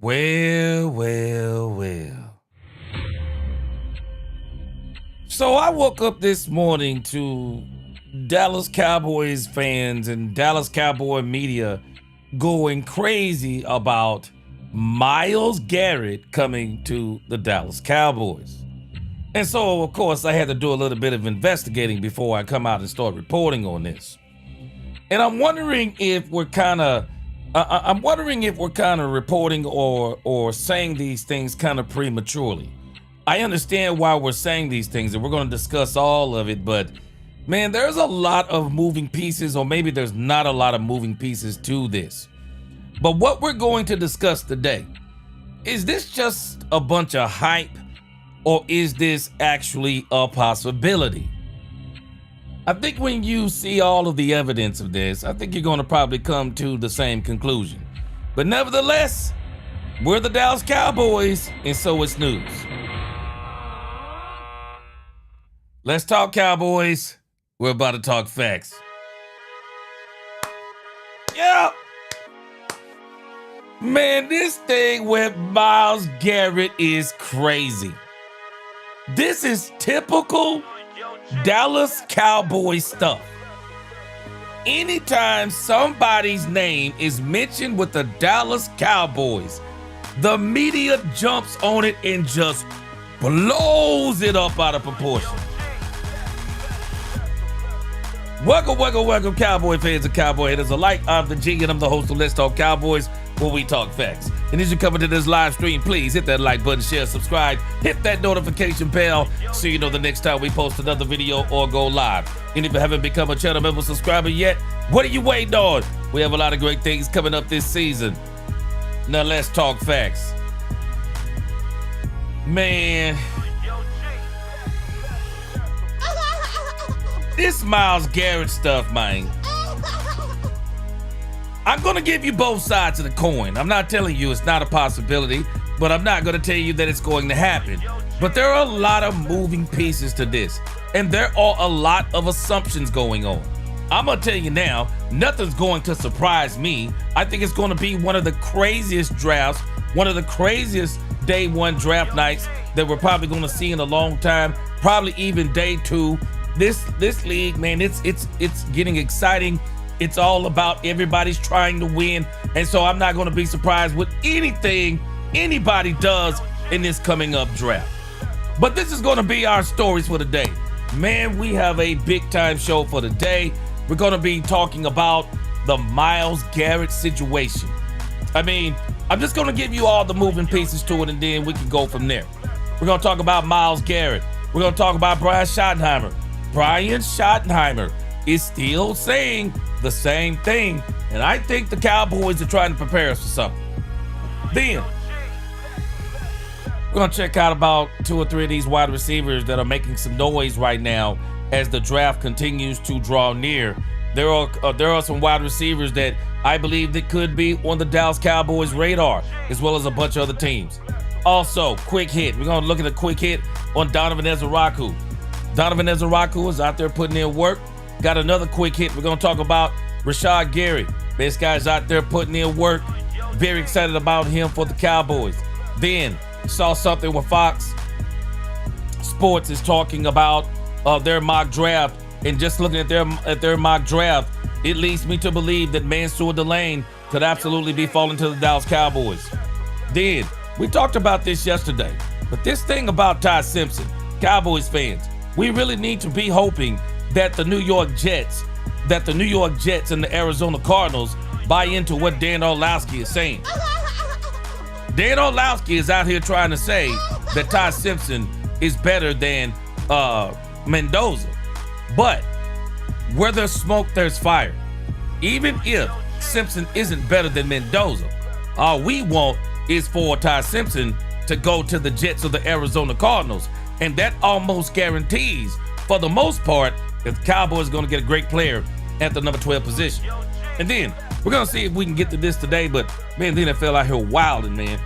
Well, well, well. So I woke up this morning to Dallas Cowboys fans and Dallas Cowboy media going crazy about Myles Garrett coming to the Dallas Cowboys. And so, of course, I had to do a little bit of investigating before I come out and start reporting on this. And I'm wondering if we're kind of reporting or saying these things kind of prematurely. I understand why we're saying these things, and we're going to discuss all of it, but man, there's a lot of moving pieces, or maybe there's not a lot of moving pieces to this. But what we're going to discuss today, is this just a bunch of hype, or is this actually a possibility? I think when you see all of the evidence of this, I think you're going to probably come to the same conclusion. But nevertheless, we're the Dallas Cowboys, and so it's news. Let's talk Cowboys. We're about to talk facts. Yeah. Man, this thing with Myles Garrett is crazy. This is typical Dallas Cowboy stuff. Anytime somebody's name is mentioned with the Dallas Cowboys, the media jumps on it and just blows it up out of proportion. Welcome, Cowboy fans and Cowboy haters alike. I'm the G, and I'm the host of Let's Talk Cowboys, where we talk facts. And as you come into this live stream, please hit that like button, share, subscribe, hit that notification bell so you know the next time we post another video or go live. And if you haven't become a channel member subscriber yet, what are you waiting on? We have a lot of great things coming up this season. Now let's talk facts. Man, this Myles Garrett stuff, man. I'm gonna give you both sides of the coin. I'm not telling you it's not a possibility, but I'm not gonna tell you that it's going to happen. But there are a lot of moving pieces to this, and there are a lot of assumptions going on. I'm gonna tell you now, nothing's going to surprise me. I think it's gonna be one of the craziest drafts, one of the craziest day one draft nights that we're probably gonna see in a long time, probably even day two. This league, man, it's getting exciting. It's all about everybody's trying to win. And so I'm not going to be surprised with anything anybody does in this coming up draft. But this is going to be our stories for the day. Man, we have a big time show for the day. We're going to be talking about the Myles Garrett situation. I mean, I'm just going to give you all the moving pieces to it, and then we can go from there. We're going to talk about Myles Garrett. We're going to talk about Brian Schottenheimer. Brian Schottenheimer is still saying the same thing, and I think the Cowboys are trying to prepare us for something. Then, we're going to check out about 2 or 3 of these wide receivers that are making some noise right now as the draft continues to draw near. There are some wide receivers that I believe that could be on the Dallas Cowboys radar, as well as a bunch of other teams. Also, quick hit. We're going to look at a quick hit on Donovan Ezaraku. Donovan Ezaraku is out there putting in work. Got another quick hit. We're going to talk about Rashan Gary. This guy's out there putting in work. Very excited about him for the Cowboys. Then saw something with Fox Sports is talking about their mock draft. And just looking at their mock draft, it leads me to believe that Mansour Delane could absolutely be falling to the Dallas Cowboys. Then, we talked about this yesterday. But this thing about Ty Simpson, Cowboys fans, we really need to be hoping that the New York Jets and the Arizona Cardinals buy into what Dan Orlovsky is saying. Dan Orlovsky is out here trying to say that Ty Simpson is better than Mendoza. But where there's smoke, there's fire. Even if Simpson isn't better than Mendoza, all we want is for Ty Simpson to go to the Jets or the Arizona Cardinals. And that almost guarantees, for the most part, that the Cowboys are going to get a great player at the number 12 position. And then we're going to see if we can get to this today. But man, the NFL out here wilding, man.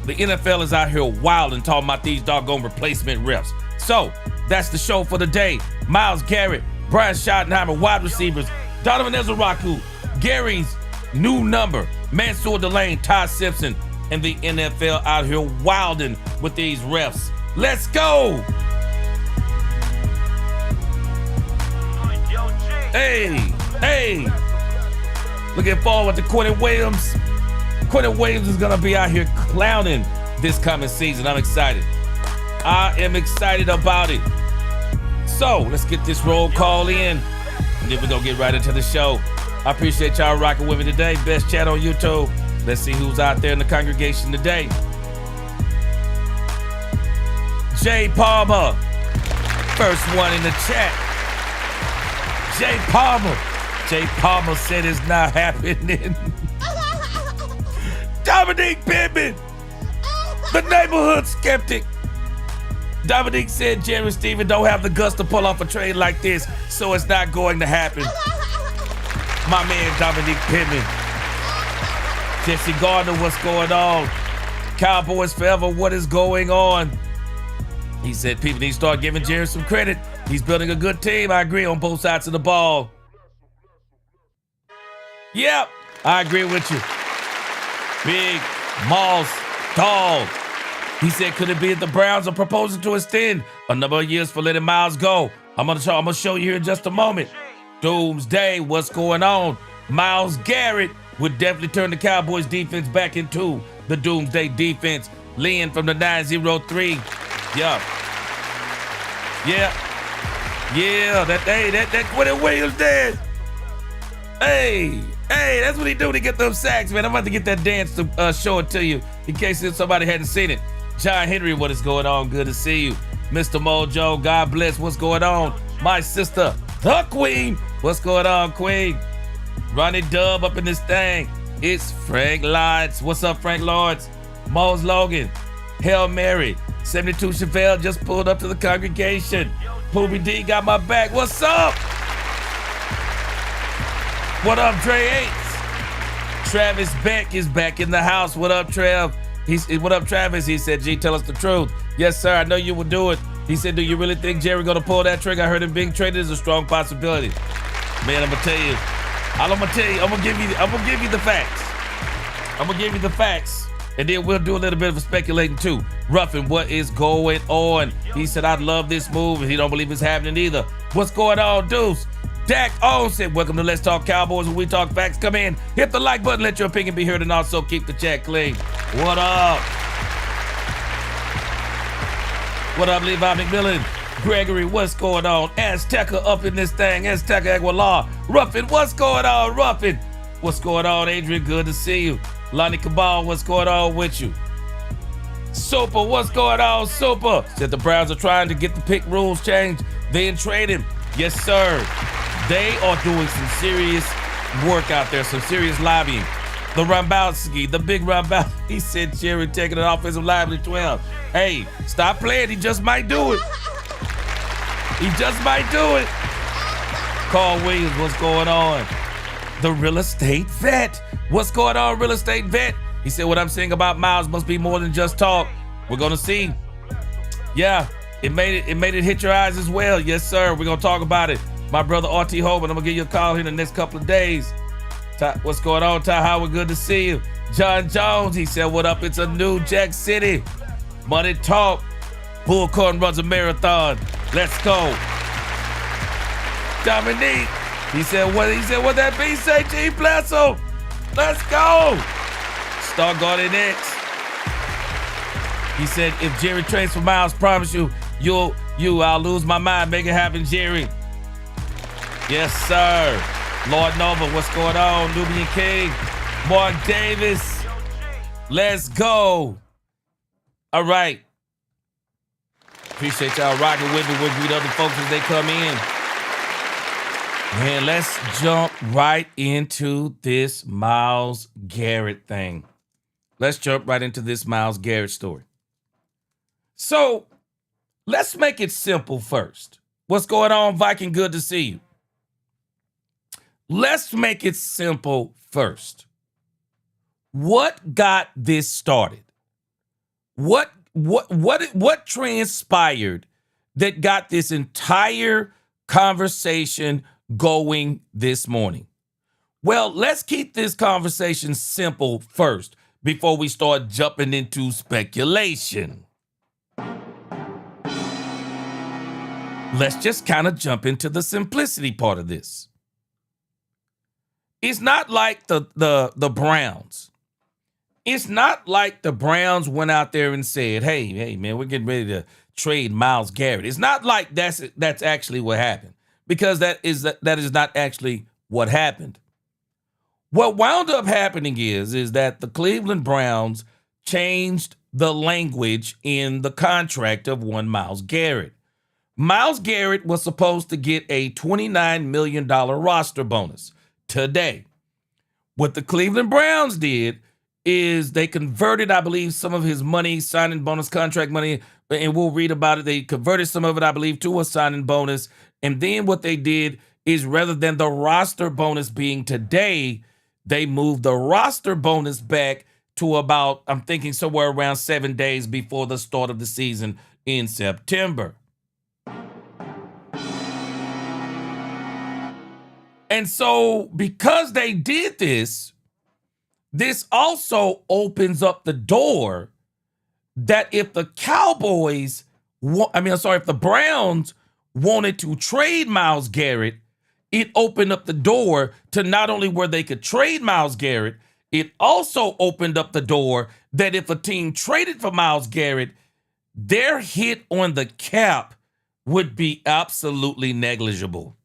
The NFL is out here wilding, talking about these doggone replacement refs. So that's the show for the day. Myles Garrett, Brian Schottenheimer, wide receivers, Donovan Ezaraku, Gary's new number, Mansour Delane, Ty Simpson, and the NFL out here wilding with these refs. Let's go. Hey. Looking forward to Quentin Williams. Quentin Williams is going to be out here clowning this coming season. I'm excited. I am excited about it. So let's get this roll call in, and then we're going to get right into the show. I appreciate y'all rocking with me today. Best chat on YouTube. Let's see who's out there in the congregation today. Jay Palmer, first one in the chat. Jay Palmer said it's not happening. Dominique Pittman, the neighborhood skeptic. Dominique said Jerry Stephen don't have the guts to pull off a trade like this, so it's not going to happen. My man Dominique Pittman. Jesse Gardner, what's going on? Cowboys forever, what is going on? He said people need to start giving Jerry some credit. He's building a good team. I agree on both sides of the ball. Yep, I agree with you. Big Moss Dog. He said, could it be that the Browns are proposing to extend a number of years for letting Myles go? I'm gonna show you here in just a moment. Doomsday, what's going on? Myles Garrett would definitely turn the Cowboys defense back into the Doomsday defense. Lynn from the 903. Yeah, that Quentin Williams did. Hey, that's what he do to get them sacks, man. I'm about to get that dance to show it to you in case somebody hadn't seen it. John Henry, what is going on? Good to see you. Mr. Mojo, God bless, what's going on? My sister, the Queen, what's going on, Queen? Ronnie Dub up in this thing. It's Frank Lawrence. What's up, Frank Lawrence? Mose Logan, Hail Mary. 72 Chevelle just pulled up to the congregation. Poobie D got my back. What's up? What up, Dre Eights? Travis Beck is back in the house. What up, Trev? What up, Travis? He said, G, tell us the truth. Yes, sir, I know you will do it. He said, do you really think Jerry gonna pull that trigger? I heard him being traded is a strong possibility. Man, I'm gonna tell you. I'm gonna give you the facts. I'm gonna give you the facts. And then we'll do a little bit of a speculating too. Ruffin, what is going on? He said, I love this move, and he don't believe it's happening either. What's going on, Deuce? Dak O said, welcome to Let's Talk Cowboys, where we talk facts. Come in, hit the like button, let your opinion be heard, and also keep the chat clean. What up? What up, Levi McMillan? Gregory, what's going on? Azteca up in this thing. Azteca Aguilar. Ruffin, what's going on, Ruffin? What's going on, Adrian? Good to see you. Lonnie Cabal, what's going on with you? Super, what's going on, Super? Said the Browns are trying to get the pick rules changed, then trade him. Yes, sir. They are doing some serious work out there, some serious lobbying. The Rambowski, the big Rambowski, he said Jerry taking an offensive lineman to 12. Hey, stop playing. He just might do it. He just might do it. Carl Williams, what's going on? The real estate vet. What's going on, real estate vet? He said, what I'm saying about Myles must be more than just talk. We're going to see. Yeah, it made it hit your eyes as well. Yes, sir. We're going to talk about it. My brother, R.T. Hoban, I'm going to give you a call here in the next couple of days. What's going on, Ty Howard? Good to see you. John Jones, he said, what up? It's a new Jack City. Money talk. Bullcorn runs a marathon. Let's go. Dominique, he said, what that be? Say, G, bless him. Let's go. Star Garden X. He said, if Jerry trades for Myles, promise I'll lose my mind. Make it happen, Jerry. Yes, sir. Lord Nova, what's going on? Nubian King, Mark Davis. Let's go. All right. Appreciate y'all rocking with me. We'll greet other folks as they come in. Man, let's jump right into this Myles Garrett thing. Let's jump right into this Myles Garrett story. So, let's make it simple first. What's going on, Viking? Good to see you. Let's make it simple first. What got this started? What transpired that got this entire conversation going this morning? Well, let's keep this conversation simple first before we start jumping into speculation. Let's just kind of jump into the simplicity part of this. It's not like the Browns. It's not like the Browns went out there and said, hey, man, we're getting ready to trade Myles Garrett. It's not like that's actually what happened, because that is not actually what happened. What wound up happening is that the Cleveland Browns changed the language in the contract of one Myles Garrett. Myles Garrett was supposed to get a $29 million roster bonus today. What the Cleveland Browns did is they converted, I believe, some of his money, signing bonus contract money, and we'll read about it. They converted some of it, I believe, to a signing bonus. And then what they did is, rather than the roster bonus being today, they moved the roster bonus back to about, I'm thinking, somewhere around 7 days before the start of the season in September. And so because they did this, this also opens up the door that if the Cowboys, if the Browns wanted to trade Myles Garrett, it opened up the door to not only where they could trade Myles Garrett, it also opened up the door that if a team traded for Myles Garrett, their hit on the cap would be absolutely negligible.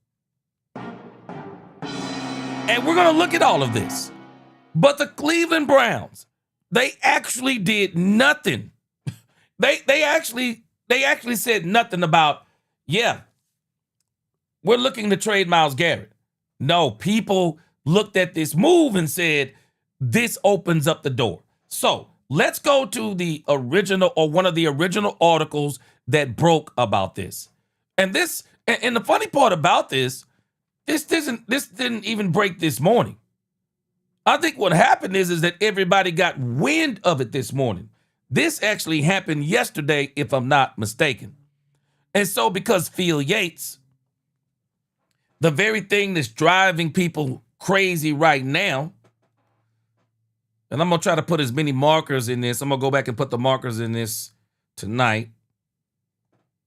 And we're going to look at all of this. But the Cleveland Browns, they actually did nothing. They actually said nothing about, yeah, we're looking to trade Myles Garrett. No, people looked at this move and said, this opens up the door. So let's go to the original, or one of the original articles that broke about this. And the funny part about this didn't even break this morning. I think what happened is that everybody got wind of it this morning. This actually happened yesterday, if I'm not mistaken. And so because Phil Yates, the very thing that's driving people crazy right now, and I'm going to try to put as many markers in this. I'm going to go back and put the markers in this tonight,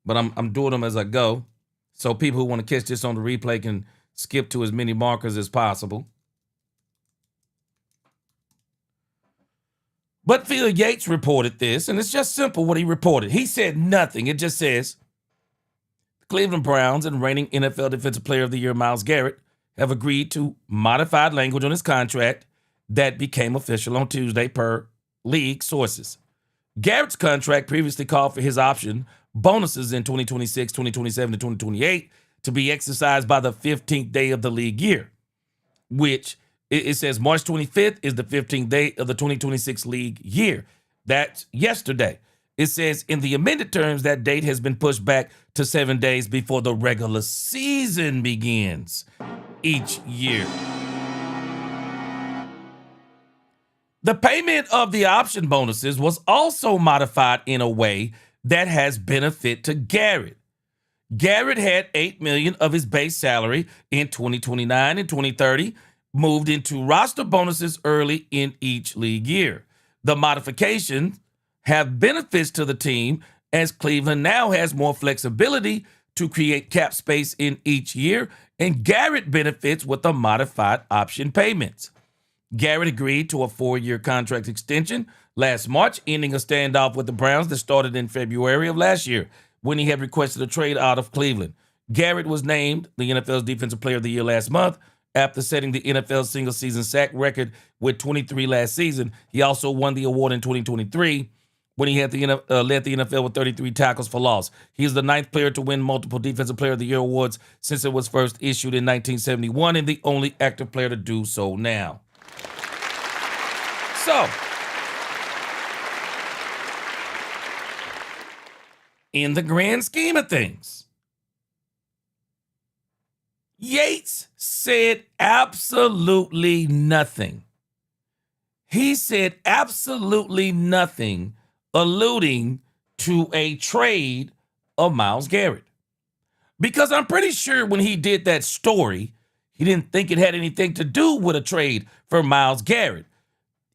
but I'm doing them as I go. So people who want to catch this on the replay can skip to as many markers as possible. But Phil Yates reported this, and it's just simple what he reported. He said nothing. It just says, the Cleveland Browns and reigning NFL Defensive Player of the Year, Myles Garrett, have agreed to modified language on his contract that became official on Tuesday per league sources. Garrett's contract previously called for his option bonuses in 2026, 2027, and 2028 to be exercised by the 15th day of the league year, which it says March 25th is the 15th day of the 2026 league year. That's yesterday. It says in the amended terms, that date has been pushed back to 7 days before the regular season begins each year. The payment of the option bonuses was also modified in a way that has benefit to Garrett. Garrett had $8 million of his base salary in 2029 and 2030 moved into roster bonuses early in each league year. The modifications have benefits to the team, as Cleveland now has more flexibility to create cap space in each year, and Garrett benefits with the modified option payments. Garrett agreed to a 4-year contract extension last March, ending a standoff with the Browns that started in February of last year when he had requested a trade out of Cleveland. Garrett was named the NFL's Defensive Player of the Year last month after setting the NFL single-season sack record with 23 last season. He also won the award in 2023 when he had led the NFL with 33 tackles for loss. He is the 9th player to win multiple Defensive Player of the Year awards since it was first issued in 1971, and the only active player to do so now. So, in the grand scheme of things, Yates said absolutely nothing. He said absolutely nothing alluding to a trade of Myles Garrett. Because I'm pretty sure when he did that story, He didn't think it had anything to do with a trade for Myles Garrett.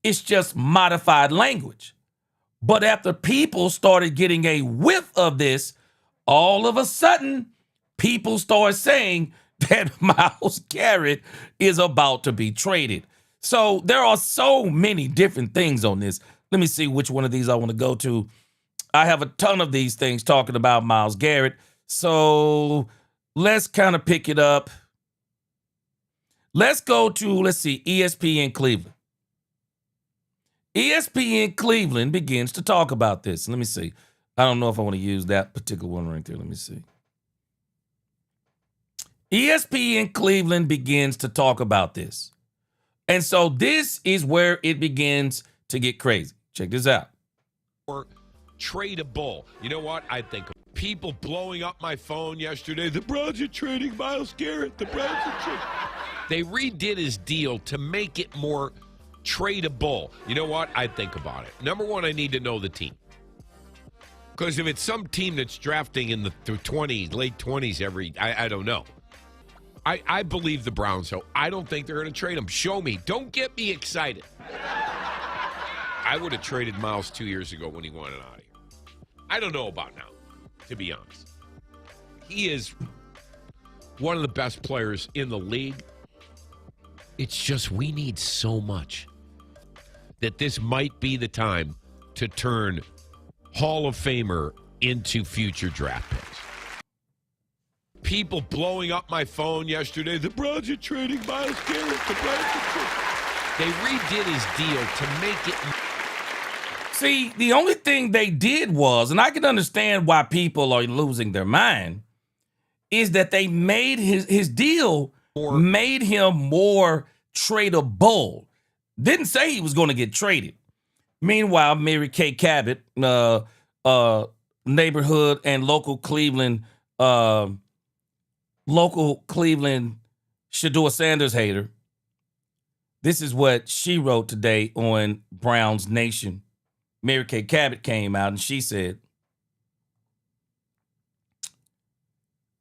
It's just modified language. But after people started getting a whiff of this, all of a sudden, people start saying that Myles Garrett is about to be traded. So there are so many different things on this. Let me see which one of these I want to go to. I have a ton of these things talking about Myles Garrett. So let's kind of pick it up. Let's go to, let's see, ESPN Cleveland. ESPN Cleveland begins to talk about this. Let me see. I don't know if I want to use that particular one right there. Let me see. ESPN Cleveland begins to talk about this. And so this is where it begins to get crazy. Check this out. Or tradable. You know what? I think people blowing up my phone yesterday. The Browns are trading Myles Garrett. The Browns are trading. They redid his deal to make it more tradable. You know what? I think about it. Number one, I need to know the team. Because if it's some team that's drafting in the 20s, late 20s I don't know. I believe the Browns, so I don't think they're going to trade him. Show me. Don't get me excited. I would have traded Myles 2 years ago when he wanted out of here. I don't know about now, to be honest. He is one of the best players in the league. It's just we need so much that this might be the time to turn Hall of Famer into future draft picks. People blowing up my phone yesterday. The Browns are trading Myles Garrett. The Browns are trading. They redid his deal to make it. See, the only thing they did was, and I can understand why people are losing their mind, is that they made his deal made him more tradable. Didn't say he was going to get traded. Meanwhile, Mary Kay Cabot, neighborhood and local Cleveland Shador Sanders hater. This is what she wrote today on Browns Nation. Mary Kay Cabot came out and she said,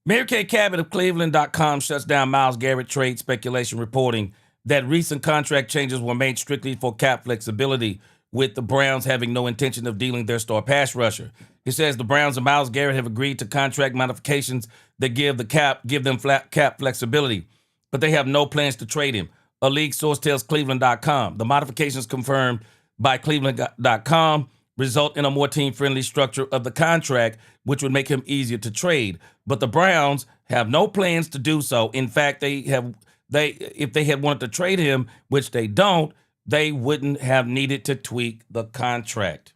Mary Kay Cabot of Cleveland.com shuts down Myles Garrett trade speculation, reporting that recent contract changes were made strictly for cap flexibility, with the Browns having no intention of dealing their star pass rusher. It says the Browns and Myles Garrett have agreed to contract modifications that give them flat cap flexibility, but they have no plans to trade him. A league source tells Cleveland.com. The modifications confirmed by Cleveland.com result in a more team-friendly structure of the contract, which would make him easier to trade. But the Browns have no plans to do so. In fact, if they had wanted to trade him, which they don't, they wouldn't have needed to tweak the contract.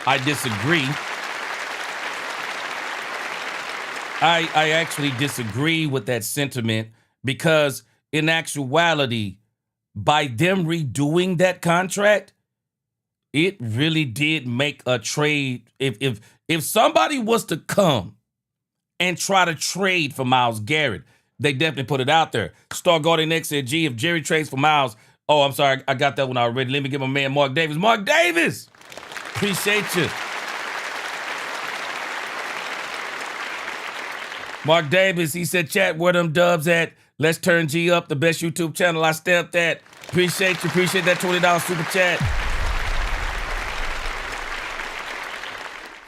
I disagree. I actually disagree with that sentiment, because in actuality, by them redoing that contract, it really did make a trade. If somebody was to come and try to trade for Myles Garrett, they definitely put it out there. Star Guardian X said, gee, if Jerry trades for Myles, oh, I'm sorry, I got that one already. Let me get my man Mark Davis. Mark Davis, appreciate you. Mark Davis, he said, chat, where them dubs at? Let's turn G up, the best YouTube channel I stepped at. Appreciate you. Appreciate that $20 super chat.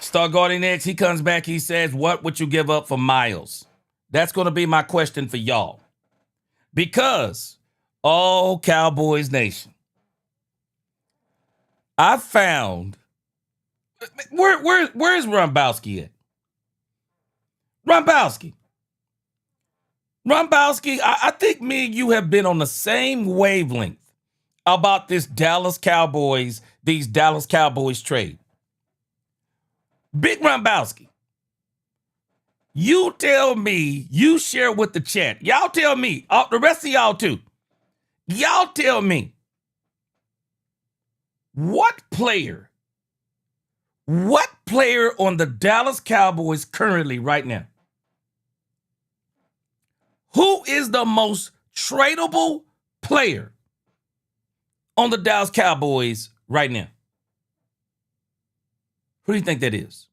Star Guardian X, he comes back, he says, what would you give up for Myles? That's going to be my question for y'all. Because, oh, Cowboys Nation, I found, where's Rombowski at? Rombowski, I think me and you have been on the same wavelength about these Dallas Cowboys trade. Big Rombowski, you tell me, you share with the chat. Y'all tell me, the rest of y'all too. Y'all tell me, what player on the Dallas Cowboys currently right now, who is the most tradable player on the Dallas Cowboys right now? Who do you think that is?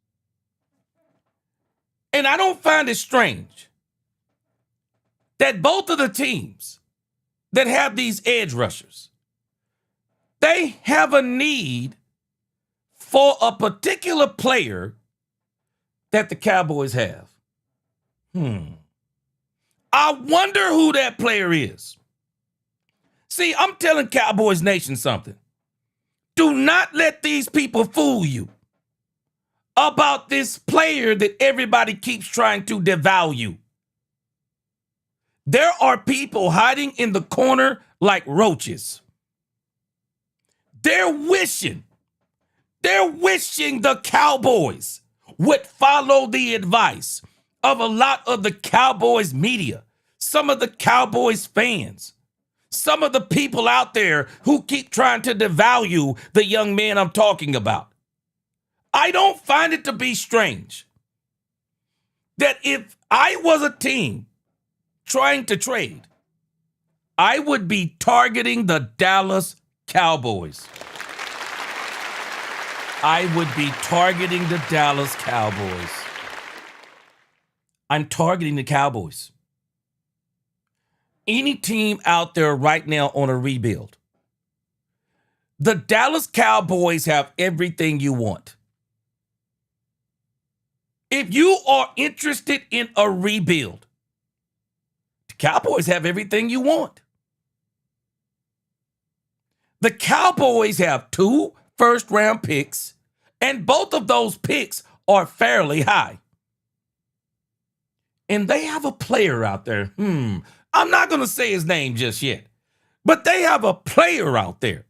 And I don't find it strange. that both of the teams that have these edge rushers, they have a need for a particular player that the Cowboys have. I wonder who that player is. See, I'm telling Cowboys Nation something. Do not let these people fool you about this player that everybody keeps trying to devalue. There are people hiding in the corner like roaches. They're wishing the Cowboys would follow the advice of a lot of the Cowboys media, some of the Cowboys fans, some of the people out there who keep trying to devalue the young man I'm talking about. I don't find it to be strange that if I was a team trying to trade, I would be targeting the Dallas Cowboys. I would be targeting the Dallas Cowboys. I'm targeting the Cowboys. Any team out there right now on a rebuild, the Dallas Cowboys have everything you want. If you are interested in a rebuild, the Cowboys have everything you want. The Cowboys have 2 first-round picks, and both of those picks are fairly high. And they have a player out there. I'm not going to say his name just yet, but they have a player out there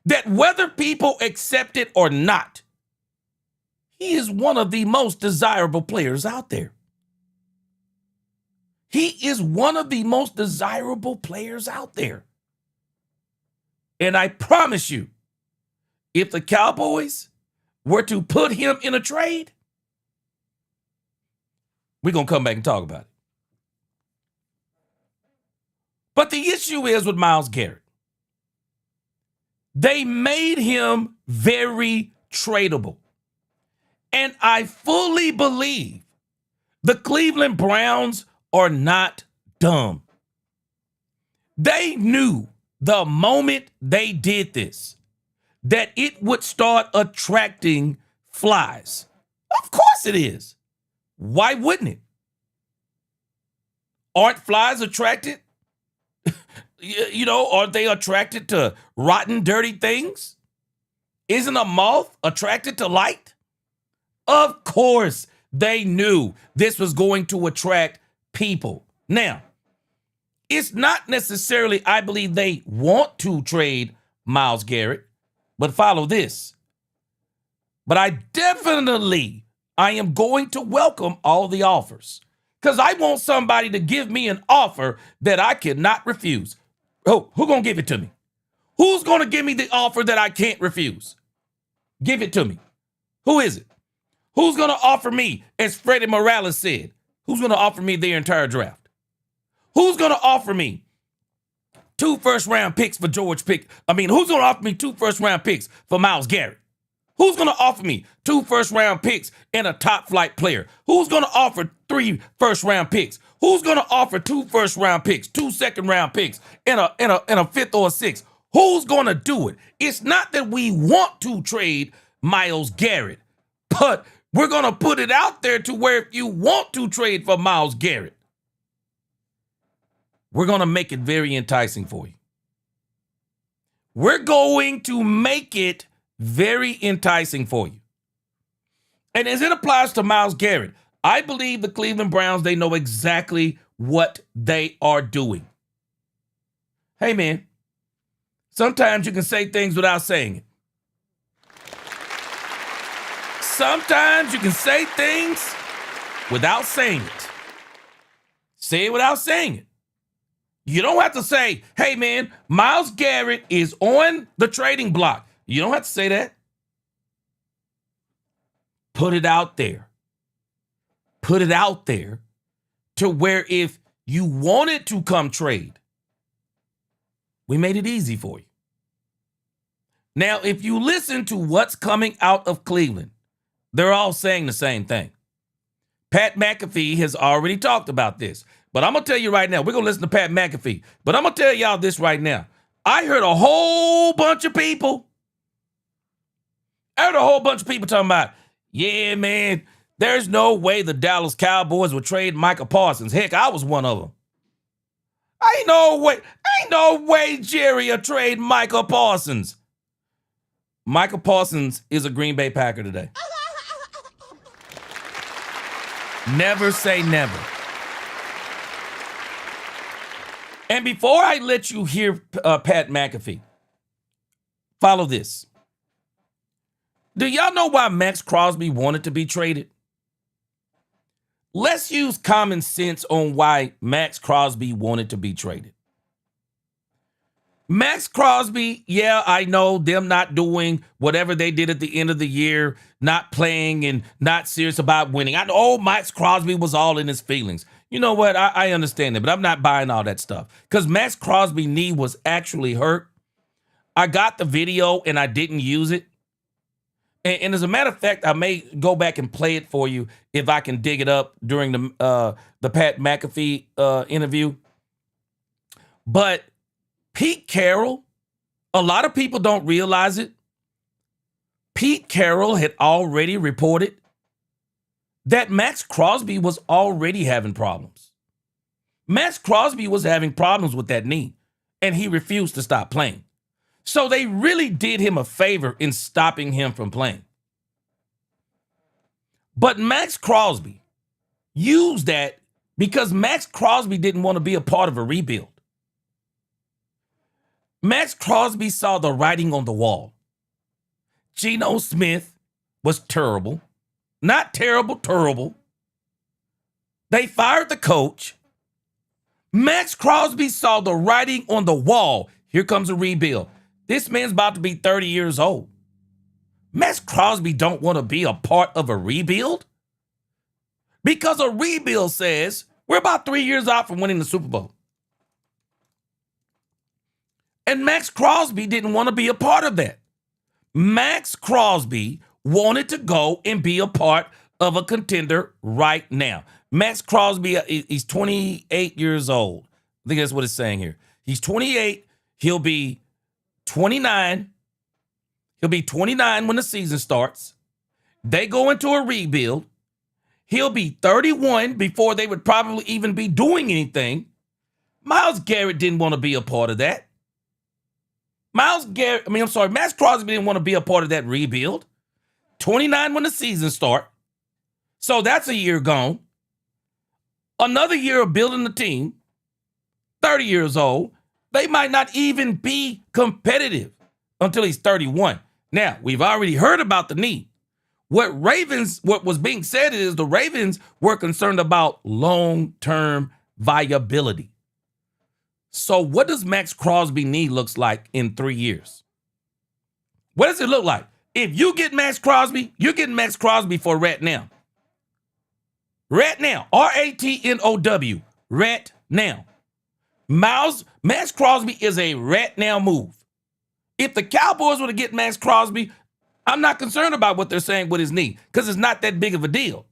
that whether people accept it or not, he is one of the most desirable players out there. He is one of the most desirable players out there. And I promise you, if the Cowboys were to put him in a trade, we're going to come back and talk about it. But the issue is with Myles Garrett. They made him very tradable. And I fully believe the Cleveland Browns are not dumb. They knew the moment they did this that it would start attracting flies. Of course it is. Why wouldn't it? Aren't flies attracted? Are they attracted to rotten, dirty things? Isn't a moth attracted to light? Of course, they knew this was going to attract people. Now, it's not necessarily, I believe, they want to trade Myles Garrett, but follow this. But I am going to welcome all the offers because I want somebody to give me an offer that I cannot refuse. Oh, who's going to give it to me? Who's going to give me the offer that I can't refuse? Give it to me. Who is it? Who's going to offer me, as Freddie Morales said, who's going to offer me their entire draft? Who's going to offer me 2 first-round picks for who's going to offer me 2 first-round picks for Myles Garrett? Who's going to offer me 2 first-round picks and a top-flight player? Who's going to offer 3 first-round picks? Who's going to offer 2 first-round picks, 2 second-round picks, and a 5th or a 6th? Who's going to do it? It's not that we want to trade Myles Garrett, but we're going to put it out there to where if you want to trade for Myles Garrett, we're going to make it very enticing for you. We're going to make it very enticing for you. And as it applies to Myles Garrett, I believe the Cleveland Browns, they know exactly what they are doing. Hey, man, sometimes you can say things without saying it. Sometimes you can say things without saying it. Say it without saying it. You don't have to say, hey, man, Myles Garrett is on the trading block. You don't have to say that. Put it out there. Put it out there to where if you wanted to come trade, we made it easy for you. Now, if you listen to what's coming out of Cleveland, they're all saying the same thing. Pat McAfee has already talked about this. But I'm going to tell you right now, we're going to listen to Pat McAfee. But I'm going to tell y'all this right now. I heard a whole bunch of people. Talking about, yeah, man, there's no way the Dallas Cowboys would trade Micah Parsons. Heck, I was one of them. Ain't no way Jerry will trade Micah Parsons. Micah Parsons is a Green Bay Packer today. Never say never. And before I let you hear Pat McAfee, follow this. Do y'all know why Max Crosby wanted to be traded? Let's use common sense on why Max Crosby wanted to be traded. Max Crosby, yeah, I know them not doing whatever they did at the end of the year, not playing and not serious about winning. I know Max Crosby was all in his feelings. You know what? I understand it, but I'm not buying all that stuff because Max Crosby's knee was actually hurt. I got the video and I didn't use it. And as a matter of fact, I may go back and play it for you if I can dig it up during the Pat McAfee interview. But Pete Carroll, a lot of people don't realize it. Pete Carroll had already reported that Max Crosby was already having problems. Max Crosby was having problems with that knee, and he refused to stop playing. So they really did him a favor in stopping him from playing. But Max Crosby used that because Max Crosby didn't want to be a part of a rebuild. Max Crosby saw the writing on the wall. Geno Smith was terrible. Not terrible, terrible. They fired the coach. Max Crosby saw the writing on the wall. Here comes a rebuild. This man's about to be 30 years old. Max Crosby don't want to be a part of a rebuild because a rebuild says we're about 3 years out from winning the Super Bowl. And Max Crosby didn't want to be a part of that. Max Crosby wanted to go and be a part of a contender right now. Max Crosby, he's 28 years old. I think that's what it's saying here. He's 28. He'll be 29. He'll be 29 when the season starts. They go into a rebuild. He'll be 31 before they would probably even be doing anything. Myles Garrett didn't want to be a part of that. Max Crosby didn't want to be a part of that rebuild. 29 when the season starts. So that's a year gone. Another year of building the team. 30 years old. They might not even be competitive until he's 31. Now, we've already heard about the knee. What was being said is the Ravens were concerned about long-term viability. So what does Max Crosby knee looks like in 3 years? What does it look like? If you get Max Crosby, you're getting Max Crosby for right now. Right now. RATNOW. Right now. Max Crosby is a right now move. If the Cowboys were to get Max Crosby, I'm not concerned about what they're saying with his knee because it's not that big of a deal.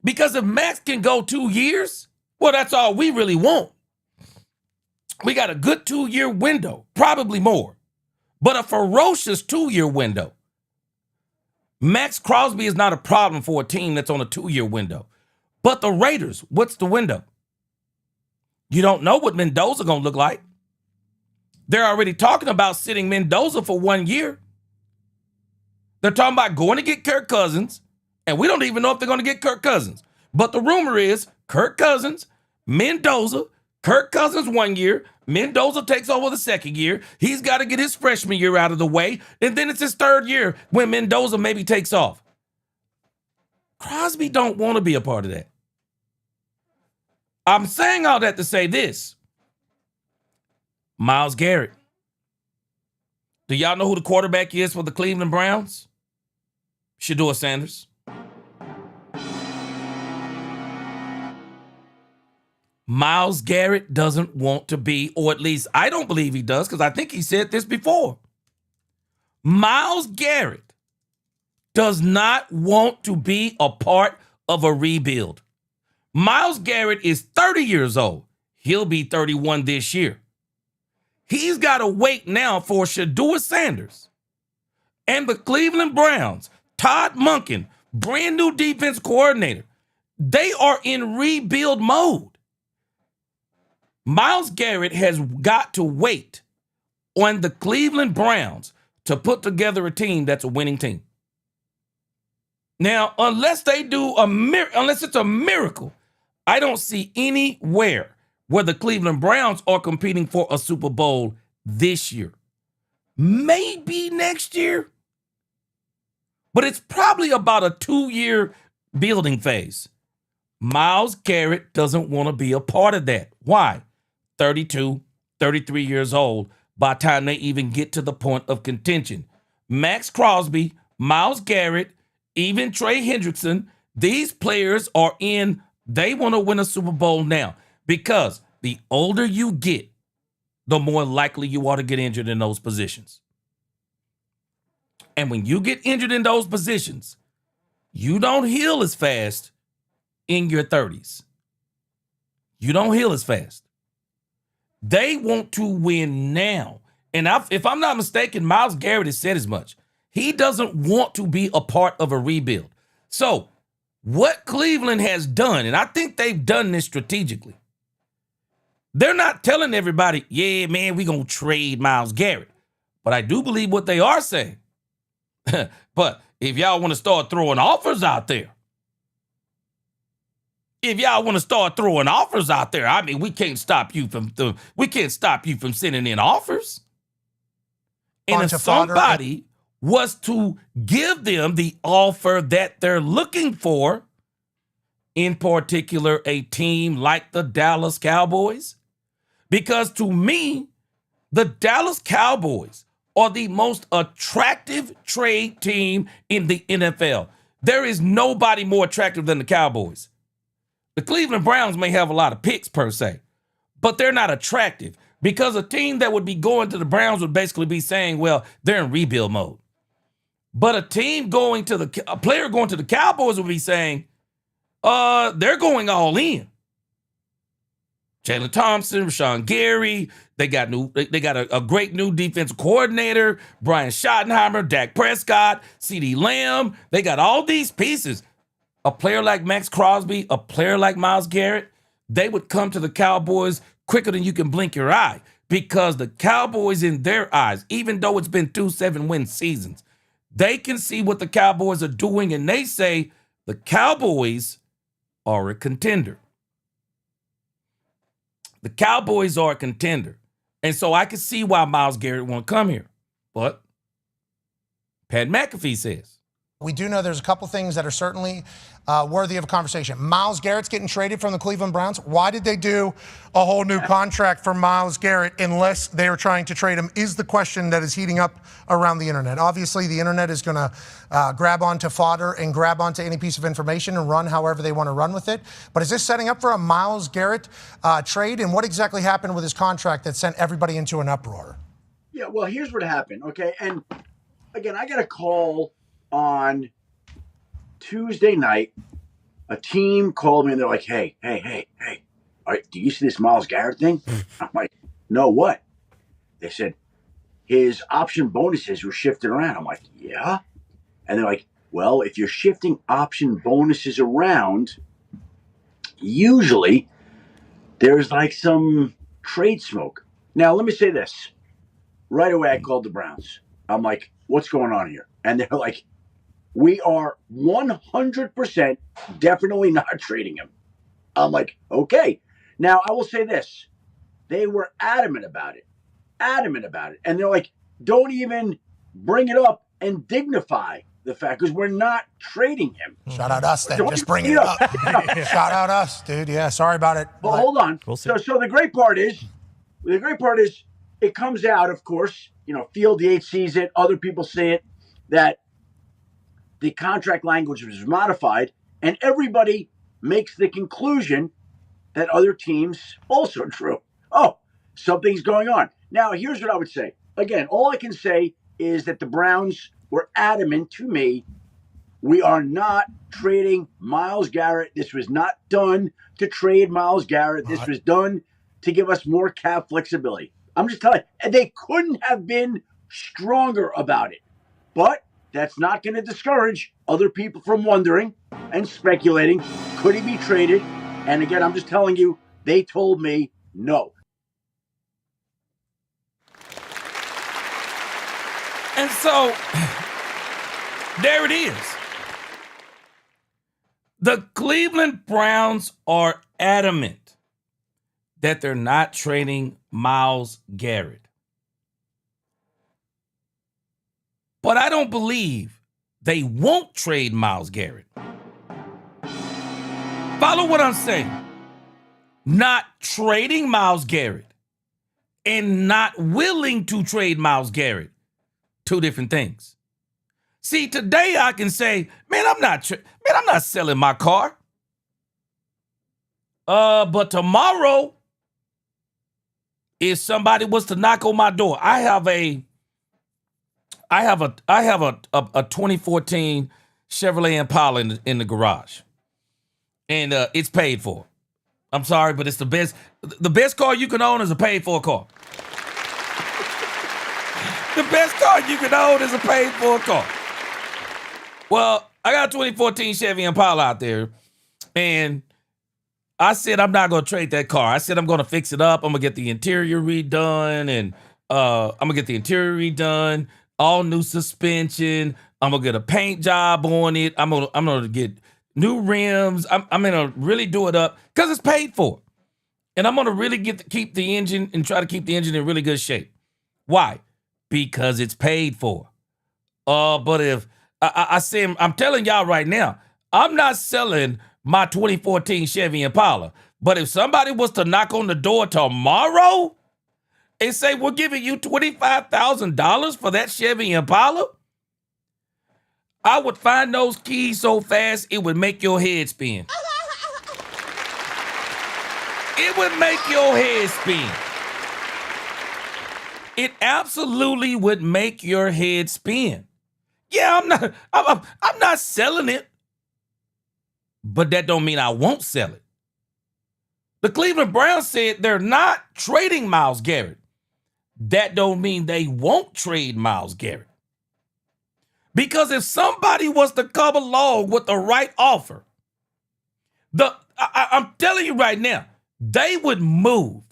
Because if Max can go 2 years, well, that's all we really want. We got a good 2-year window, probably more, but a ferocious 2-year window. Max Crosby is not a problem for a team that's on a 2-year window. But the Raiders, what's the window? You don't know what Mendoza going to look like. They're already talking about sitting Mendoza for 1 year. They're talking about going to get Kirk Cousins, and we don't even know if they're going to get Kirk Cousins. But the rumor is Kirk Cousins, Mendoza, Kirk Cousins 1 year, Mendoza takes over the 2nd year. He's got to get his freshman year out of the way, and then it's his 3rd year when Mendoza maybe takes off. Crosby don't want to be a part of that. I'm saying all that to say this. Myles Garrett. Do y'all know who the quarterback is for the Cleveland Browns? Shedeur Sanders. Myles Garrett doesn't want to be, or at least I don't believe he does, because I think he said this before. Myles Garrett does not want to be a part of a rebuild. Myles Garrett is 30 years old. He'll be 31 this year. He's got to wait now for Shedeur Sanders and the Cleveland Browns, Todd Monken, brand new defense coordinator. They are in rebuild mode. Myles Garrett has got to wait on the Cleveland Browns to put together a team that's a winning team. Now, unless it's a miracle, I don't see anywhere where the Cleveland Browns are competing for a Super Bowl this year. Maybe next year, but it's probably about a 2-year building phase. Myles Garrett doesn't want to be a part of that. Why? 32, 33 years old by the time they even get to the point of contention. Max Crosby, Myles Garrett, even Trey Hendrickson, these players they want to win a Super Bowl now, because the older you get, the more likely you are to get injured in those positions. And when you get injured in those positions, you don't heal as fast in your 30s. You don't heal as fast. They want to win now. And if I'm not mistaken, Myles Garrett has said as much. He doesn't want to be a part of a rebuild. So what Cleveland has done, and I think they've done this strategically, they're not telling everybody, yeah, man, we're going to trade Myles Garrett. But I do believe what they are saying. But if y'all want to start throwing offers out there, I mean, we can't stop you from sending in offers. And if somebody was to give them the offer that they're looking for, in particular a team like the Dallas Cowboys, because to me, the Dallas Cowboys are the most attractive trade team in the NFL. There is nobody more attractive than the Cowboys. The Cleveland Browns may have a lot of picks per se, but they're not attractive, because a team that would be going to the Browns would basically be saying, well, they're in rebuild mode. But a player going to the Cowboys would be saying, they're going all in. Jalen Thompson, Rashan Gary, they got a great new defensive coordinator, Brian Schottenheimer, Dak Prescott, CeeDee Lamb. They got all these pieces. A player like Max Crosby, a player like Myles Garrett, they would come to the Cowboys quicker than you can blink your eye, because the Cowboys, in their eyes, even though it's been 2 7-win seasons, they can see what the Cowboys are doing, and they say the Cowboys are a contender. The Cowboys are a contender. And so I can see why Myles Garrett won't come here. But Pat McAfee says, we do know there's a couple things that are certainly worthy of a conversation. Myles Garrett's getting traded from the Cleveland Browns. Why did they do a whole new contract for Myles Garrett unless they are trying to trade him, is the question that is heating up around the internet. Obviously, the internet is going to grab onto fodder and grab onto any piece of information and run however they want to run with it. But is this setting up for a Myles Garrett trade? And what exactly happened with his contract that sent everybody into an uproar? Yeah, well, here's what happened, okay? And again, I got a call on Tuesday night. A team called me and they're like, hey, all right, do you see this Myles Garrett thing? I'm like, no, what? They said his option bonuses were shifted around. I'm like, yeah. And they're like, well, if you're shifting option bonuses around, usually there's like some trade smoke. Now, let me say this. Right away, I called the Browns. I'm like, what's going on here? And they're like, we are 100% definitely not trading him. I'm like, okay. Now, I will say this. They were adamant about it. And they're like, don't even bring it up and dignify the fact, because we're not trading him. Shout out us then. Just bring it up. Shout out us, dude. Yeah, sorry about it. Well, hold on. We'll so the great part is, it comes out, of course, Field Yates sees it, other people see it, that the contract language was modified, and everybody makes the conclusion that other teams also drew. Oh, something's going on. Now, here's what I would say. Again, all I can say is that the Browns were adamant to me We are not trading Myles Garrett. This was not done to trade Myles Garrett. This was done to give us more cap flexibility. I'm just telling you, and they couldn't have been stronger about it. But that's not going to discourage other people from wondering and speculating, could he be traded? And again, I'm just telling you, they told me no. And so, there it is. The Cleveland Browns are adamant that they're not trading Myles Garrett. But I don't believe they won't trade Myles Garrett. Follow what I'm saying. Not trading Myles Garrett and not willing to trade Myles Garrett. Two different things. See, today I can say, man, I'm not selling my car. But tomorrow, if somebody was to knock on my door, I have a 2014 Chevrolet Impala in the garage, and it's paid for. I'm sorry, but it's the best. The best car you can own is a paid for car. The best car you can own is a paid for car. Well, I got a 2014 Chevy Impala out there, and I said I'm not going to trade that car. I said I'm going to fix it up. I'm going to get the interior redone, and all new suspension. I'm going to get a paint job on it. I'm going to get new rims. I'm going to really do it up because it's paid for. And I'm going to really keep the engine and try to keep the engine in really good shape. Why? Because it's paid for. But if I say, I'm telling y'all right now, I'm not selling my 2014 Chevy Impala. But if somebody was to knock on the door tomorrow and say, we're giving you $25,000 for that Chevy Impala, I would find those keys so fast it would make your head spin. It would make your head spin. It absolutely would make your head spin. Yeah, I'm not selling it, but that don't mean I won't sell it. The Cleveland Browns said they're not trading Myles Garrett. That don't mean they won't trade Myles Garrett. Because if somebody was to come along with the right offer, I'm telling you right now, they would move.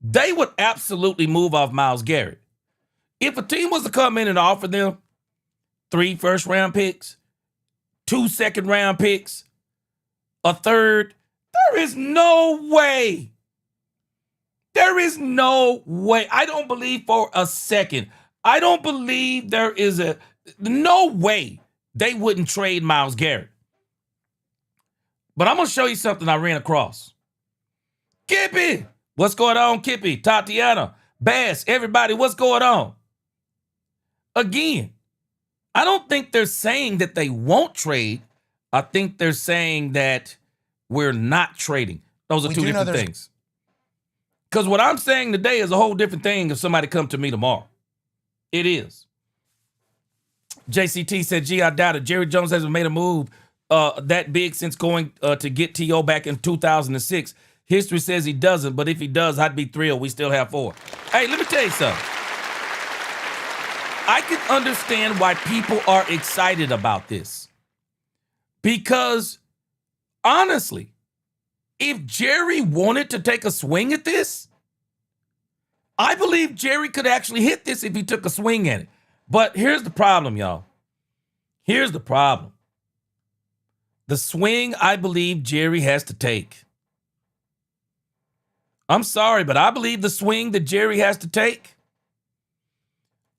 They would absolutely move off Myles Garrett. If a team was to come in and offer them 3 first-round picks, 2 second-round picks, a third, there is no way. There is no way. I don't believe for a second. I don't believe there is no way they wouldn't trade Myles Garrett. But I'm going to show you something I ran across. Kippy! What's going on, Kippy? Tatiana, Bass, everybody, what's going on? Again, I don't think they're saying that they won't trade. I think they're saying that we're not trading. Those are two different things. Because what I'm saying today is a whole different thing if somebody come to me tomorrow. It is. JCT said, gee, I doubt it. Jerry Jones hasn't made a move that big since going to get T.O. back in 2006. History says he doesn't, but if he does, I'd be thrilled. We still have 4. Hey, let me tell you something. I can understand why people are excited about this. Because, honestly, if Jerry wanted to take a swing at this, I believe Jerry could actually hit this if he took a swing at it. But here's the problem, y'all. Here's the problem. The swing I believe Jerry has to take. I'm sorry, but I believe the swing that Jerry has to take,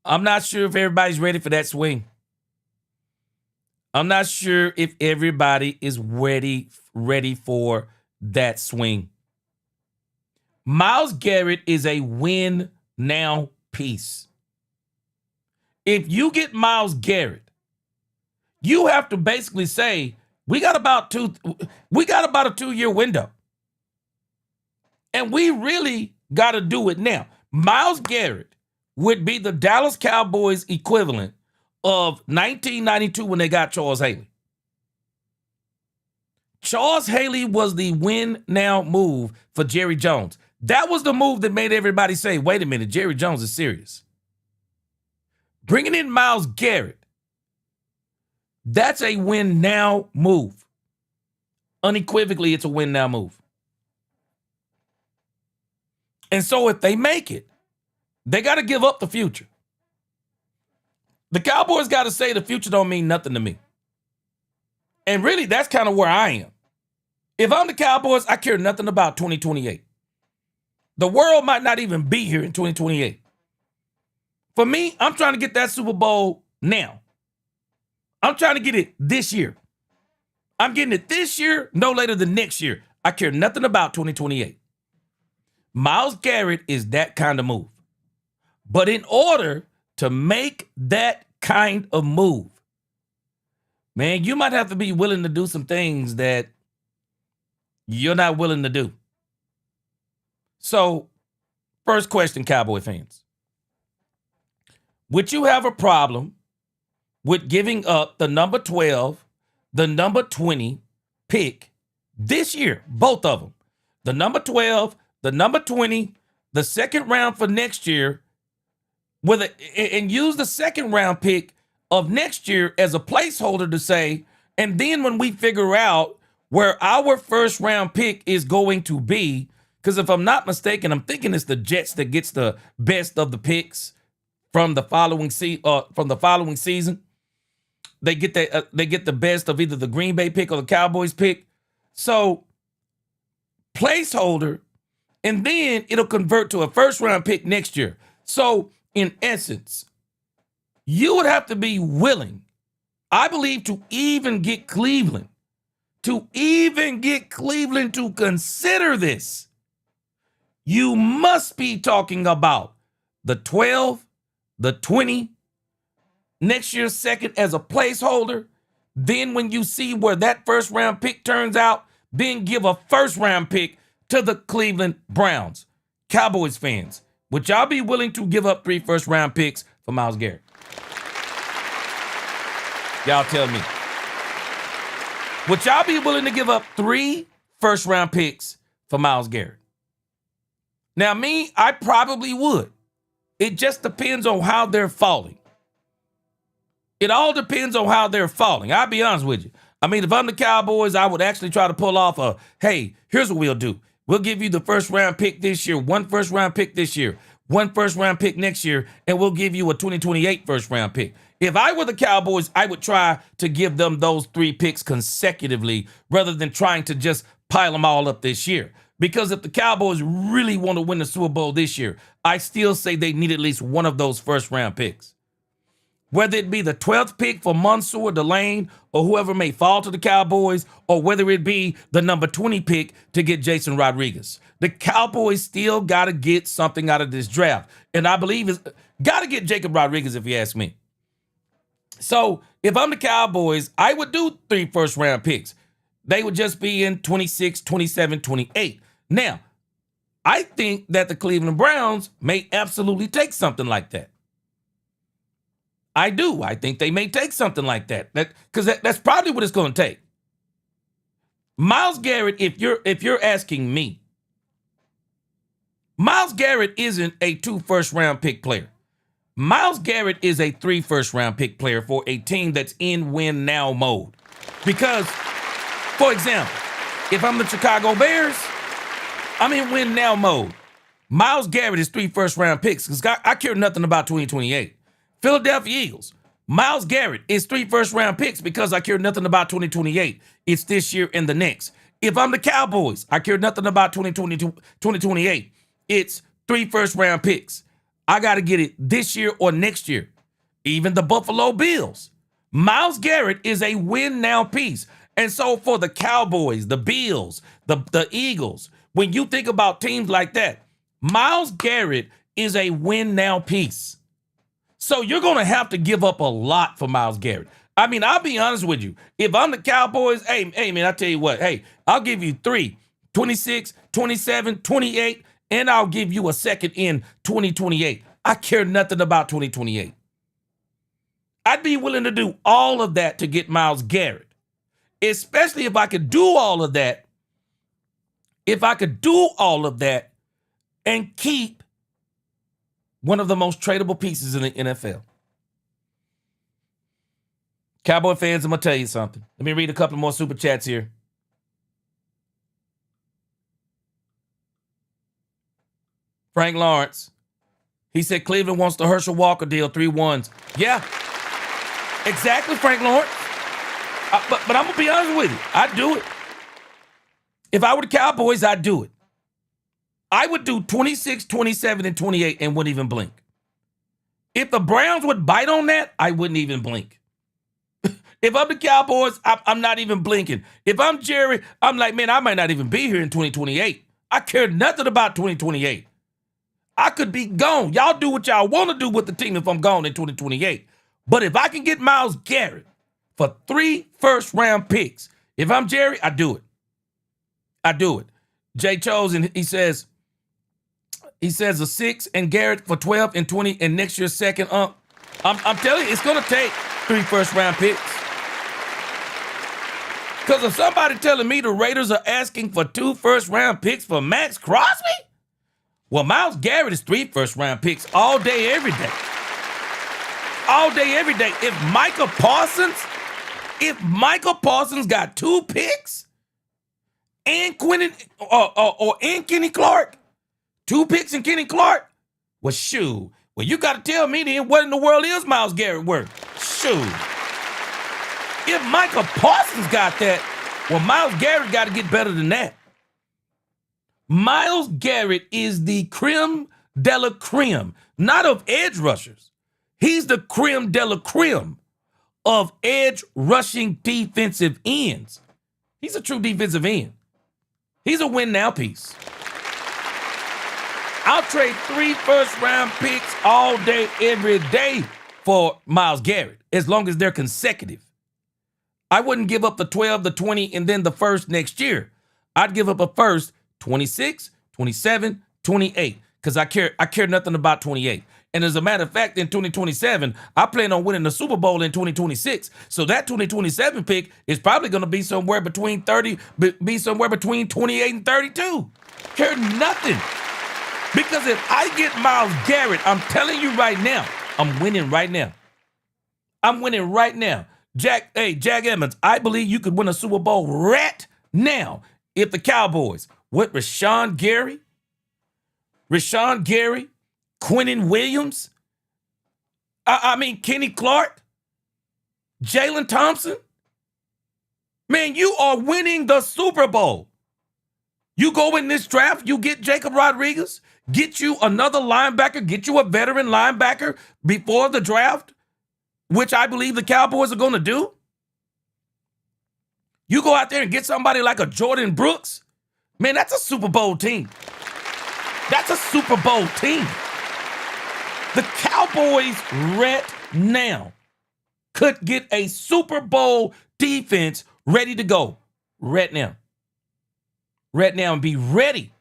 I'm not sure if everybody's ready for that swing. I'm not sure if everybody is ready for that swing. Myles Garrett is a win now piece. If you get Myles Garrett, you have to basically say, we got about a 2-year window. And we really got to do it now. Myles Garrett would be the Dallas Cowboys equivalent of 1992 when they got Charles Haley. Charles Haley was the win now move for Jerry Jones. That was the move that made everybody say, wait a minute, Jerry Jones is serious. Bringing in Myles Garrett, that's a win now move. Unequivocally, it's a win now move. And so if they make it, they got to give up the future. The Cowboys got to say the future don't mean nothing to me. And really, that's kind of where I am. If I'm the Cowboys, I care nothing about 2028. The world might not even be here in 2028. For me, I'm trying to get that Super Bowl now. I'm trying to get it this year. I'm getting it this year, no later than next year. I care nothing about 2028. Myles Garrett is that kind of move. But in order to make that kind of move, man, you might have to be willing to do some things that you're not willing to do. So, first question, Cowboy fans. Would you have a problem with giving up the number 12, the number 20 pick this year? Both of them. The number 12, the number 20, the second round for next year, and use the second round pick of next year as a placeholder to say, and then when we figure out where our first round pick is going to be, because if I'm not mistaken, I'm thinking it's the Jets that gets the best of the picks from the following season. They get the best of either the Green Bay pick or the Cowboys pick. So placeholder, and then it'll convert to a first round pick next year. So in essence, you would have to be willing, I believe, to even get Cleveland to consider this. You must be talking about the 12, the 20, next year's second as a placeholder. Then when you see where that first round pick turns out, then give a first round pick to the Cleveland Browns. Cowboys fans, would y'all be willing to give up 3 first round picks for Myles Garrett? Y'all tell me. Would y'all be willing to give up 3 first round picks for Myles Garrett? Now me, I probably would. It just depends on how they're falling. It all depends on how they're falling. I'll be honest with you. I mean, if I'm the Cowboys, I would actually try to pull off hey, here's what we'll do. We'll give you the first round pick this year, 1 first round pick this year, 1 first round pick next year, and we'll give you a 2028 first round pick. If I were the Cowboys, I would try to give them those 3 picks consecutively rather than trying to just pile them all up this year. Because if the Cowboys really want to win the Super Bowl this year, I still say they need at least one of those first round picks. Whether it be the 12th pick for Mansour, Delane, or whoever may fall to the Cowboys, or whether it be the number 20 pick to get Jason Rodriguez. The Cowboys still got to get something out of this draft. And I believe it's got to get Jacob Rodriguez, if you ask me. So if I'm the Cowboys, I would do 3 first round picks. They would just be in 26, 27, 28. Now, I think that the Cleveland Browns may absolutely take something like that. I do. I think they may take something like that. Because that's probably what it's going to take. Myles Garrett, if you're asking me, Myles Garrett isn't a 2 first round pick player. Myles Garrett is a 3 first round pick player for a team that's in win now mode. Because, for example, if I'm the Chicago Bears, I'm in win now mode. Myles Garrett is 3 first round picks because I care nothing about 2028. Philadelphia Eagles, Myles Garrett is 3 first round picks because I care nothing about 2028. It's this year and the next. If I'm the Cowboys, I care nothing about 2028. It's 3 first round picks. I got to get it this year or next year. Even the Buffalo Bills. Myles Garrett is a win now piece. And so for the Cowboys, the Bills, the Eagles, when you think about teams like that, Myles Garrett is a win now piece. So you're going to have to give up a lot for Myles Garrett. I mean, I'll be honest with you. If I'm the Cowboys, hey, man, I tell you what, hey, I'll give you 3, 26, 27, 28, and I'll give you a second in 2028. I care nothing about 2028. I'd be willing to do all of that to get Myles Garrett, especially if I could do all of that. If I could do all of that and keep one of the most tradable pieces in the NFL. Cowboy fans, I'm going to tell you something. Let me read a couple more super chats here. Frank Lawrence, he said Cleveland wants the Herschel Walker deal, 3 1s. Yeah, exactly, Frank Lawrence. But I'm going to be honest with you. I'd do it. If I were the Cowboys, I'd do it. I would do 26, 27, and 28 and wouldn't even blink. If the Browns would bite on that, I wouldn't even blink. If I'm the Cowboys, I'm not even blinking. If I'm Jerry, I'm like, man, I might not even be here in 2028. I care nothing about 2028. I could be gone. Y'all do what y'all want to do with the team if I'm gone in 2028. But if I can get Myles Garrett for 3 first-round picks, if I'm Jerry, I do it. I do it. Jay Chosen, he says a 6 and Garrett for 12 and 20 and next year's second. I'm telling you, it's going to take 3 first-round picks. Because if somebody telling me the Raiders are asking for 2 first-round picks for Max Crosby, well, Myles Garrett is 3 first-round picks all day, every day. All day, every day. If Michael Parsons got 2 picks and and Kenny Clark, 2 picks and Kenny Clark, well, shoot. Well, you got to tell me then what in the world is Myles Garrett worth? Shoot. If Michael Parsons got that, well, Myles Garrett got to get better than that. Myles Garrett is the creme de la creme, not of edge rushers. He's the creme de la creme of edge rushing defensive ends. He's a true defensive end. He's a win now piece. I'll trade 3 first-round picks all day, every day for Myles Garrett, as long as they're consecutive. I wouldn't give up the 12, the 20, and then the first next year. I'd give up a first, 26, 27, 28, because I care nothing about 28. And as a matter of fact, in 2027, I plan on winning the Super Bowl in 2026. So that 2027 pick is probably going to be somewhere between 28 and 32. Care nothing. Because if I get Myles Garrett, I'm telling you right now, I'm winning right now. I'm winning right now. Jack Edmonds, I believe you could win a Super Bowl right now if the Cowboys, with Rashan Gary, Quinnen Williams, Kenny Clark, Jalen Thompson. Man, you are winning the Super Bowl. You go in this draft, you get Jacob Rodriguez, get you another linebacker, get you a veteran linebacker before the draft, which I believe the Cowboys are going to do. You go out there and get somebody like a Jordan Brooks. Man, that's a Super Bowl team. That's a Super Bowl team. The Cowboys right now could get a Super Bowl defense ready to go right now. Right now, and be ready.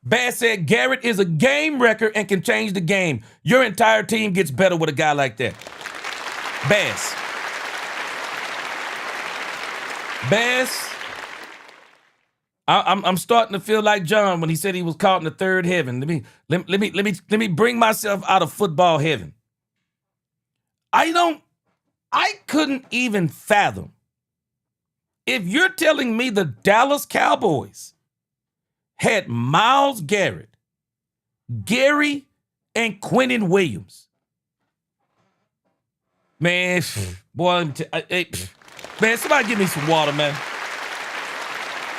Bass said Garrett is a game wrecker and can change the game. Your entire team gets better with a guy like that. Bass, I'm starting to feel like John when he said he was caught in the third heaven. Let me bring myself out of football heaven. I couldn't even fathom if you're telling me the Dallas Cowboys had Myles Garrett, Gary, and Quinnen Williams. Man, boy, man, somebody give me some water, man.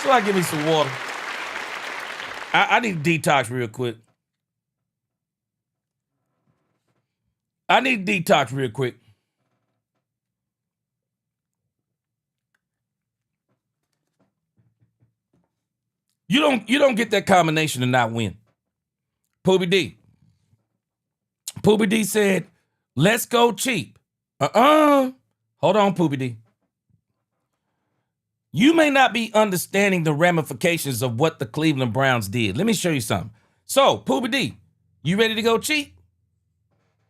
Somebody give me some water. I need to detox real quick. You don't get that combination and not win. Poobie D said, let's go cheap. Hold on, Poobie D. You may not be understanding the ramifications of what the Cleveland Browns did. Let me show you something. So, Poobie D, you ready to go cheap?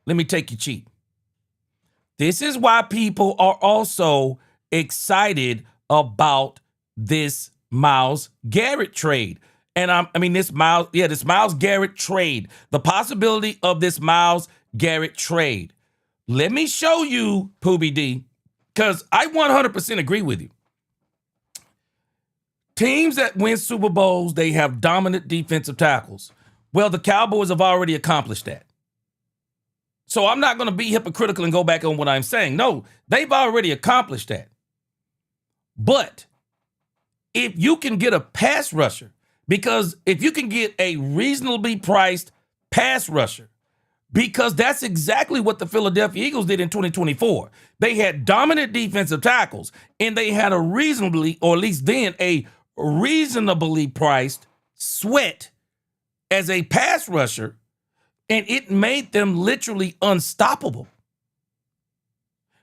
let me take you cheap. This is why people are also excited about this Myles Garrett trade. And this Myles Garrett trade, the possibility of this Myles Garrett trade. Let me show you, Poobie D, because I 100% agree with you. Teams that win Super Bowls, they have dominant defensive tackles. Well, the Cowboys have already accomplished that. So I'm not going to be hypocritical and go back on what I'm saying. No, they've already accomplished that. But if you can get a pass rusher, because if you can get a reasonably priced pass rusher, because that's exactly what the Philadelphia Eagles did in 2024. They had dominant defensive tackles, and they had a reasonably, or at least then, a reasonably priced Sweat as a pass rusher, and it made them literally unstoppable.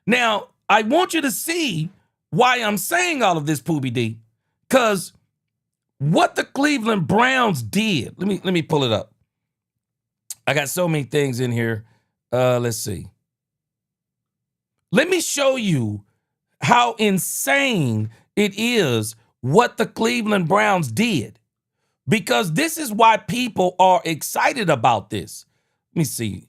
Now, I want you to see why I'm saying all of this, Poobie D, because what the Cleveland Browns did, let me pull it up. I got so many things in here. Let's see. Let me show you how insane it is what the Cleveland Browns did, because this is why people are excited about this. Let me see.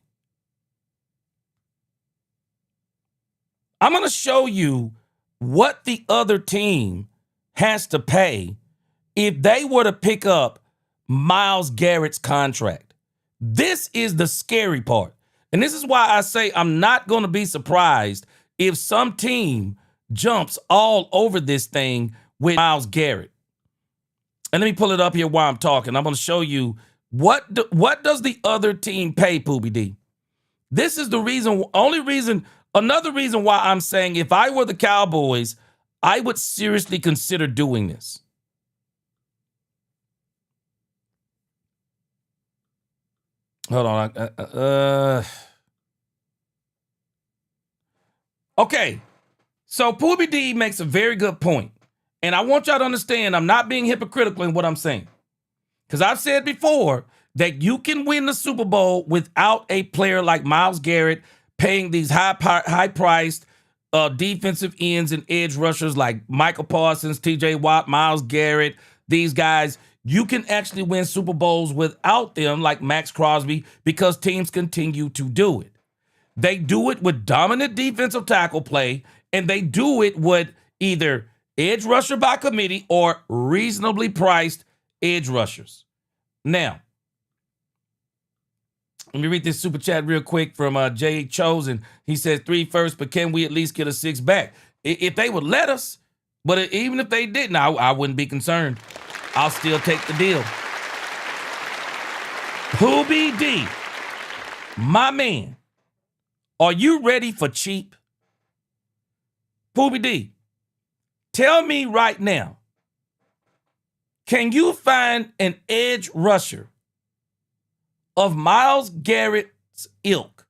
I'm going to show you what the other team has to pay if they were to pick up Myles Garrett's contract. This is the scary part. And this is why I say I'm not going to be surprised if some team jumps all over this thing with Myles Garrett. And let me pull it up here while I'm talking. I'm going to show you what does the other team pay, Poobie D. This is the reason, another reason why I'm saying if I were the Cowboys, I would seriously consider doing this. Hold on. Okay. So Poobie D makes a very good point. And I want y'all to understand I'm not being hypocritical in what I'm saying. Because I've said before that you can win the Super Bowl without a player like Myles Garrett paying these high-priced defensive ends and edge rushers like Michael Parsons, TJ Watt, Myles Garrett, these guys. You can actually win Super Bowls without them, like Max Crosby, because teams continue to do it. They do it with dominant defensive tackle play, and they do it with either edge rusher by committee or reasonably priced edge rushers. Now, let me read this super chat real quick from Jay Chosen. He says 3 first, but can we at least get a 6 back? If they would let us, but even if they didn't, I wouldn't be concerned. I'll still take the deal. Poobie D, my man, are you ready for cheap? Poobie D, tell me right now, can you find an edge rusher of Myles Garrett's ilk?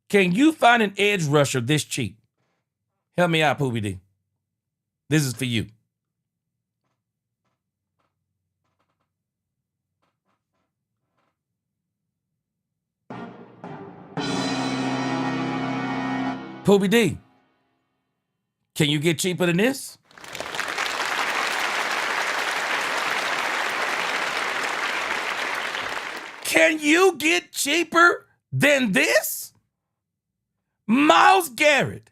Can you find an edge rusher this cheap? Help me out, Poobie D. This is for you. Poobie D, can you get cheaper than this? Can you get cheaper than this? Myles Garrett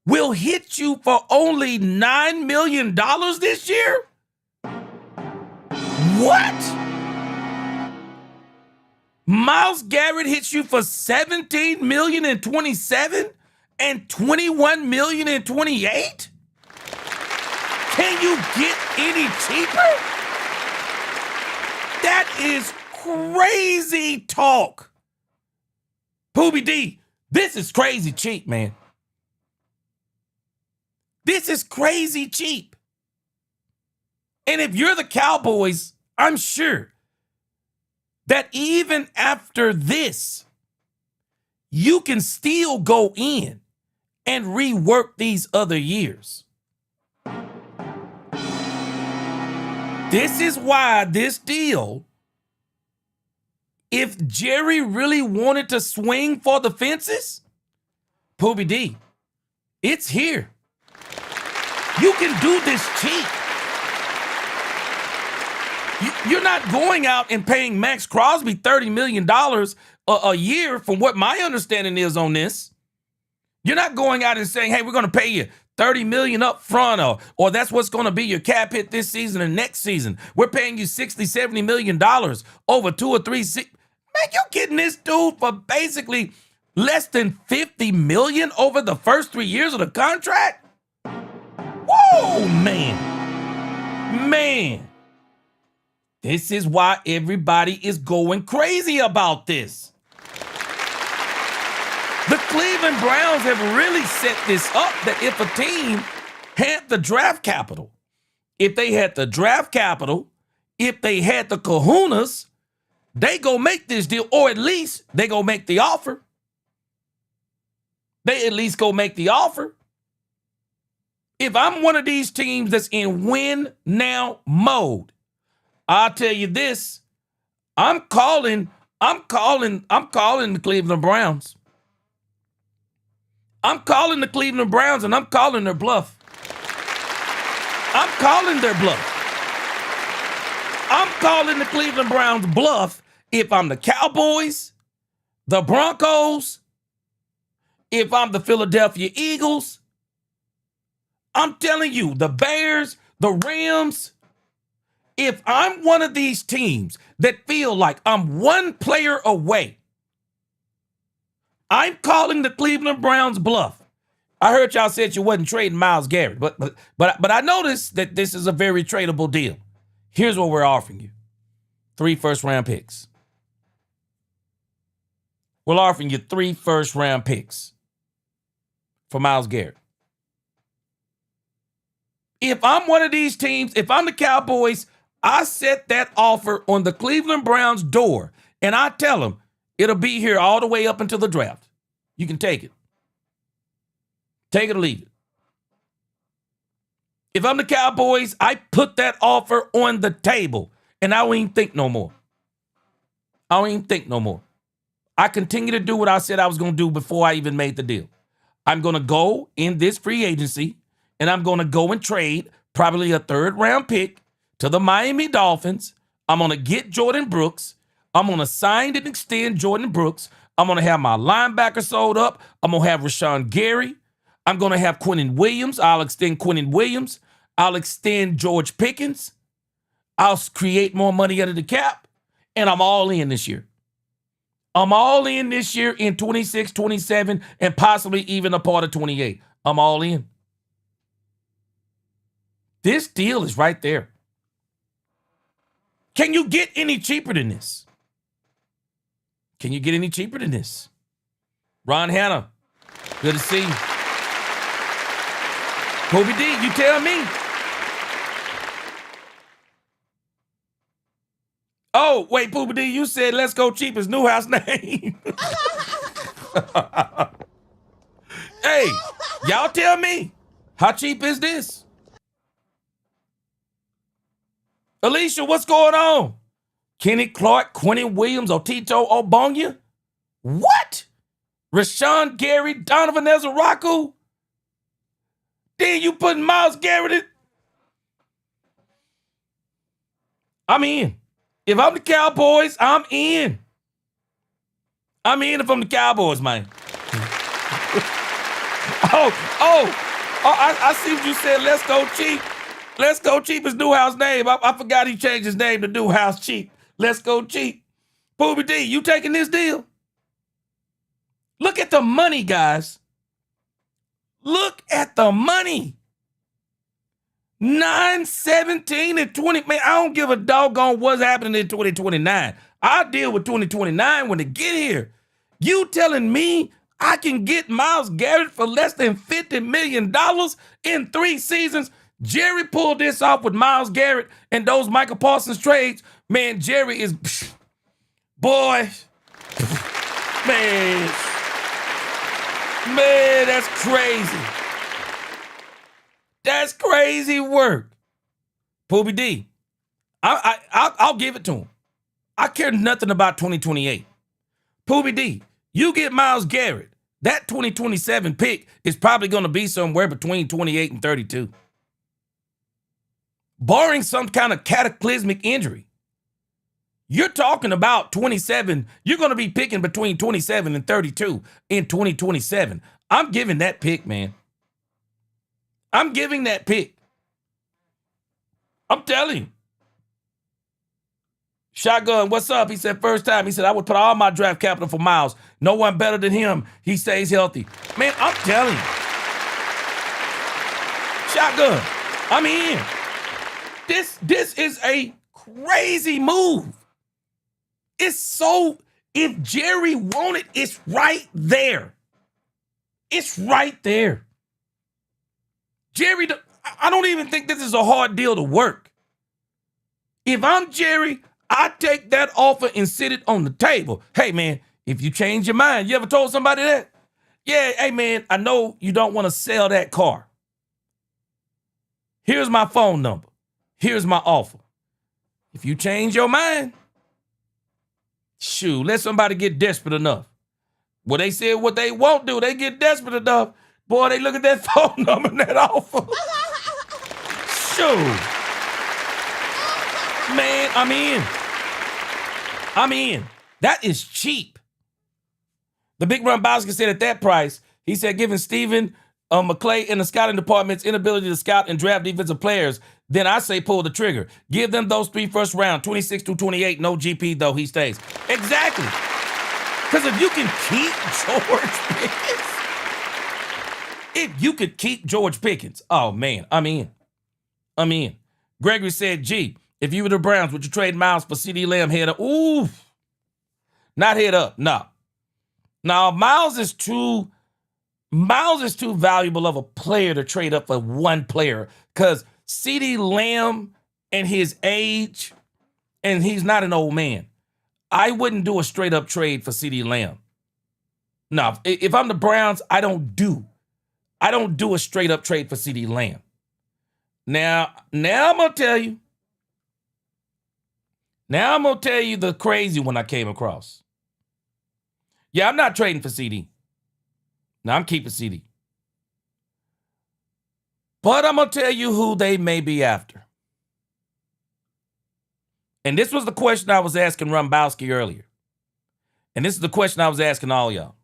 will hit you for only $9 million this year? What? Myles Garrett hits you for $17 million in 27 and $21 million in 28? Can you get any cheaper? That is crazy talk. Poobie D, this is crazy cheap, man. This is crazy cheap. And if you're the Cowboys, I'm sure that even after this, you can still go in and rework these other years. This is why this deal If Jerry really wanted to swing for the fences, Poobie D, it's here. You can do this cheap. You're not going out and paying Max Crosby $30 million a year from what my understanding is on this. You're not going out and saying, hey, we're going to pay you $30 million up front, or that's what's going to be your cap hit this season and next season. We're paying you $60, $70 million over 2 or 3 seasons. Man, you're getting this dude for basically less than $50 million over the first 3 years of the contract? Whoa, man. Man. This is why everybody is going crazy about this. The Cleveland Browns have really set this up that if a team had the draft capital, if they had the kahunas, they go make this deal, or at least they go make the offer. They at least go make the offer. If I'm one of these teams that's in win now mode, I'll tell you this. I'm calling the Cleveland Browns. I'm calling the Cleveland Browns, and I'm calling their bluff. I'm calling their bluff. I'm calling the Cleveland Browns bluff if I'm the Cowboys, the Broncos, if I'm the Philadelphia Eagles. I'm telling you, the Bears, the Rams. If I'm one of these teams that feel like I'm one player away, I'm calling the Cleveland Browns bluff. I heard y'all said you wasn't trading Myles Garrett, but I noticed that this is a very tradable deal. Here's what we're offering you. 3 first-round picks. We're offering you 3 first-round picks for Myles Garrett. If I'm one of these teams, if I'm the Cowboys, I set that offer on the Cleveland Browns door, and I tell them it'll be here all the way up until the draft. You can take it. Take it or leave it. If I'm the Cowboys, I put that offer on the table, and I don't even think no more. I continue to do what I said I was going to do before I even made the deal. I'm going to go in this free agency, and I'm going to go and trade probably a 3rd-round pick to the Miami Dolphins. I'm going to get Jordan Brooks. I'm going to sign and extend Jordan Brooks. I'm going to have my linebacker sold up. I'm going to have Rashan Gary. I'm going to have Quinnen Williams. I'll extend Quinnen Williams. I'll extend George Pickens. I'll create more money out of the cap. And I'm all in this year. I'm all in this year in 26, 27, and possibly even a part of 28. I'm all in. This deal is right there. Can you get any cheaper than this? Can you get any cheaper than this? Ron Hanna, good to see you. Poobie D, you tell me. Oh, wait, Poobie D, you said let's go cheap is Newhouse name. Hey, y'all tell me, how cheap is this? Alicia, what's going on? Kenny Clark, Quinnen Williams, Otito Ogbonnia? What? Rashan Gary, Donovan Ezeraku? Then you putting Myles Garrett in? I'm in. If I'm the Cowboys, I'm in. I'm in if I'm the Cowboys, man. I see what you said. Let's go cheap. Let's go cheap is Newhouse name. I forgot he changed his name to Newhouse Cheap. Let's go cheap. Poobie D, you taking this deal? Look at the money, guys. Look at the money. 9, 17, and 20. Man, I don't give a doggone what's happening in 2029. I'll deal with 2029 when it get here. You telling me I can get Myles Garrett for less than $50 million in 3 seasons? Jerry pulled this off with Myles Garrett and those Michael Parsons trades. Man, Jerry is, boy, man, that's crazy. That's crazy work. Poobie D, I'll give it to him. I care nothing about 2028. Poobie D, you get Myles Garrett. That 2027 pick is probably going to be somewhere between 28 and 32. Barring some kind of cataclysmic injury. You're talking about 27. You're going to be picking between 27 and 32 in 2027. I'm giving that pick, man. I'm giving that pick. I'm telling you. Shotgun, what's up? He said, first time. He said, I would put all my draft capital for Myles. No one better than him. He stays healthy. Man, I'm telling you. Shotgun, I'm in. This is a crazy move. It's so, if Jerry wanted, it's right there. It's right there. Jerry, I don't even think this is a hard deal to work. If I'm Jerry, I take that offer and sit it on the table. Hey, man, if you change your mind, you ever told somebody that? Yeah, hey, man, I know you don't want to sell that car. Here's my phone number. Here's my offer. If you change your mind, shoot, let somebody get desperate enough. Well, they said what they won't do. They get desperate enough. Boy, they look at that phone number and that offer. Shoot. Man, I'm in. I'm in. That is cheap. The Big Run Bowski said at that price, he said, given Stephen McClay in the scouting department's inability to scout and draft defensive players, then I say pull the trigger. Give them those 3 first round, 26 through 28. No GP, though, he stays. Exactly. Because if you can keep George Pickens, oh, man, I'm in. Gregory said, gee, if you were the Browns, would you trade Myles for CeeDee Lamb head up? Ooh. Not head up, no. Now, Myles is too valuable of a player to trade up for one player because CeeDee Lamb and his age, and he's not an old man. I wouldn't do a straight up trade for CeeDee Lamb. No, if I'm the Browns, I don't do a straight up trade for CeeDee Lamb. Now I'm going to tell you. Now I'm going to tell you the crazy one I came across. Yeah, I'm not trading for CD. No, I'm keeping CD. But I'm going to tell you who they may be after. And this was the question I was asking Rumbowski earlier. And this is the question I was asking all y'all.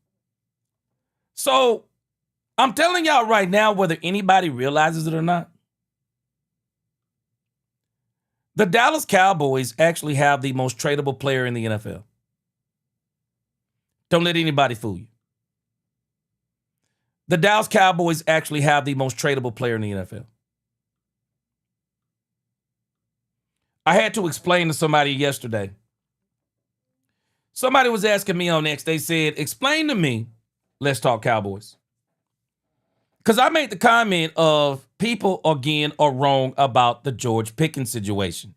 So I'm telling y'all right now, whether anybody realizes it or not, the Dallas Cowboys actually have the most tradable player in the NFL. Don't let anybody fool you. The Dallas Cowboys actually have the most tradable player in the NFL. I had to explain to somebody yesterday. Somebody was asking me on X. They said, explain to me, let's talk Cowboys. Because I made the comment of people, again, are wrong about the George Pickens situation.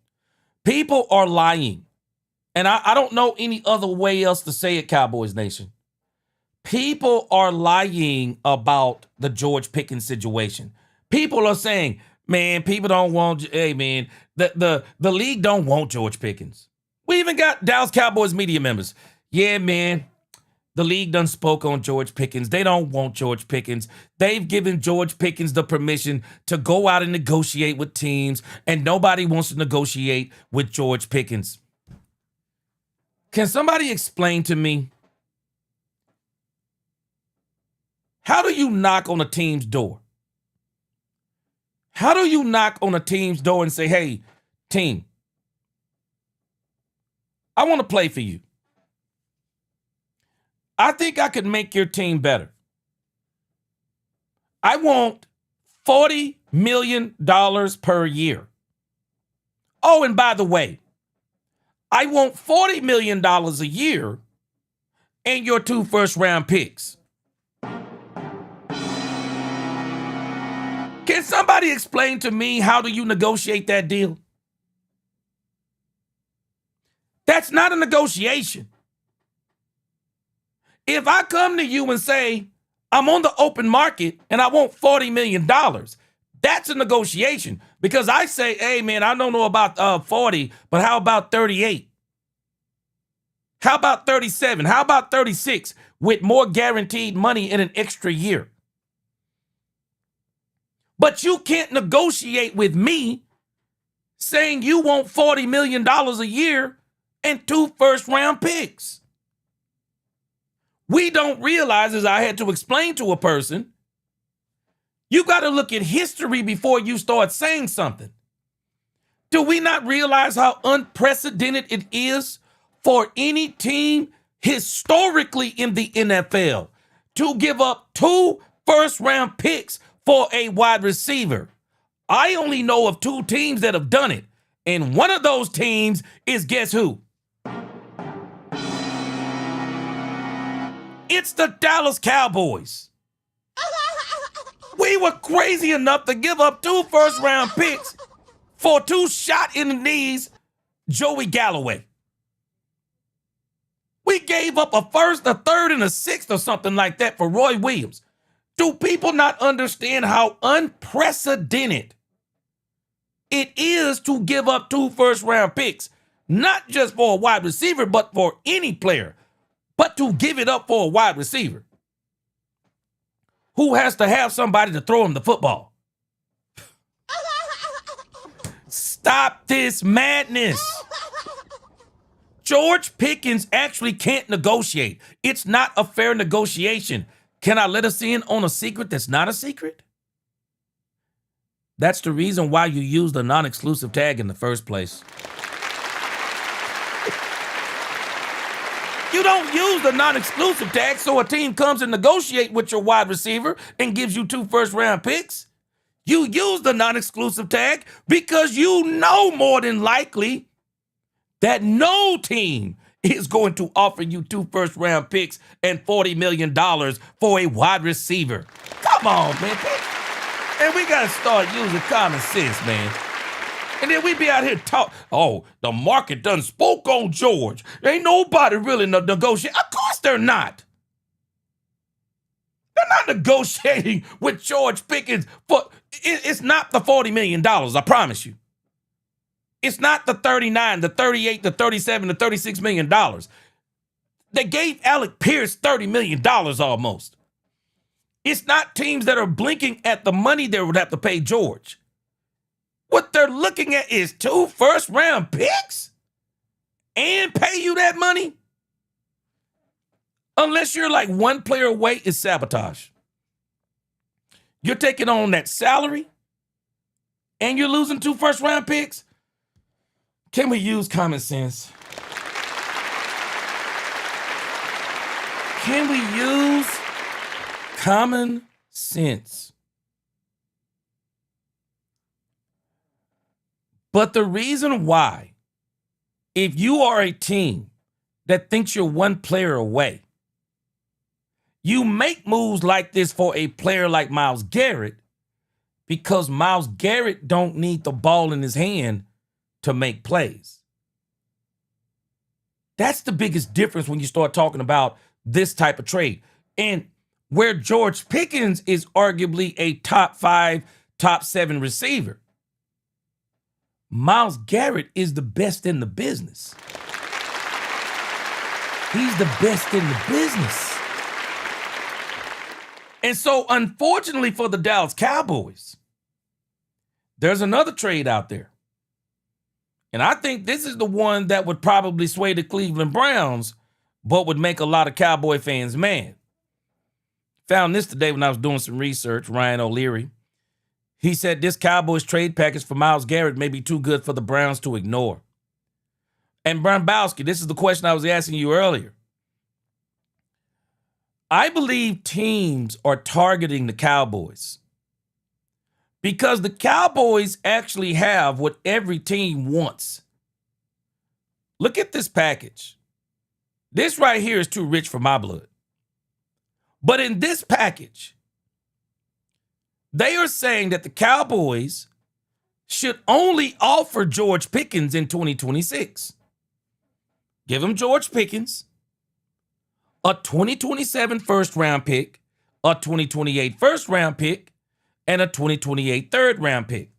People are lying. And I don't know any other way else to say it, Cowboys Nation. People are lying about the George Pickens situation. People are saying, man, people don't want, hey, man, the league don't want George Pickens. We even got Dallas Cowboys media members. Yeah, man, the league done spoke on George Pickens. They don't want George Pickens. They've given George Pickens the permission to go out and negotiate with teams, and nobody wants to negotiate with George Pickens. Can somebody explain to me, how do you knock on a team's door? How do you knock on a team's door and say, hey, team, I want to play for you. I think I could make your team better. I want $40 million per year. Oh, and by the way, I want $40 million a year and your 2 first-round picks. Can somebody explain to me how do you negotiate that deal? That's not a negotiation. If I come to you and say, I'm on the open market and I want $40 million, that's a negotiation. Because I say, hey, man, I don't know about 40, but how about 38? How about 37? How about 36 with more guaranteed money in an extra year? But you can't negotiate with me saying you want $40 million a year and 2 first-round picks. We don't realize, as I had to explain to a person, you got to look at history before you start saying something. Do we not realize how unprecedented it is for any team historically in the NFL to give up 2 first-round picks for a wide receiver? I only know of 2 teams that have done it, and one of those teams is, guess who? It's the Dallas Cowboys. We were crazy enough to give up 2 first-round picks for 2 shot in the knees Joey Galloway. We gave up a first, a third, and a sixth or something like that for Roy Williams. Do people not understand how unprecedented it is to give up 2 first-round picks, not just for a wide receiver, but for any player, but to give it up for a wide receiver who has to have somebody to throw him the football? Stop this madness. George Pickens actually can't negotiate. It's not a fair negotiation. Can I let us in on a secret that's not a secret? That's the reason why you use the non-exclusive tag in the first place. You don't use the non-exclusive tag so a team comes and negotiate with your wide receiver and gives you 2 first-round picks. You use the non-exclusive tag because you know more than likely that no team is going to offer you 2 first-round picks and $40 million for a wide receiver. Come on, man. And we got to start using common sense, man. And then we be out here talk. Oh, the market done spoke on George. Ain't nobody really negotiating. Of course they're not. They're not negotiating with George Pickens for. It's not the $40 million. I promise you. It's not the 39, the 38, the 37, the $36 million. They gave Alec Pierce $30 million almost. It's not teams that are blinking at the money they would have to pay George. What they're looking at is 2 first-round picks and pay you that money? Unless you're like 1 player away, it's sabotage. You're taking on that salary and you're losing 2 first-round picks? Can we use common sense? Can we use common sense? But the reason why, if you are a team that thinks you're 1 player away, you make moves like this for a player like Myles Garrett because Myles Garrett don't need the ball in his hand to make plays. That's the biggest difference when you start talking about this type of trade. And where George Pickens is arguably a top 5, top 7 receiver, Myles Garrett is the best in the business. He's the best in the business. And so, unfortunately for the Dallas Cowboys, there's another trade out there. And I think this is the one that would probably sway the Cleveland Browns, but would make a lot of Cowboy fans mad. Found this today when I was doing some research, Ryan O'Leary. He said this Cowboys trade package for Myles Garrett may be too good for the Browns to ignore. And Brownbowski, this is the question I was asking you earlier. I believe teams are targeting the Cowboys because the Cowboys actually have what every team wants. Look at this package. This right here is too rich for my blood. But in this package, they are saying that the Cowboys should only offer George Pickens in 2026. Give him George Pickens, a 2027 first-round pick, a 2028 first-round pick, and a 2028 third-round pick.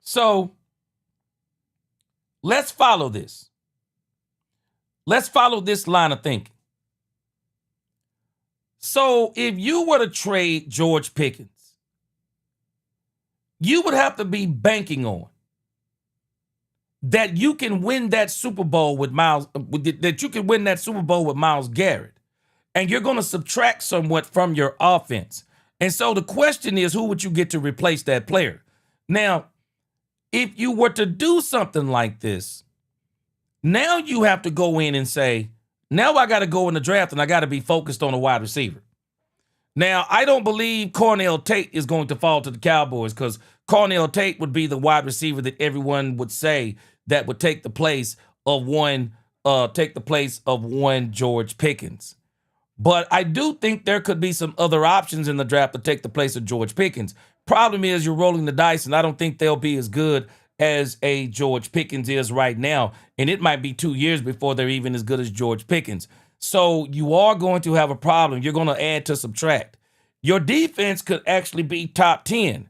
So let's follow this. Let's follow this line of thinking. So if you were to trade George Pickens, you would have to be banking on that you can win that Super Bowl with Myles Garrett. And you're going to subtract somewhat from your offense. And so the question is, who would you get to replace that player? Now, if you were to do something like this, now you have to go in and say, now I got to go in the draft and I got to be focused on a wide receiver. Now, I don't believe Cornell Tate is going to fall to the Cowboys because Cornell Tate would be the wide receiver that everyone would say that would take the place of one George Pickens. But I do think there could be some other options in the draft to take the place of George Pickens. Problem is you're rolling the dice, and I don't think they'll be as good as a George Pickens is right now. And it might be 2 years before they're even as good as George Pickens. So you are going to have a problem. You're going to add to subtract. Your defense could actually be top 10.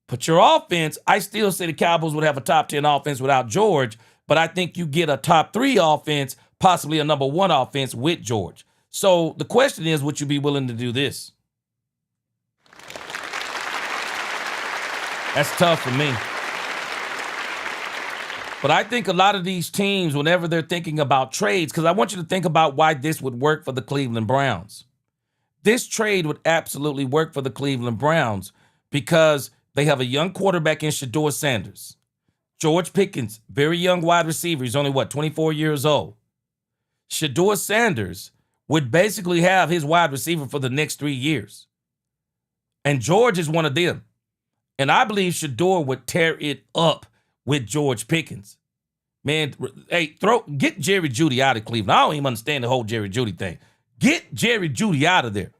But your offense, I still say the Cowboys would have a top 10 offense without George. But I think you get a top 3 offense, possibly a number 1 offense with George. So the question is, would you be willing to do this? That's tough for me. But I think a lot of these teams, whenever they're thinking about trades, because I want you to think about why this would work for the Cleveland Browns. This trade would absolutely work for the Cleveland Browns because they have a young quarterback in Shedeur Sanders. George Pickens, very young wide receiver. He's only, 24 years old. Shedeur Sanders would basically have his wide receiver for the next 3 years. And George is one of them. And I believe Shedeur would tear it up with George Pickens. Man, hey, get Jerry Jeudy out of Cleveland. I don't even understand the whole Jerry Jeudy thing. Get Jerry Jeudy out of there.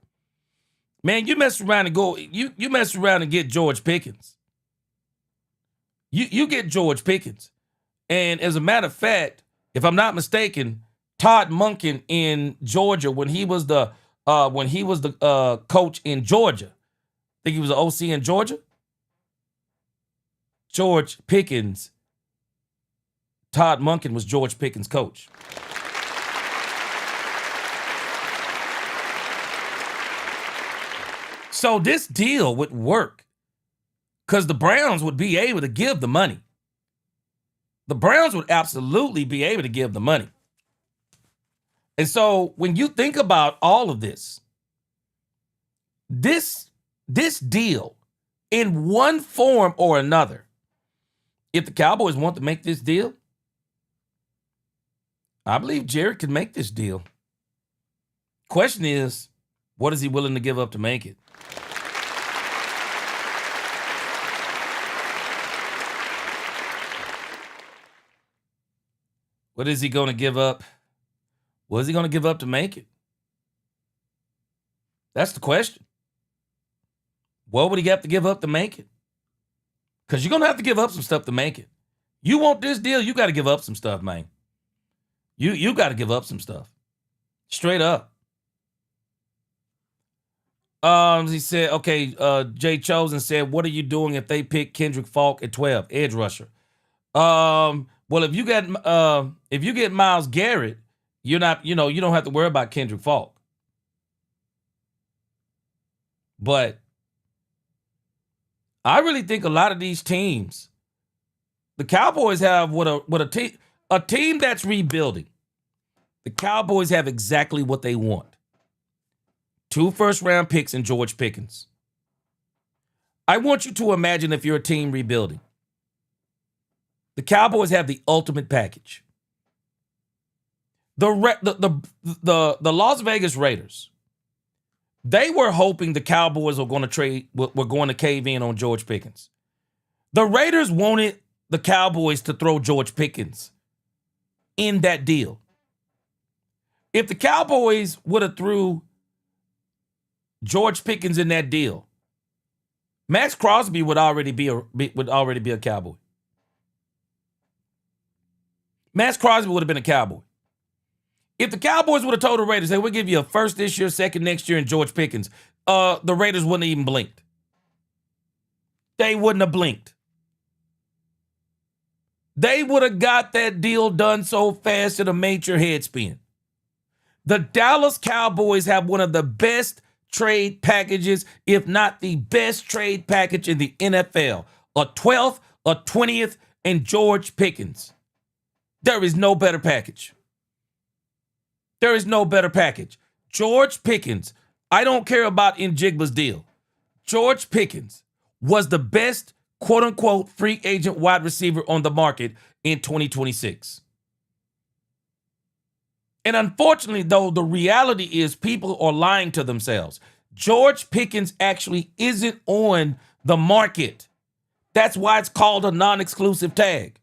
Man, you mess around and get George Pickens. You get George Pickens. And as a matter of fact, if I'm not mistaken, Todd Monken in Georgia, when he was the coach in Georgia, I think he was the OC in Georgia. George Pickens, Todd Monken was George Pickens' coach. So this deal would work because the Browns would be able to give the money. The Browns would absolutely be able to give the money. And so when you think about all of this deal in one form or another, if the Cowboys want to make this deal, I believe Jerry can make this deal. Question is, what is he willing to give up to make it? What is he going to give up? What is he going to give up to make it? That's the question. What would he have to give up to make it? Because you're going to have to give up some stuff to make it. You want this deal, you got to give up some stuff, man. You got to give up some stuff. Straight up. He said, okay, Jay Chosen said, what are you doing if they pick Kendrick Falk at 12, edge rusher? Well, if you get Myles Garrett, you don't have to worry about Kendrick Falk. But I really think a lot of these teams, the Cowboys have a team that's rebuilding. The Cowboys have exactly what they want. 2 first-round picks and George Pickens. I want you to imagine if you're a team rebuilding. The Cowboys have the ultimate package. The Las Vegas Raiders, they were hoping the Cowboys were going to cave in on George Pickens. The Raiders wanted the Cowboys to throw George Pickens in that deal. If the Cowboys would have threw George Pickens in that deal, Max Crosby would already be a Cowboy. Max Crosby would have been a Cowboy. If the Cowboys would have told the Raiders, hey, we'll give you a first this year, second next year, and George Pickens, the Raiders wouldn't have even blinked. They wouldn't have blinked. They would have got that deal done so fast it'll made your head spin. The Dallas Cowboys have one of the best trade packages, if not the best trade package in the NFL. A 12th, a 20th, and George Pickens. There is no better package. There is no better package. George Pickens, I don't care about Njigba's deal. George Pickens was the best, quote-unquote, free agent wide receiver on the market in 2026. And unfortunately, though, the reality is people are lying to themselves. George Pickens actually isn't on the market. That's why it's called a non-exclusive tag.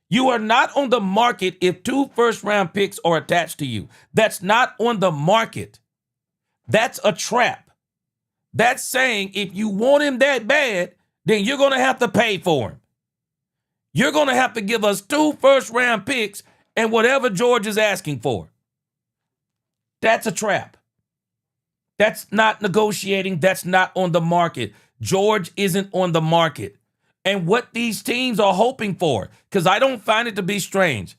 You are not on the market if 2 first-round picks are attached to you. That's not on the market. That's a trap. That's saying if you want him that bad, then you're going to have to pay for him. You're going to have to give us 2 first-round picks and whatever George is asking for. That's a trap. That's not negotiating. That's not on the market. George isn't on the market. And what these teams are hoping for, because I don't find it to be strange,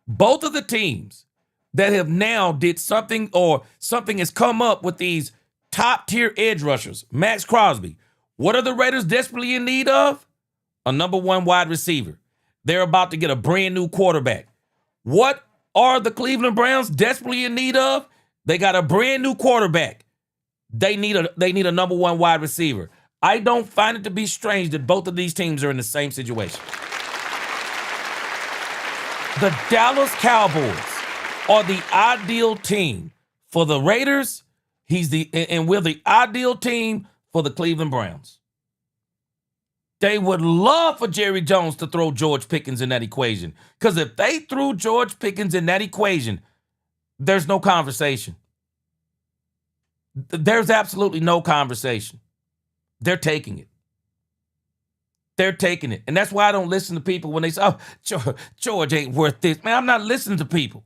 both of the teams that have now did something or something has come up with these top-tier edge rushers, Max Crosby. What are the Raiders desperately in need of? A number 1 wide receiver. They're about to get a brand new quarterback. What are the Cleveland Browns desperately in need of? They got a brand new quarterback. They need a number 1 wide receiver. I don't find it to be strange that both of these teams are in the same situation. The Dallas Cowboys are the ideal team for the Raiders. And we're the ideal team for the Cleveland Browns. They would love for Jerry Jones to throw George Pickens in that equation. Because if they threw George Pickens in that equation, there's no conversation. There's absolutely no conversation. They're taking it. They're taking it. And that's why I don't listen to people when they say, oh, George ain't worth this. Man, I'm not listening to people.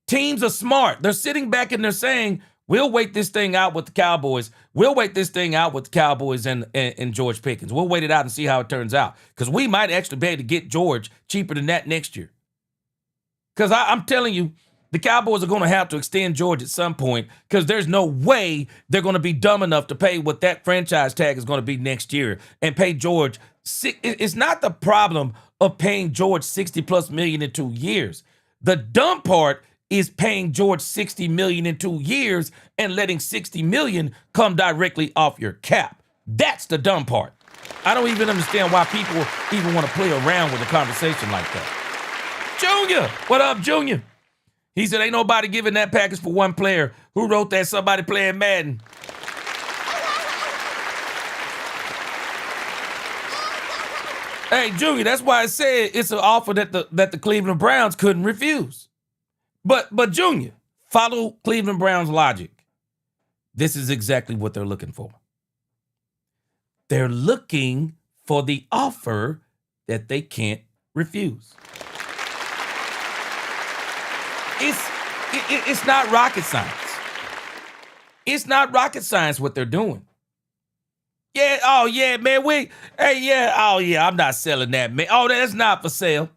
Teams are smart. They're sitting back and they're saying, we'll wait this thing out with the Cowboys. We'll wait this thing out with the Cowboys and George Pickens. We'll wait it out and see how it turns out. Because we might actually be able to get George cheaper than that next year. Because I'm telling you, the Cowboys are going to have to extend George at some point because there's no way they're going to be dumb enough to pay what that franchise tag is going to be next year and pay George. It's not the problem of paying George $60+ million in 2 years. The dumb part is paying George $60 million in 2 years and letting $60 million come directly off your cap. That's the dumb part. I don't even understand why people even want to play around with a conversation like that. Junior, what up, Junior? He said, ain't nobody giving that package for 1 player. Who wrote that? Somebody playing Madden. Hey, Junior, that's why I said it's an offer that the Cleveland Browns couldn't refuse. But Junior, follow Cleveland Browns logic. This is exactly what they're looking for. They're looking for the offer that they can't refuse. It's not rocket science. It's not rocket science what they're doing. Yeah, oh yeah, man, I'm not selling that, man. Oh, that's not for sale.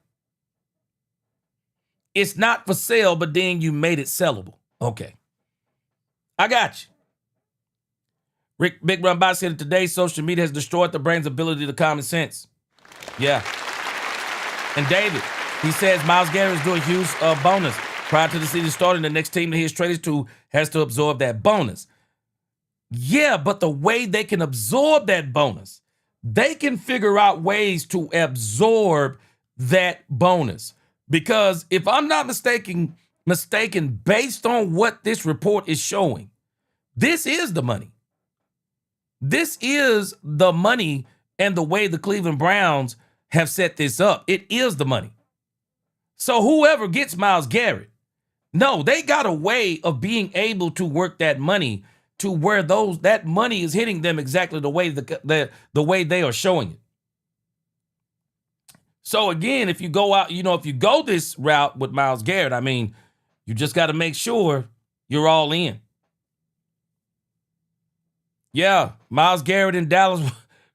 It's not for sale, but then you made it sellable. Okay. I got you. Rick Big Run Box said today social media has destroyed the brain's ability to common sense. Yeah. And David, he says Myles Garrett is doing a huge bonus. Prior to the season starting, the next team that he is traded to has to absorb that bonus. Yeah, but the way they can absorb that bonus, they can figure out ways to absorb that bonus. Because if I'm not mistaken, based on what this report is showing, this is the money. This is the money and the way the Cleveland Browns have set this up. It is the money. So whoever gets Myles Garrett, no, they got a way of being able to work that money to where that money is hitting them exactly the way the way they are showing it. So again, if you go out, if you go this route with Myles Garrett, I mean, you just got to make sure you're all in. Yeah, Myles Garrett in Dallas,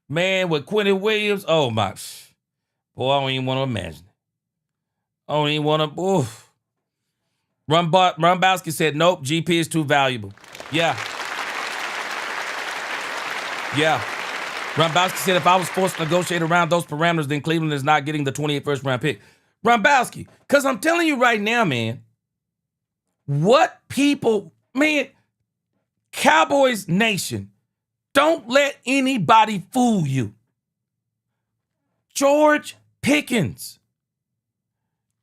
man, with Quentin Williams. Oh my, Boy, I don't even want to imagine it. I don't even want to. Oof. Rumbowski said, nope, GP is too valuable. Yeah. Yeah. Rumbowski said, if I was forced to negotiate around those parameters, then Cleveland is not getting the 28th first round pick. Rumbowski, because I'm telling you right now, man, what people, man, Cowboys Nation, don't let anybody fool you. George Pickens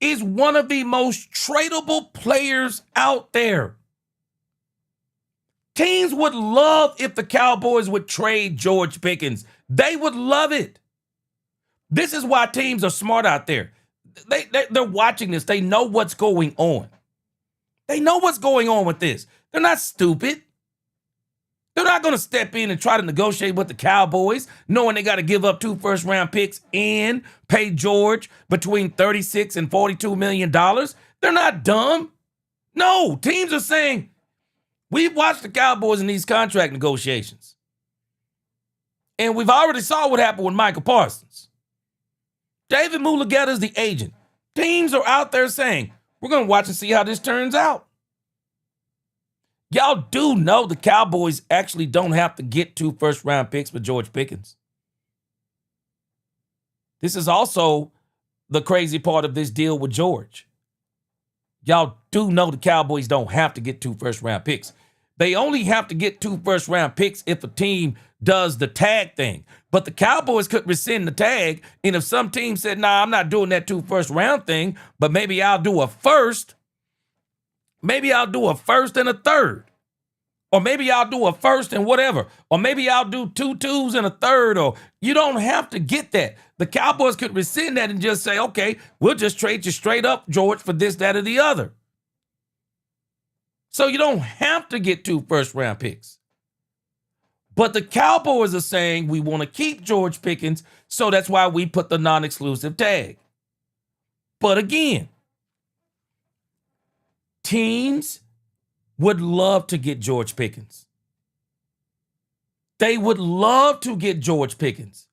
is one of the most tradable players out there. Teams would love if the Cowboys would trade George Pickens. They would love it. This is why teams are smart out there. They're watching this. They know what's going on. They know what's going on with this. They're not stupid. They're not going to step in and try to negotiate with the Cowboys, knowing they got to give up 2 first-round picks and pay George between $36 and $42 million. They're not dumb. No, teams are saying, we've watched the Cowboys in these contract negotiations. And we've already saw what happened with Michael Parsons. David Mulugeta is the agent. Teams are out there saying, we're going to watch and see how this turns out. Y'all do know the Cowboys actually don't have to get 2 first-round picks for George Pickens. This is also the crazy part of this deal with George. Y'all do know the Cowboys don't have to get 2 first-round picks. They only have to get 2 first-round picks if a team does the tag thing. But the Cowboys could rescind the tag, and if some team said, nah, I'm not doing that 2 first-round thing, but maybe I'll do a first, maybe I'll do a first and a third. Or maybe I'll do a first and whatever. Or maybe I'll do 2 twos and a third. Or you don't have to get that. The Cowboys could rescind that and just say, okay, we'll just trade you straight up, George, for this, that, or the other. So you don't have to get 2 first-round picks. But the Cowboys are saying we want to keep George Pickens, so that's why we put the non-exclusive tag. But again, teams would love to get George Pickens. They would love to get George Pickens.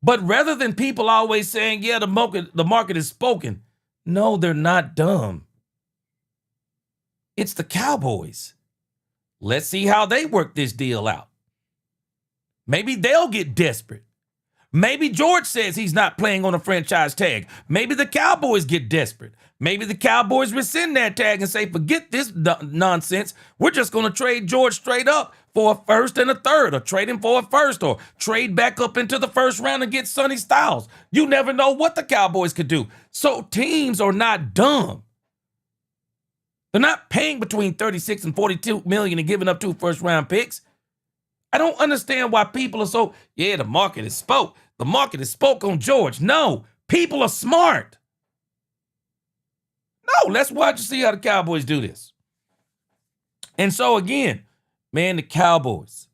But rather than people always saying, yeah, the market is spoken, no, they're not dumb. It's the Cowboys. Let's see how they work this deal out. Maybe they'll get desperate. Maybe George says he's not playing on a franchise tag. Maybe the Cowboys get desperate. Maybe the Cowboys rescind that tag and say, forget this nonsense. We're just going to trade George straight up for a first and a third, or trade him for a first, or trade back up into the first round and get Sonny Styles. You never know what the Cowboys could do. So teams are not dumb. They're not paying between $36 and $42 million and giving up 2 first-round picks. I don't understand why people are so, yeah, the market is spoke. The market is spoke on George. No, people are smart. No, let's watch and see how the Cowboys do this. And so again, man, the Cowboys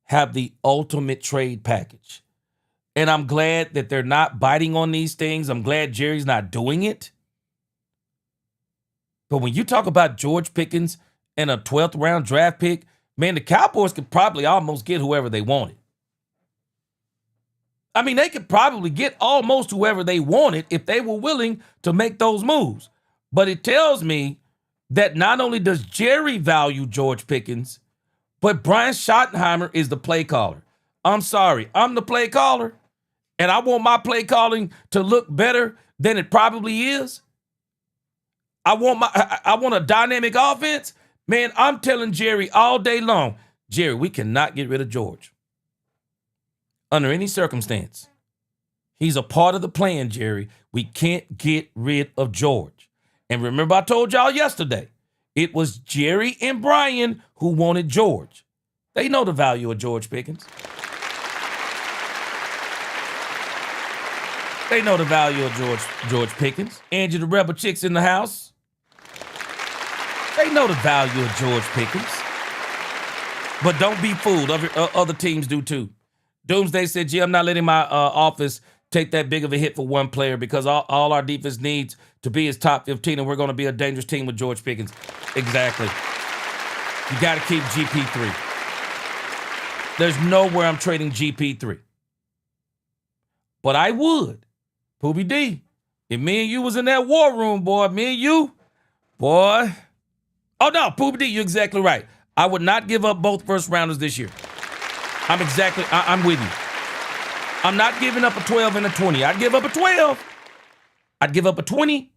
have the ultimate trade package. And I'm glad that they're not biting on these things. I'm glad Jerry's not doing it. But when you talk about George Pickens and a 12th round draft pick, man, the Cowboys could probably almost get whoever they wanted. I mean, they could probably get almost whoever they wanted if they were willing to make those moves. But it tells me that not only does Jerry value George Pickens, but Brian Schottenheimer is the play caller. I'm sorry, I'm the play caller, and I want my play calling to look better than it probably is. I want a dynamic offense. Man, I'm telling Jerry all day long, Jerry, we cannot get rid of George. Under any circumstance. He's a part of the plan, Jerry. We can't get rid of George. And remember, I told y'all yesterday, it was Jerry and Brian who wanted George. They know the value of George Pickens. They know the value of George Pickens. Angie the Rebel Chick's in the house. They know the value of George Pickens. But don't be fooled. Other teams do too. Doomsday said, gee, I'm not letting my office take that big of a hit for one player because all our defense needs to be is top 15, and we're going to be a dangerous team with George Pickens. Exactly. You got to keep GP3. There's nowhere I'm trading GP3. But I would. Poobie D, if me and you was in that war room, boy, me and you, boy. Oh, no, Poobie D, you're exactly right. I would not give up both first rounders this year. I'm with you. I'm not giving up a 12 and a 20. I'd give up a 12. I'd give up a 20,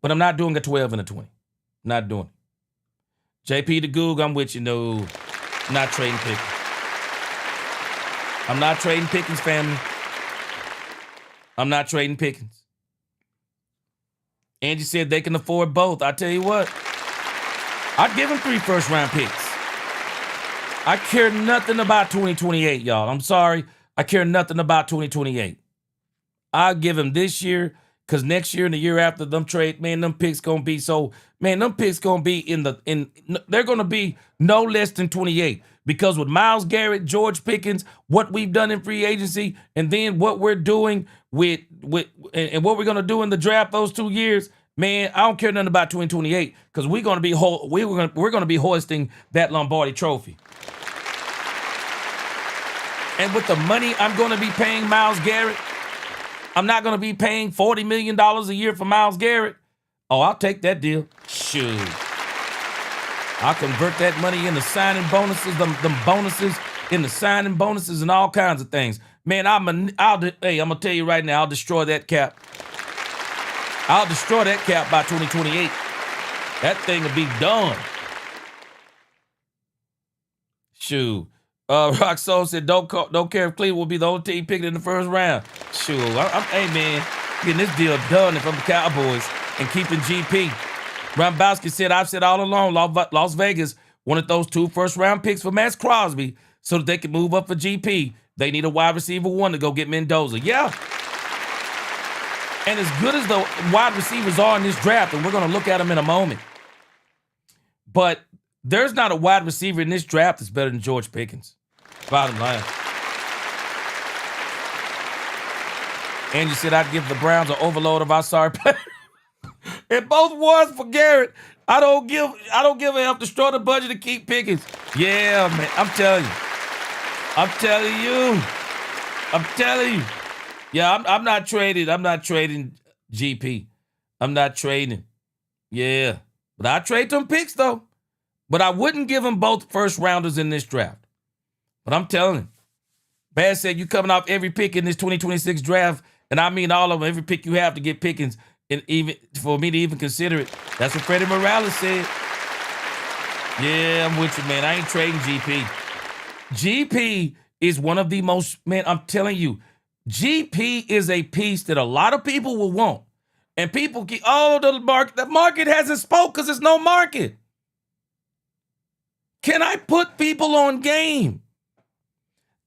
but I'm not doing a 12 and a 20. Not doing it. JP the Goog, I'm with you. No, not trading Pickens. I'm not trading Pickens, family. I'm not trading Pickens. Angie said they can afford both. I tell you what, I'd give him 3 first-round picks. I care nothing about 2028, y'all. I'm sorry. I care nothing about 2028. I'll give him this year, because next year and the year after them trade, man, them picks gonna be them picks gonna be they're gonna be no less than 28. Because with Myles Garrett, George Pickens, what we've done in free agency, and then what we're doing and what we're gonna do in the draft those 2 years, man, I don't care nothing about 2028, because we're gonna be hoisting that Lombardi trophy. And with the money I'm going to be paying Myles Garrett, I'm not going to be paying $40 million a year for Myles Garrett. Oh, I'll take that deal. Shoot. I'll convert that money into signing bonuses, them bonuses into signing bonuses and all kinds of things. Man, I'm going to tell you right now, I'll destroy that cap. I'll destroy that cap by 2028. That thing will be done. Shoot. Rock Soul said, don't care if Cleveland will be the only team picked in the first round. Sure. Hey, man, getting this deal done if I'm the Cowboys and keeping GP. Rombowski said, I've said all along, Las Vegas wanted those 2 first-round picks for Max Crosby so that they could move up for GP. They need a wide receiver 1 to go get Mendoza. Yeah. And as good as the wide receivers are in this draft, and we're going to look at them in a moment, but there's not a wide receiver in this draft that's better than George Pickens. Bottom line. Angie said I'd give the Browns an overload of our sorry players. And both was for Garrett. I don't give a F. Destroy the budget to keep Pickens. Yeah, man. I'm telling you. Yeah, I'm not trading. I'm not trading GP. I'm not trading. Yeah. But I trade them picks, though. But I wouldn't give them both first rounders in this draft. But I'm telling you, Baz said you coming off every pick in this 2026 draft, and I mean all of them, every pick you have to get Pickens, and even for me to even consider it. That's what Freddie Morales said. Yeah, I'm with you, man. I ain't trading GP. GP is one of the most, man, I'm telling you, GP is a piece that a lot of people will want. And people keep, the market hasn't spoke because there's no market. Can I put people on game?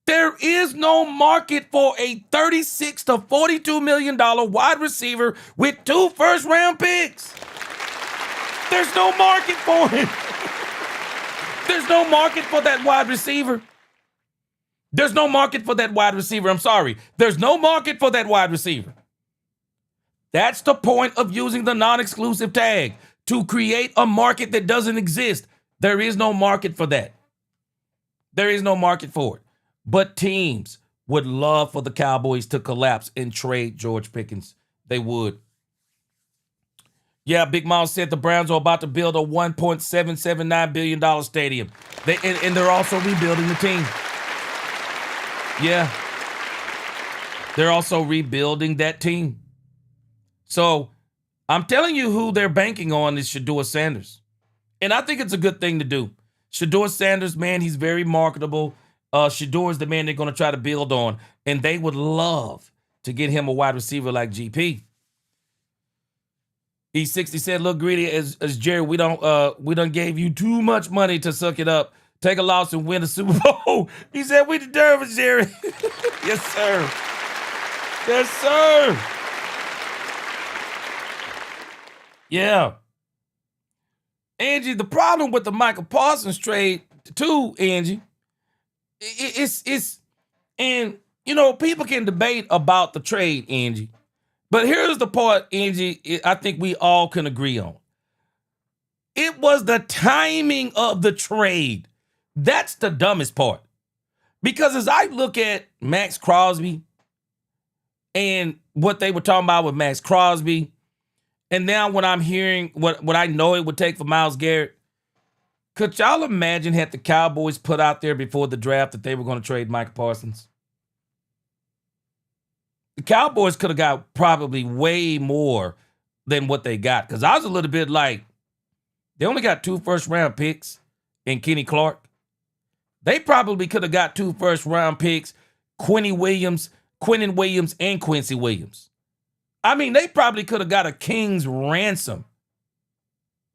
There is no market for a $36 to $42 million wide receiver with 2 first-round picks. There's no market for him. There's no market for that wide receiver. There's no market for that wide receiver. I'm sorry. There's no market for that wide receiver. That's the point of using the non-exclusive tag, to create a market that doesn't exist. There is no market for that. There is no market for it. But teams would love for the Cowboys to collapse and trade George Pickens. They would. Yeah, Big Miles said the Browns are about to build a $1.779 billion stadium. And they're also rebuilding the team. Yeah. They're also rebuilding that team. So I'm telling you who they're banking on is Shedeur Sanders. And I think it's a good thing to do. Shedeur Sanders, man, he's very marketable. Shedeur is the man they're going to try to build on. And they would love to get him a wide receiver like GP. E60 said, look, greedy as Jerry, we done gave you too much money to suck it up. Take a loss and win the Super Bowl. He said, we deserve it, Jerry. Yes, sir. Yes, sir. Yeah. Angie, the problem with the Michael Parsons trade, too, Angie, it's and, you know, people can debate about the trade, Angie. But here's the part, Angie, I think we all can agree on. It was the timing of the trade. That's the dumbest part. Because as I look at Max Crosby, and what they were talking about with Max Crosby. And now when I'm hearing what I know it would take for Myles Garrett, could y'all imagine had the Cowboys put out there before the draft that they were going to trade Micah Parsons? The Cowboys could have got probably way more than what they got. Because I was a little bit like, they only got 2 first-round picks in Kenny Clark. They probably could have got 2 first-round picks, Quinnen Williams, and Quincy Williams. I mean, they probably could have got a king's ransom.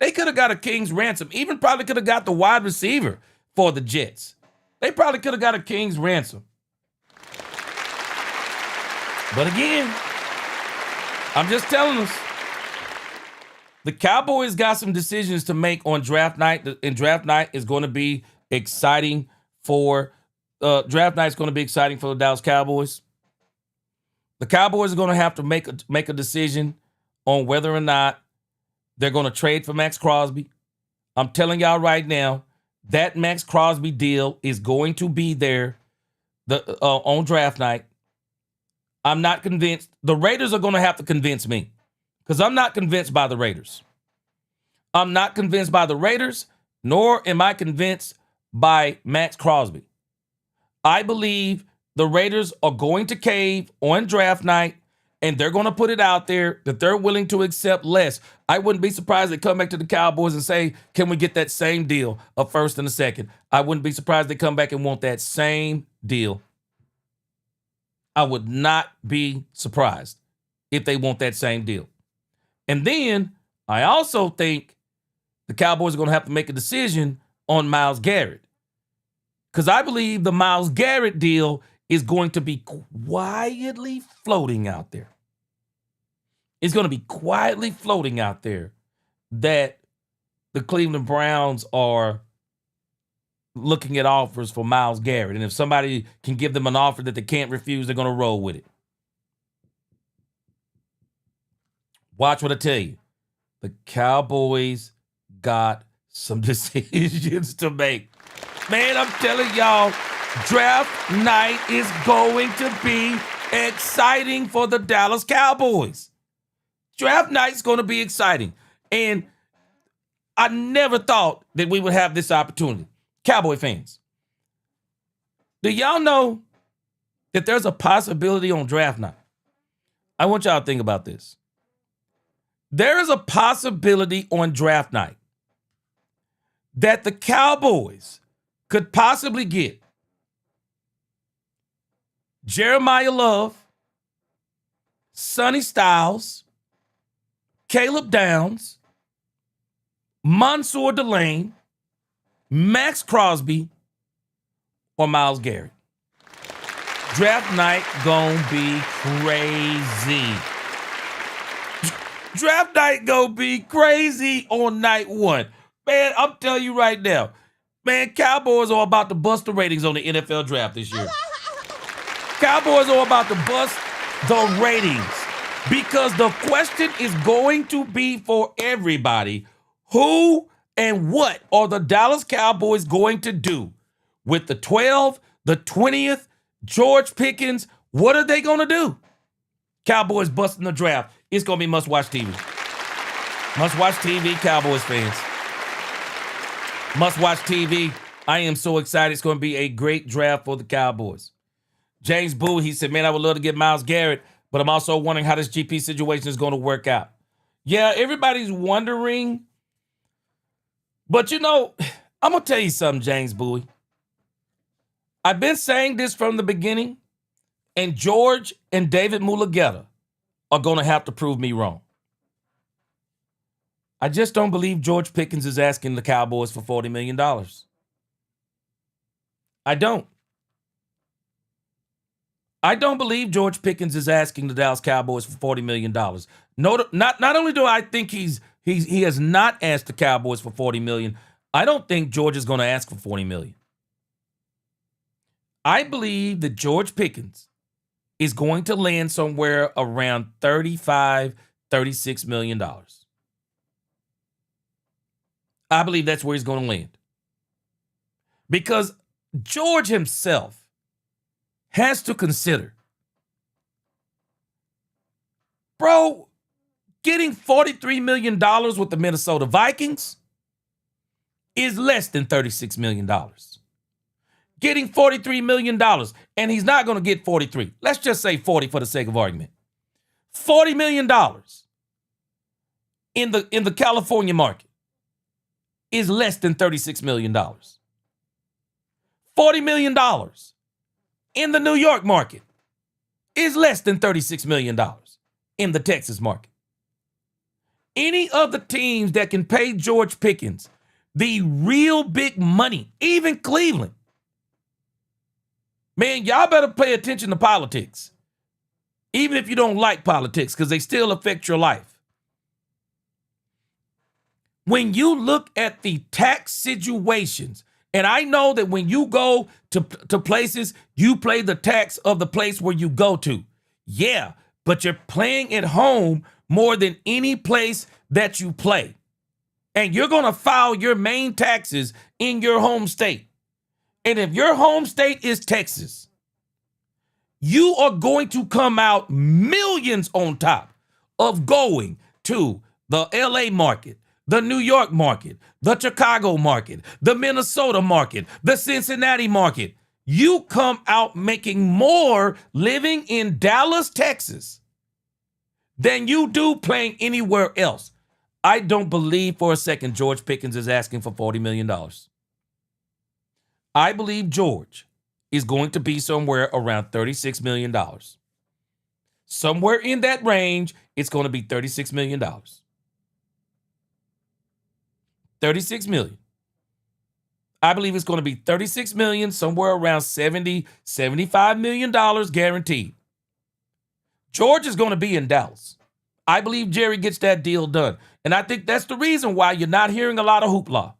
They could have got a king's ransom. Even probably could have got the wide receiver for the Jets. They probably could have got a king's ransom. But again, I'm just telling us, the Cowboys got some decisions to make on draft night, and draft night is going to be exciting for the Dallas Cowboys. The Cowboys are going to have to make a decision on whether or not they're going to trade for Max Crosby. I'm telling y'all right now, that Max Crosby deal is going to be there on draft night. I'm not convinced. The Raiders are going to have to convince me because I'm not convinced by the Raiders. I'm not convinced by the Raiders, nor am I convinced by Max Crosby. I believe the Raiders are going to cave on draft night, and they're going to put it out there that they're willing to accept less. I wouldn't be surprised they come back to the Cowboys and say, can we get that same deal, a first and a second? I wouldn't be surprised they come back and want that same deal. I would not be surprised if they want that same deal. And then I also think the Cowboys are going to have to make a decision on Myles Garrett, because I believe the Myles Garrett deal is going to be quietly floating out there. It's going to be quietly floating out there that the Cleveland Browns are looking at offers for Myles Garrett. And if somebody can give them an offer that they can't refuse, they're going to roll with it. Watch what I tell you. The Cowboys got some decisions to make. Man, I'm telling y'all, draft night is going to be exciting for the Dallas Cowboys. Draft night's going to be exciting. And I never thought that we would have this opportunity. Cowboy fans, do y'all know that there's a possibility on draft night? I want y'all to think about this. There is a possibility on draft night that the Cowboys could possibly get Jeremiah Love, Sonny Styles, Caleb Downs, Mansour Delane, Max Crosby, or Myles Garrett. Draft night gonna be crazy. Draft night gonna be crazy on night one. Man, I'm telling you right now. Man, Cowboys are about to bust the ratings on the NFL draft this year. Cowboys are about to bust the ratings because the question is going to be for everybody. Who and what are the Dallas Cowboys going to do with the 12th, the 20th, George Pickens? What are they going to do? Cowboys busting the draft. It's going to be must-watch TV. Must-watch TV, Cowboys fans. Must-watch TV. I am so excited. It's going to be a great draft for the Cowboys. James Boo, he said, man, I would love to get Myles Garrett, but I'm also wondering how this GP situation is going to work out. Yeah, everybody's wondering. But, you know, I'm going to tell you something, James Bowie. I've been saying this from the beginning, and George and David Mulugeta are going to have to prove me wrong. I just don't believe George Pickens is asking the Cowboys for $40 million. I don't. I don't believe George Pickens is asking the Dallas Cowboys for $40 million. No, not only do I think he has not asked the Cowboys for $40 million, I don't think George is going to ask for $40 million. I believe that George Pickens is going to land somewhere around $35, $36 million. I believe that's where he's going to land. Because George himself has to consider bro, getting $43 million with the Minnesota Vikings is less than $36 million. Getting $43 million, and he's not going to get 43. Let's just say 40 for the sake of argument. $40 million in the California market is less than $36 million. $40 million in the New York market is less than $36 million in the Texas market. Any of the teams that can pay George Pickens the real big money, even Cleveland, man, y'all better pay attention to politics. Even if you don't like politics, because they still affect your life. When you look at the tax situations, and I know that when you go to places, you pay the tax of the place where you go to. Yeah, but you're playing at home more than any place that you play. And you're going to file your main taxes in your home state. And if your home state is Texas, you are going to come out millions on top of going to the LA market, the New York market, the Chicago market, the Minnesota market, the Cincinnati market. You come out making more living in Dallas, Texas, than you do playing anywhere else. I don't believe for a second George Pickens is asking for $40 million. I believe George is going to be somewhere around $36 million. Somewhere in that range, it's going to be $36 million. $36 million. I believe it's going to be $36 million, somewhere around $70, $75 million guaranteed. George is going to be in Dallas. I believe Jerry gets that deal done. And I think that's the reason why you're not hearing a lot of hoopla.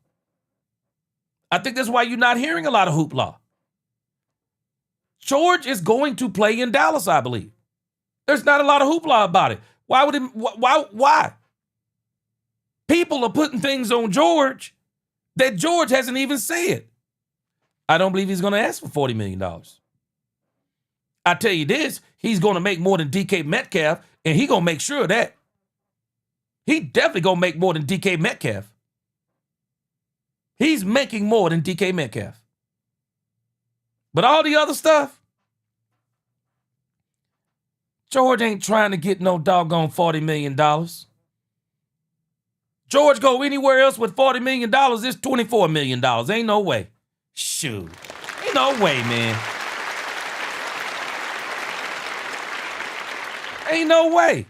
I think that's why you're not hearing a lot of hoopla. George is going to play in Dallas, I believe. There's not a lot of hoopla about it. Why would it? Why? People are putting things on George that George hasn't even said. I don't believe he's going to ask for $40 million. I tell you this, he's going to make more than DK Metcalf, and he's going to make sure of that. He definitely going to make more than DK Metcalf. He's making more than DK Metcalf. But all the other stuff, George ain't trying to get no doggone $40 million. George go anywhere else with $40 million, it's $24 million. Ain't no way. Shoot. Ain't no way, man. Ain't no way.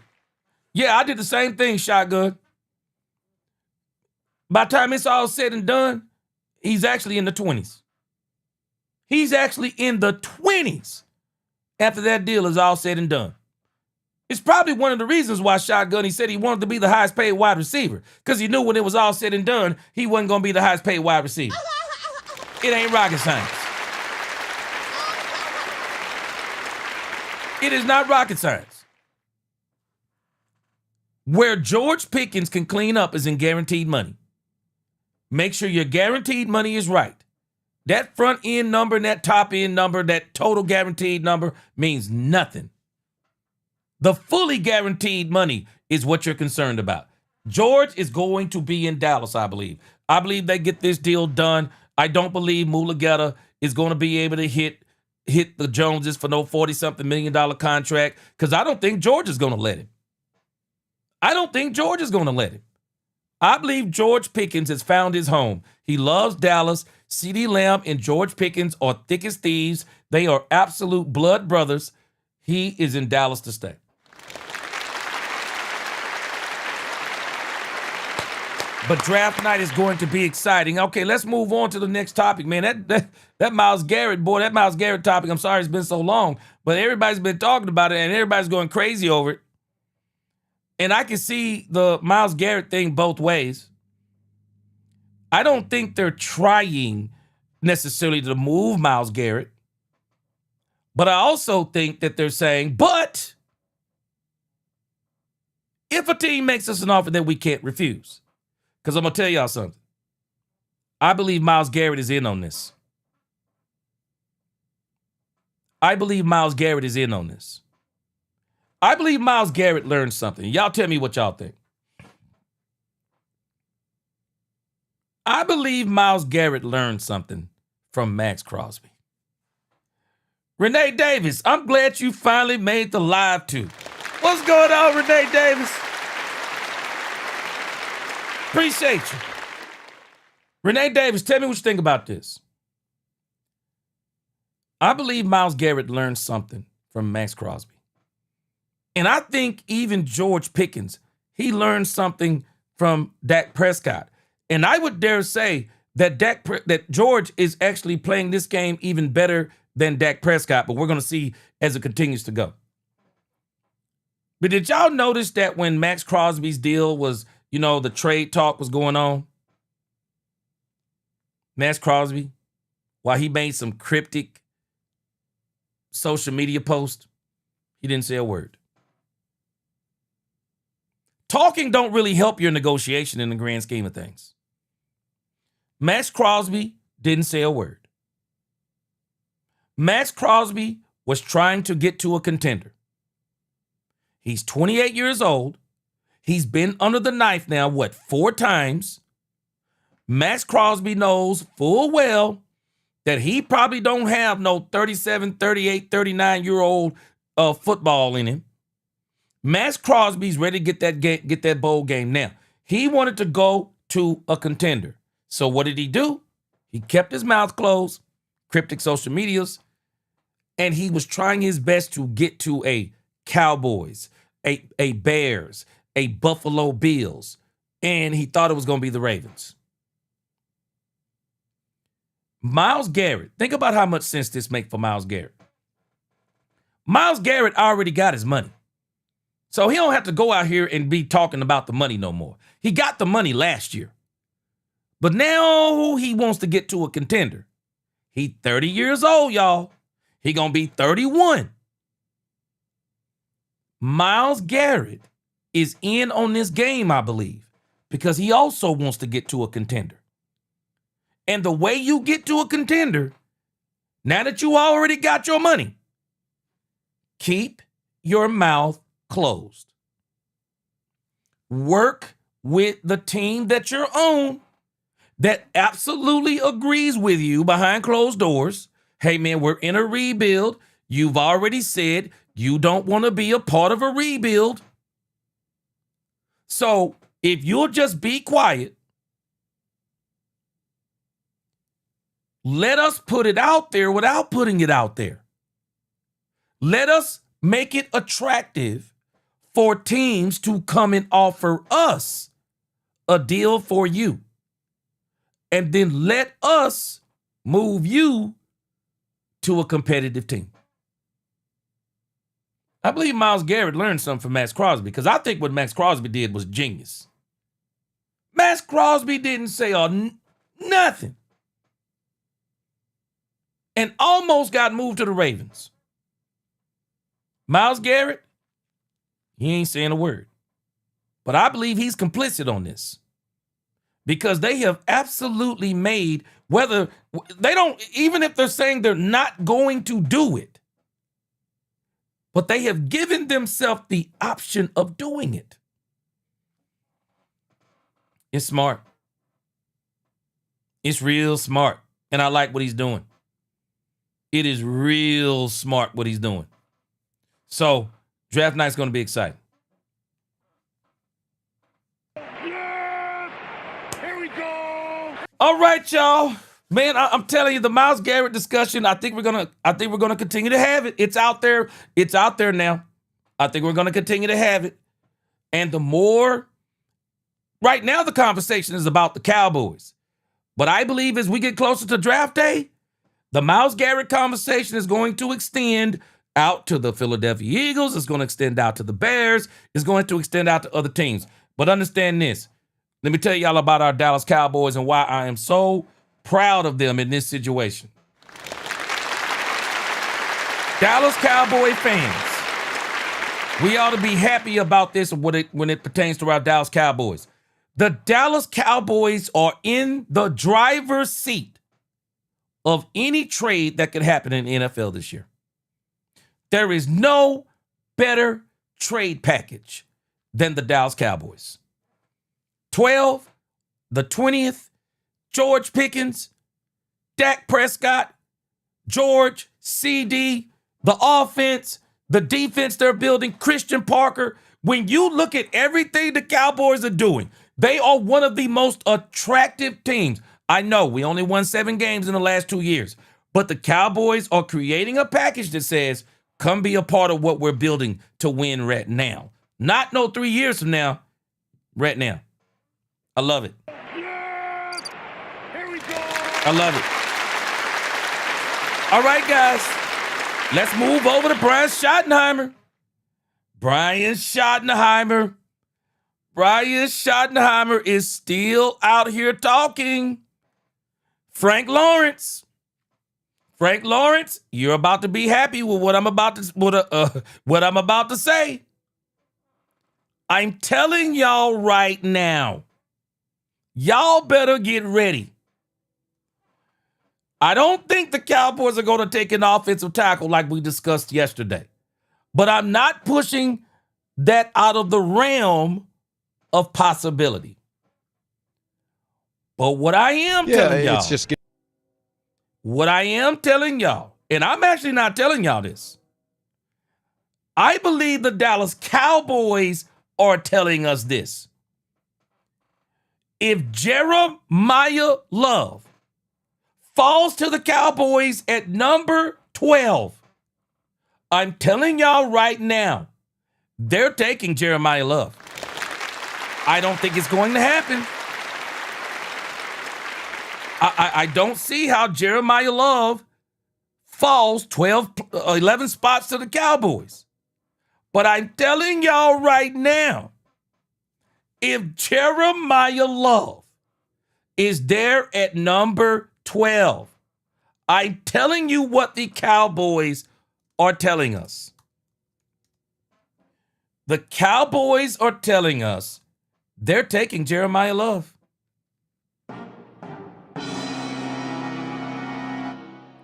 Yeah, I did the same thing, Shotgun. By the time it's all said and done, he's actually in the 20s. He's actually in the 20s after that deal is all said and done. It's probably one of the reasons why Shotgun, he said he wanted to be the highest paid wide receiver, because he knew when it was all said and done, he wasn't going to be the highest paid wide receiver. It ain't rocket science. It is not rocket science. Where George Pickens can clean up is in guaranteed money. Make sure your guaranteed money is right. That front end number and that top end number, that total guaranteed number means nothing. The fully guaranteed money is what you're concerned about. George is going to be in Dallas, I believe. I believe they get this deal done. I don't believe Mulugeta is going to be able to hit the Joneses for no $40-something million contract, because I don't think George is going to let him. I don't think George is going to let him. I believe George Pickens has found his home. He loves Dallas. CeeDee Lamb and George Pickens are thick as thieves. They are absolute blood brothers. He is in Dallas to stay. But draft night is going to be exciting. Okay, let's move on to the next topic, man. That Myles Garrett, boy, that Myles Garrett topic, I'm sorry it's been so long, but everybody's been talking about it and everybody's going crazy over it. And I can see the Myles Garrett thing both ways. I don't think they're trying necessarily to move Myles Garrett. But I also think that they're saying, but if a team makes us an offer that we can't refuse, because I'm going to tell y'all something. I believe Myles Garrett is in on this. I believe Myles Garrett is in on this. I believe Myles Garrett learned something. Y'all tell me what y'all think. I believe Myles Garrett learned something from Max Crosby. Renee Davis, I'm glad you finally made the live too. What's going on, Renee Davis? Appreciate you. Renee Davis, tell me what you think about this. I believe Myles Garrett learned something from Max Crosby. And I think even George Pickens, he learned something from Dak Prescott. And I would dare say that that George is actually playing this game even better than Dak Prescott, but we're going to see as it continues to go. But did y'all notice that when Max Crosby's deal was, the trade talk was going on? Max Crosby, while he made some cryptic social media post, he didn't say a word. Talking don't really help your negotiation in the grand scheme of things. Max Crosby didn't say a word. Max Crosby was trying to get to a contender. He's 28 years old. He's been under the knife now, 4 times? Max Crosby knows full well that he probably don't have no 37, 38, 39-year-old football in him. Max Crosby's ready to get that bowl game now. He wanted to go to a contender. So what did he do? He kept his mouth closed, cryptic social medias, and he was trying his best to get to a Cowboys, a Bears, a Buffalo Bills, and he thought it was going to be the Ravens. Myles Garrett, think about how much sense this makes for Myles Garrett. Myles Garrett already got his money. So he don't have to go out here and be talking about the money no more. He got the money last year. But now he wants to get to a contender. He 30 years old, y'all. He gonna be 31. Myles Garrett is in on this game, I believe, because he also wants to get to a contender. And the way you get to a contender, now that you already got your money, keep your mouth closed. Work with the team that you're on that absolutely agrees with you behind closed doors. Hey, man, we're in a rebuild. You've already said you don't want to be a part of a rebuild. So if you'll just be quiet, let us put it out there without putting it out there. Let us make it attractive for teams to come and offer us a deal for you. And then let us move you to a competitive team. I believe Myles Garrett learned something from Max Crosby because I think what Max Crosby did was genius. Max Crosby didn't say nothing and almost got moved to the Ravens. Myles Garrett, he ain't saying a word. But I believe he's complicit on this. Because they have absolutely made, whether they don't, even if they're saying they're not going to do it, but they have given themselves the option of doing it. It's smart. It's real smart. And I like what he's doing. It is real smart what he's doing. So, draft night's going to be exciting. All right, y'all. Man, I'm telling you, the Myles Garrett discussion, I think we're gonna continue to have it. It's out there. It's out there now. I think we're gonna continue to have it. And the more, right now the conversation is about the Cowboys. But I believe as we get closer to draft day, the Myles Garrett conversation is going to extend out to the Philadelphia Eagles. It's going to extend out to the Bears. It's going to extend out to other teams. But understand this. Let me tell y'all about our Dallas Cowboys and why I am so proud of them in this situation. Dallas Cowboy fans, we ought to be happy about this when it pertains to our Dallas Cowboys. The Dallas Cowboys are in the driver's seat of any trade that could happen in the NFL this year. There is no better trade package than the Dallas Cowboys. 12, the 20th, George Pickens, Dak Prescott, George, CD, the offense, the defense they're building, Christian Parker. When you look at everything the Cowboys are doing, they are one of the most attractive teams. I know we only won 7 games in the last 2 years, but the Cowboys are creating a package that says, come be a part of what we're building to win right now. Not no 3 years from now, right now. I love it. Yes! Here we go! I love it. All right, guys. Let's move over to Brian Schottenheimer. Brian Schottenheimer is still out here talking. Frank Lawrence, you're about to be happy with what I'm about to say. I'm telling y'all right now, y'all better get ready. I don't think the Cowboys are going to take an offensive tackle like we discussed yesterday, but I'm not pushing that out of the realm of possibility. But what I am telling y'all, what I am telling y'all, and I'm actually not telling y'all this, I believe the Dallas Cowboys are telling us this. If Jeremiah Love falls to the Cowboys at number 12, I'm telling y'all right now, they're taking Jeremiah Love. I don't think it's going to happen. I don't see how Jeremiah Love falls 11 spots to the Cowboys. But I'm telling y'all right now, if Jeremiah Love is there at number 12, I'm telling you what the Cowboys are telling us. The Cowboys are telling us they're taking Jeremiah Love.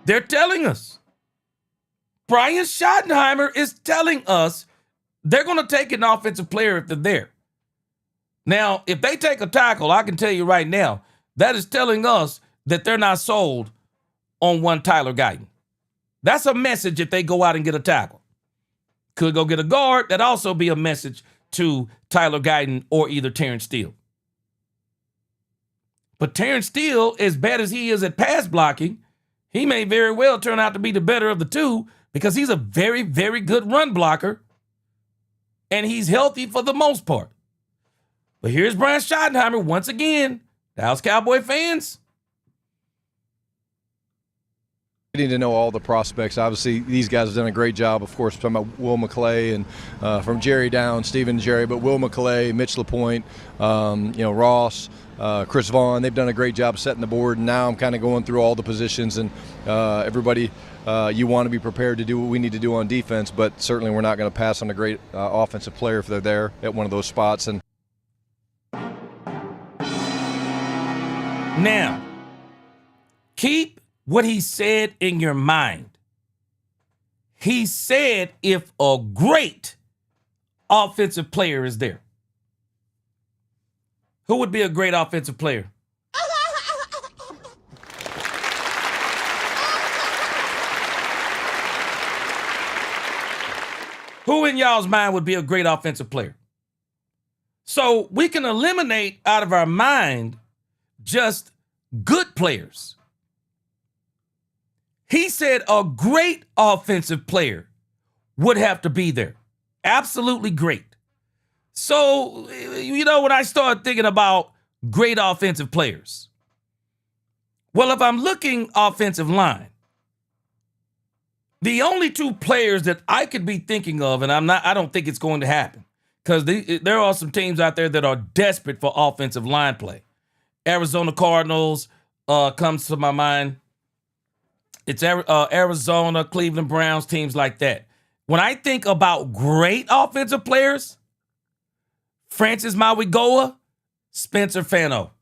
They're telling us. Brian Schottenheimer is telling us they're going to take an offensive player if they're there. Now, if they take a tackle, I can tell you right now, that is telling us that they're not sold on one Tyler Guyton. That's a message if they go out and get a tackle. Could go get a guard. That'd also be a message to Tyler Guyton or either Terrence Steele. But Terrence Steele, as bad as he is at pass blocking, he may very well turn out to be the better of the two because he's a very, very good run blocker and he's healthy for the most part. But here's Brian Schottenheimer once again. Dallas Cowboy fans, getting to know all the prospects. Obviously, these guys have done a great job, of course, talking about Will McClay and from Jerry down, Stephen and Jerry, but Will McClay, Mitch LaPointe, Ross, Chris Vaughn, they've done a great job setting the board. And now I'm kind of going through all the positions and everybody, you want to be prepared to do what we need to do on defense, but certainly we're not going to pass on a great offensive player if they're there at one of those spots. And now, keep what he said in your mind. He said if a great offensive player is there. Who would be a great offensive player? Who in y'all's mind would be a great offensive player? So we can eliminate out of our mind just good players. He said a great offensive player would have to be there. Absolutely great. So, when I start thinking about great offensive players, well, if I'm looking offensive line, the only two players that I could be thinking of, and I don't think it's going to happen, because there are some teams out there that are desperate for offensive line play. Arizona Cardinals comes to my mind. It's Arizona, Cleveland Browns, teams like that. When I think about great offensive players, Francis Mauigoa, Spencer Fano.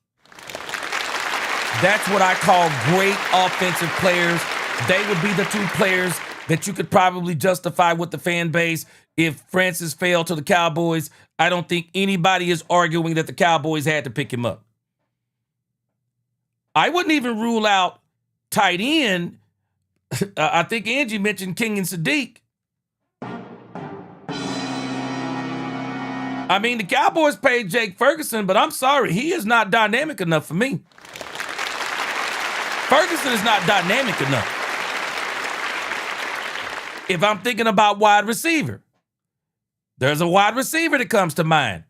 That's what I call great offensive players. They would be the two players that you could probably justify with the fan base if Francis fell to the Cowboys. I don't think anybody is arguing that the Cowboys had to pick him up. I wouldn't even rule out tight end. I think Angie mentioned King and Sadiq. I mean, the Cowboys paid Jake Ferguson, but I'm sorry, he is not dynamic enough for me. Ferguson is not dynamic enough. If I'm thinking about wide receiver, there's a wide receiver that comes to mind.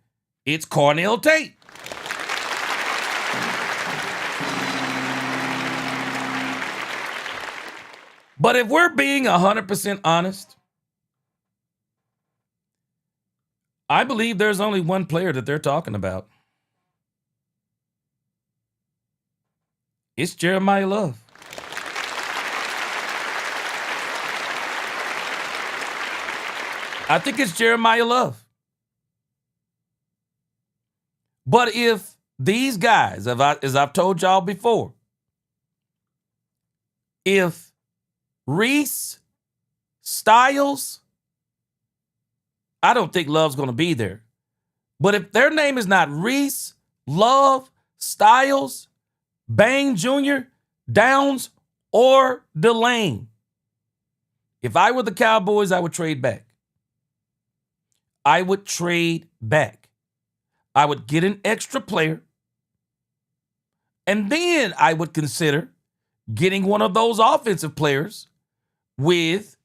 It's Cornell Tate. But if we're being 100% honest, I believe there's only one player that they're talking about. It's Jeremiah Love. I think it's Jeremiah Love. But if these guys, as I've told y'all before, if Reese, Styles, I don't think Love's going to be there. But if their name is not Reese, Love, Styles, Bain Jr., Downs, or Delane, if I were the Cowboys, I would trade back. I would trade back. I would get an extra player, and then I would consider getting one of those offensive players with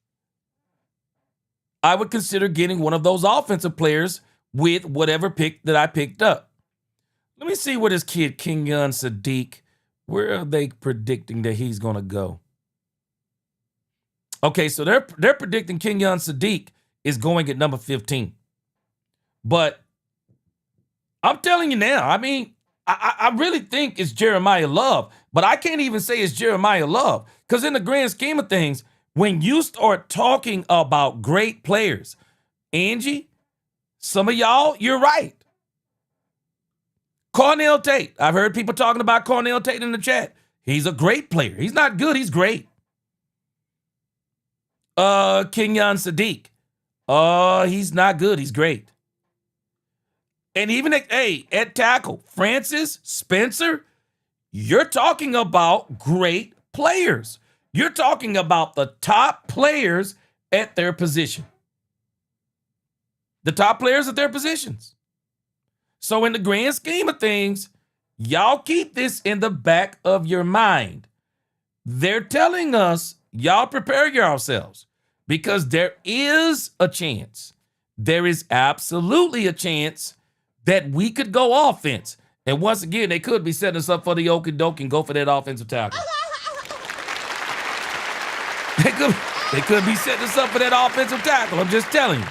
whatever pick that I picked up. Let me see where this kid, Kenyon Sadiq, where are they predicting that he's going to go? Okay, so they're predicting Kenyon Sadiq is going at number 15. But I'm telling you now, I mean, I really think it's Jeremiah Love, but I can't even say it's Jeremiah Love because in the grand scheme of things, when you start talking about great players, Angie, some of y'all, you're right. Cornell Tate. I've heard people talking about Cornell Tate in the chat. He's a great player. He's not good. He's great. Kenyon Sadiq. He's not good. He's great. And even at tackle, Francis, Spencer, you're talking about great players. You're talking about the top players at their position. The top players at their positions. So in the grand scheme of things, y'all keep this in the back of your mind. They're telling us, y'all prepare yourselves because there is a chance. There is absolutely a chance that we could go offense. And once again, they could be setting us up for the okie doke and go for that offensive tackle. They could be setting us up for that offensive tackle. I'm just telling you.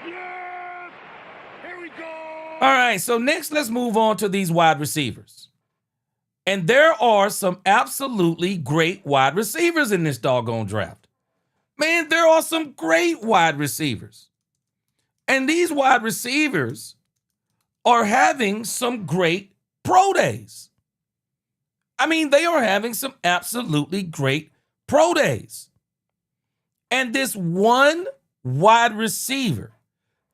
Yes! Here we go! All right, so next let's move on to these wide receivers. And there are some absolutely great wide receivers in this doggone draft. Man, there are some great wide receivers. And these wide receivers are having some great pro days. I mean, they are having some absolutely great pro days. And this one wide receiver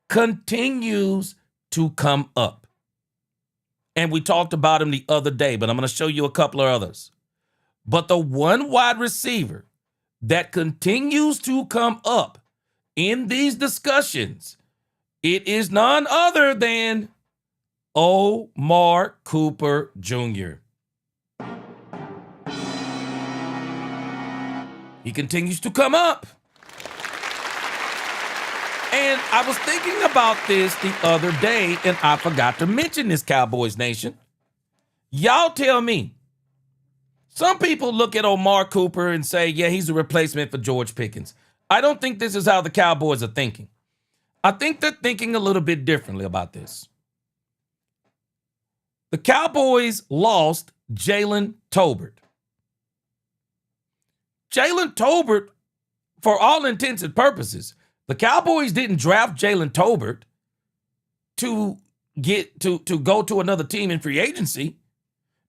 continues to come up. And we talked about him the other day, but I'm going to show you a couple of others. But the one wide receiver that continues to come up in these discussions, it is none other than Omar Cooper Jr. He continues to come up. And I was thinking about this the other day, and I forgot to mention this, Cowboys Nation. Y'all tell me. Some people look at Omar Cooper and say, yeah, he's a replacement for George Pickens. I don't think this is how the Cowboys are thinking. I think they're thinking a little bit differently about this. The Cowboys lost Jalen Tolbert. Jalen Tolbert, for all intents and purposes, the Cowboys didn't draft Jalen Tolbert to go to another team in free agency.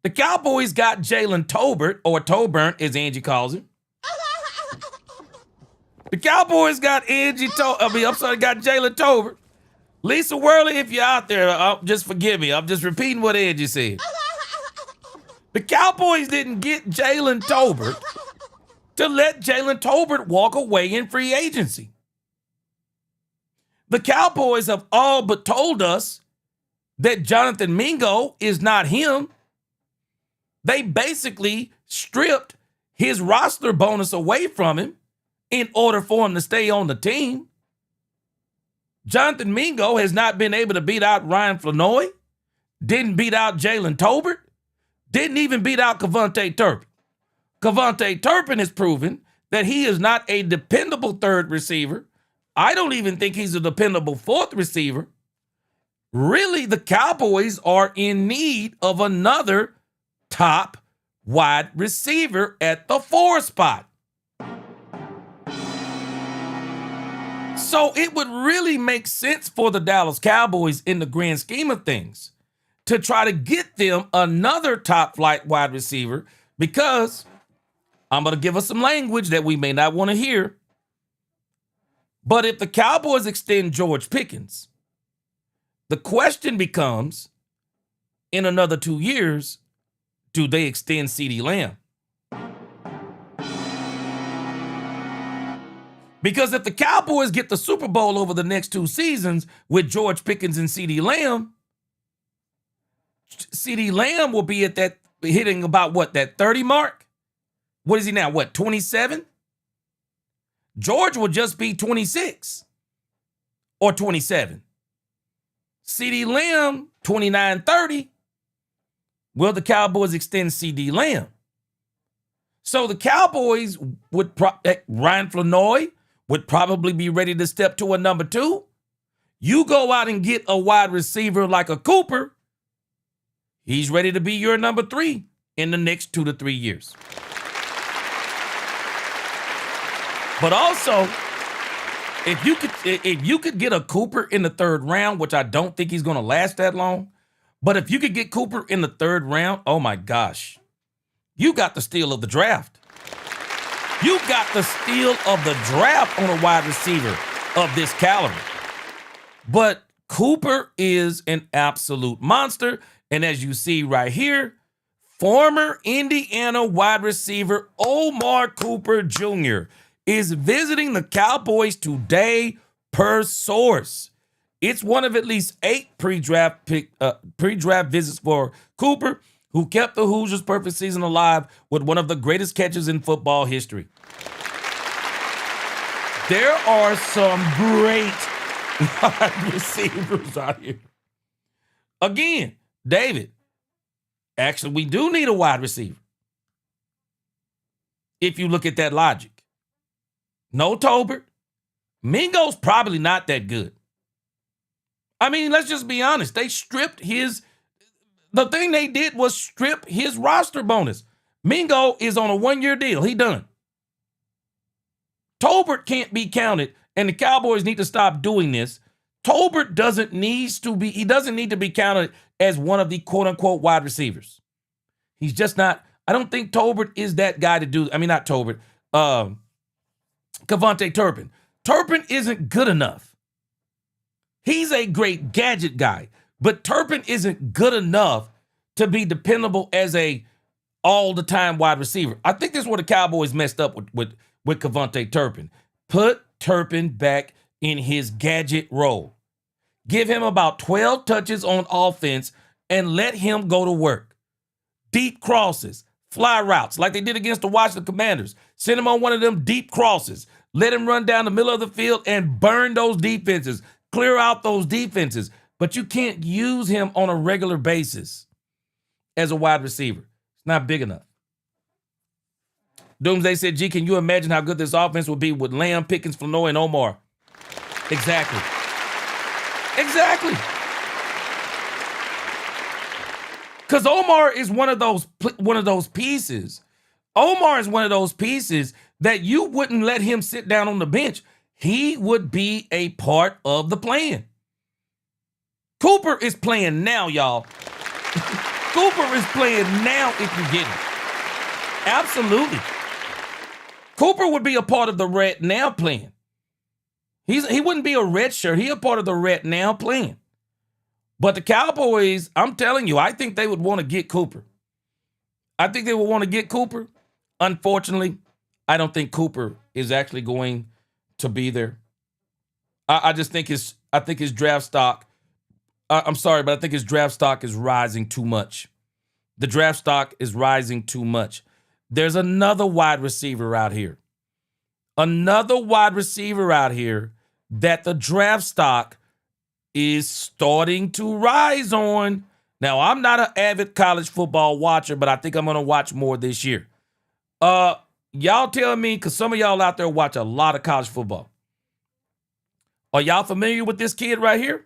The Cowboys got Jalen Tolbert, or Tolbert, as Angie calls him. The Cowboys got got Jalen Tolbert. Lisa Worley, if you're out there, just forgive me. I'm just repeating what Angie said. The Cowboys didn't get Jalen Tolbert to let Jalen Tolbert walk away in free agency. The Cowboys have all but told us that Jonathan Mingo is not him. They basically stripped his roster bonus away from him in order for him to stay on the team. Jonathan Mingo has not been able to beat out Ryan Flanoy, didn't beat out Jalen Tolbert, didn't even beat out Kevontae Turpin. Kevontae Turpin has proven that he is not a dependable third receiver. I don't even think he's a dependable fourth receiver. Really, the Cowboys are in need of another top wide receiver at the 4 spot. So it would really make sense for the Dallas Cowboys in the grand scheme of things to try to get them another top flight wide receiver, because I'm going to give us some language that we may not want to hear. But if the Cowboys extend George Pickens, the question becomes, in another 2 years, do they extend CeeDee Lamb? Because if the Cowboys get the Super Bowl over the next 2 seasons with George Pickens and CeeDee Lamb will be at that, hitting about what, that 30 mark? What is he now? What, 27? George will just be 26 or 27. CeeDee Lamb, 29, 30. Will the Cowboys extend CeeDee Lamb? So the Cowboys would, Ryan Flanoy would probably be ready to step to a number 2. You go out and get a wide receiver like a Cooper, he's ready to be your number 3 in the next 2 to 3 years. But also, if you could get a Cooper in the 3rd round, which I don't think he's going to last that long, but if you could get Cooper in the 3rd round, oh my gosh, you got the steal of the draft. You got the steal of the draft on a wide receiver of this caliber. But Cooper is an absolute monster. And as you see right here, former Indiana wide receiver Omar Cooper Jr. is visiting the Cowboys today per source. It's one of at least 8 pre-draft visits for Cooper, who kept the Hoosiers' perfect season alive with one of the greatest catches in football history. There are some great wide receivers out here. Again, David, actually, we do need a wide receiver. If you look at that logic. No Tolbert. Mingo's probably not that good. I mean, let's just be honest. They stripped the thing they did was strip his roster bonus. Mingo is on a 1-year deal. He done. Tolbert can't be counted, and the Cowboys need to stop doing this. Tolbert doesn't need to be counted as one of the quote-unquote wide receivers. He's just not. I don't think Tolbert is that guy to do. I mean, not Tolbert. Kevontae Turpin. Turpin isn't good enough. He's a great gadget guy, but Turpin isn't good enough to be dependable as a all-the-time wide receiver. I think this is where the Cowboys messed up with Kevontae Turpin. Put Turpin back in his gadget role. Give him about 12 touches on offense and let him go to work. Deep crosses, fly routes, like they did against the Washington Commanders. Send him on one of them deep crosses. Let him run down the middle of the field and burn those defenses. Clear out those defenses. But you can't use him on a regular basis as a wide receiver. It's not big enough. Doomsday said, gee, can you imagine how good this offense would be with Lamb, Pickens, Flanoy, and Omar? Exactly. Because Omar is one of those pieces. Omar is one of those pieces that you wouldn't let him sit down on the bench. He would be a part of the plan. Cooper is playing now, y'all. Cooper is playing now if you get him. Absolutely. Cooper would be a part of the red now plan. He wouldn't be a red shirt. He a part of the red now plan. But the Cowboys, I'm telling you, I think they would want to get Cooper. I think they would want to get Cooper. Unfortunately, I don't think Cooper is actually going to be there. I just think his draft stock. I'm sorry, but I think his draft stock is rising too much. The draft stock is rising too much. There's another wide receiver out here. Another wide receiver out here that the draft stock is starting to rise on. Now, I'm not an avid college football watcher, but I think I'm going to watch more this year. Y'all tell me, because some of y'all out there watch a lot of college football. Are y'all familiar with this kid right here?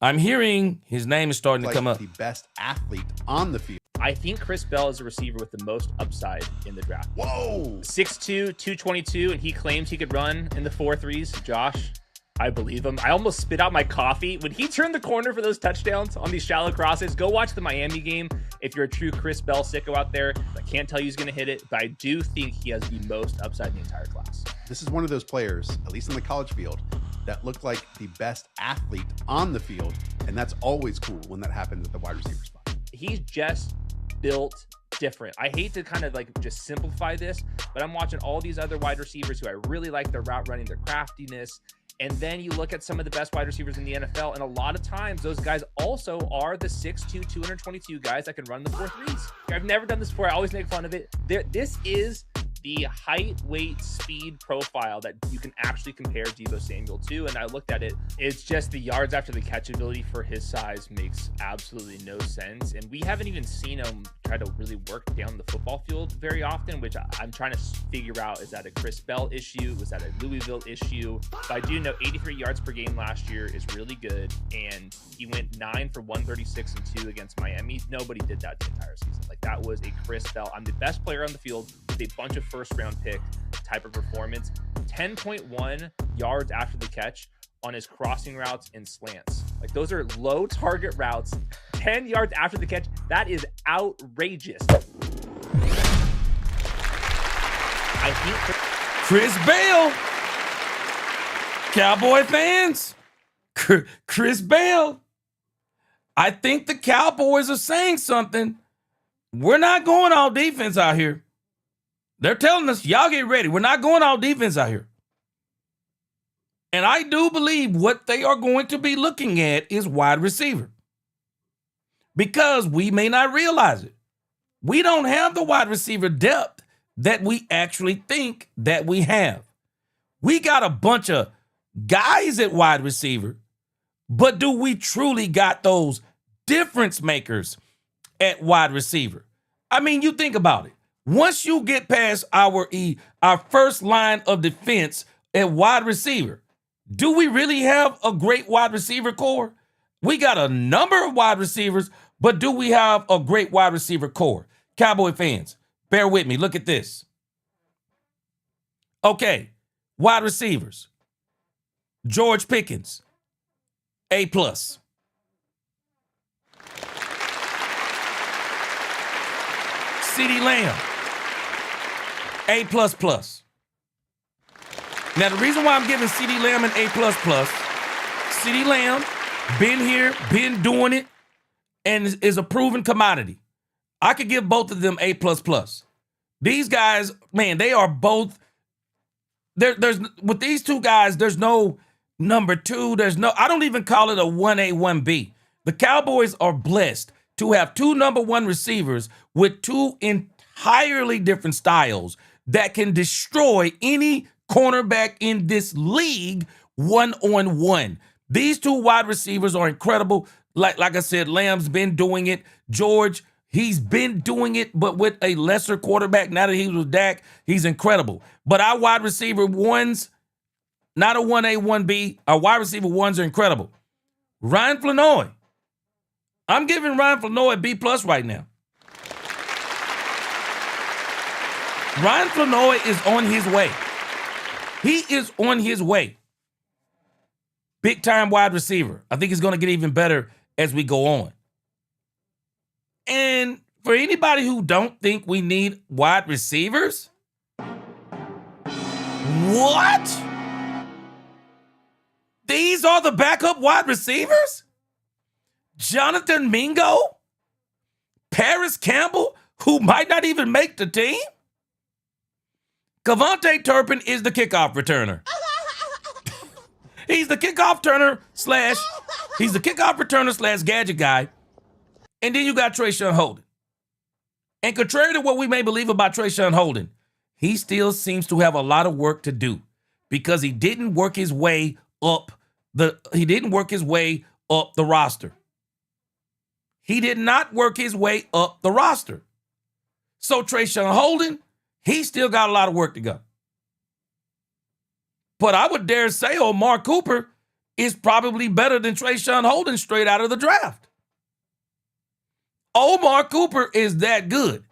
I'm hearing his name is starting to come up. The best athlete on the field. I think Chris Bell is a receiver with the most upside in the draft. Whoa! 6'2", 222, and he claims he could run in the 4.3s. Josh, I believe him. I almost spit out my coffee. When he turned the corner for those touchdowns on these shallow crosses, go watch the Miami game. If you're a true Chris Bell sicko out there, I can't tell you he's going to hit it, but I do think he has the most upside in the entire class. This is one of those players, at least in the college field, that look like the best athlete on the field, and that's always cool when that happens at the wide receiver spot. He's just built different. I hate to kind of like just simplify this, but I'm watching all these other wide receivers who I really like their route running, their craftiness. And then you look at some of the best wide receivers in the NFL, and a lot of times those guys also are the 6'2", 222 guys that can run the 4.3s. I've never done this before. I always make fun of it. This is the height, weight, speed profile that you can actually compare Deebo Samuel to. And I looked at it. It's just the yards after the catch ability for his size makes absolutely no sense. And we haven't even seen him try to really work down the football field very often, which I'm trying to figure out, is that a Chris Bell issue? Was that a Louisville issue? But I do know 83 yards per game last year is really good. And he went 9 for 136 and 2 against Miami. Nobody did that the entire season. Like, that was a Chris Bell. I'm the best player on the field with a bunch of first-round pick type of performance. 10.1 yards after the catch on his crossing routes and slants. Like, those are low target routes. 10 yards after the catch. That is outrageous. I think Chris Bell. Cowboy fans. Chris Bell. I think the Cowboys are saying something. We're not going all defense out here. They're telling us, y'all get ready. We're not going all defense out here. And I do believe what they are going to be looking at is wide receiver. Because we may not realize it. We don't have the wide receiver depth that we actually think that we have. We got a bunch of guys at wide receiver, but do we truly got those difference makers at wide receiver? I mean, you think about it. Once you get past our first line of defense at wide receiver, do we really have a great wide receiver core? We got a number of wide receivers, but do we have a great wide receiver core? Cowboy fans, bear with me. Look at this. Okay, wide receivers. George Pickens, A+. CeeDee Lamb, A++. Now, the reason why I'm giving CeeDee Lamb an A++, CeeDee Lamb, been here, been doing it, and is a proven commodity. I could give both of them A++. These guys, man, they are both, there's with these two guys, there's no number two. I don't even call it a 1A, 1B. The Cowboys are blessed to have two number one receivers with two entirely different styles that can destroy any cornerback in this league one-on-one. These two wide receivers are incredible. Like I said, Lamb's been doing it. George, he's been doing it, but with a lesser quarterback. Now that he's with Dak, he's incredible. But our wide receiver ones, not a 1A, 1B, our wide receiver ones are incredible. Ryan Flanoy. I'm giving Ryan Flanoy a B+ right now. Ryan Flanoy is on his way. He is on his way. Big time wide receiver. I think he's going to get even better as we go on. For anybody who don't think we need wide receivers, what? These are the backup wide receivers? Jonathan Mingo? Paris Campbell, who might not even make the team? Kevontae Turpin is the kickoff returner. He's the kickoff returner slash gadget guy. And then you got Trayshawn Holden. And contrary to what we may believe about Trayshawn Holden, he still seems to have a lot of work to do because he didn't work his way up the roster. He did not work his way up the roster. So Trayshawn Holden, he still got a lot of work to go. But I would dare say Omar Cooper is probably better than Trayshawn Holden straight out of the draft. Omar Cooper is that good.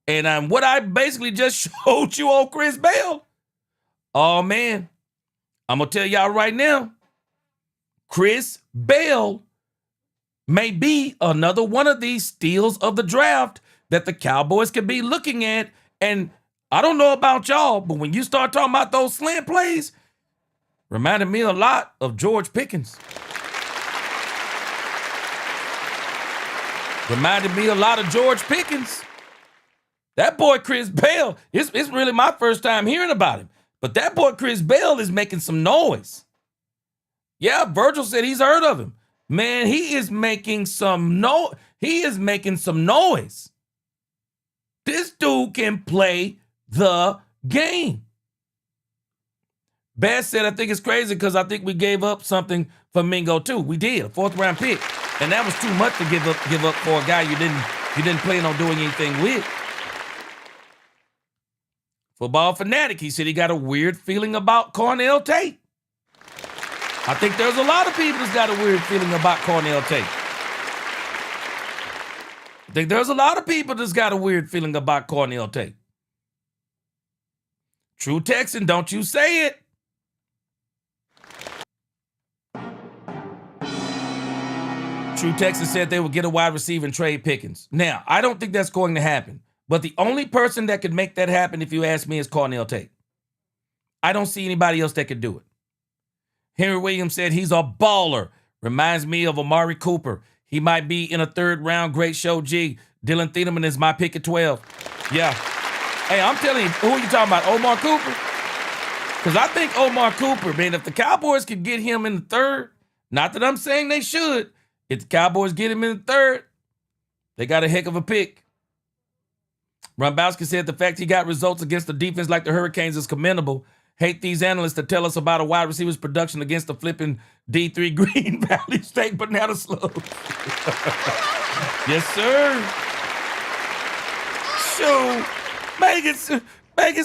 And what I basically just showed you on Chris Bell. Oh, man. I'm going to tell y'all right now. Chris Bell may be another one of these steals of the draft that the Cowboys could be looking at. And I don't know about y'all, but when you start talking about those slant plays, reminded me a lot of George Pickens. Reminded me a lot of George Pickens. That boy Chris Bell, it's really my first time hearing about him. But that boy Chris Bell is making some noise. Yeah, Virgil said he's heard of him. Man, he is making some noise. This dude can play the game. Bass said, I think it's crazy because I think we gave up something for Mingo too. We did, a 4th round pick. And that was too much to give up for a guy you didn't plan on doing anything with. Football Fanatic, he said he got a weird feeling about Cornell Tate. I think there's a lot of people that's got a weird feeling about Cornell Tate. True Texan, don't you say it. True Texan said they would get a wide receiver and trade Pickens. Now, I don't think that's going to happen. But the only person that could make that happen, if you ask me, is Cornell Tate. I don't see anybody else that could do it. Henry Williams said he's a baller. Reminds me of Amari Cooper. He might be in a 3rd round. Great show, G. Dylan Thieneman is my pick at 12. Yeah. Hey, I'm telling you, who are you talking about? Omar Cooper? Because I think Omar Cooper, man, if the Cowboys could get him in the 3rd, not that I'm saying they should, if the Cowboys get him in the 3rd, they got a heck of a pick. Rombowski said the fact he got results against the defense like the Hurricanes is commendable. Hate these analysts to tell us about a wide receiver's production against the flipping D3 Green Valley State banana slug. Yes, sir. Shoot. Megan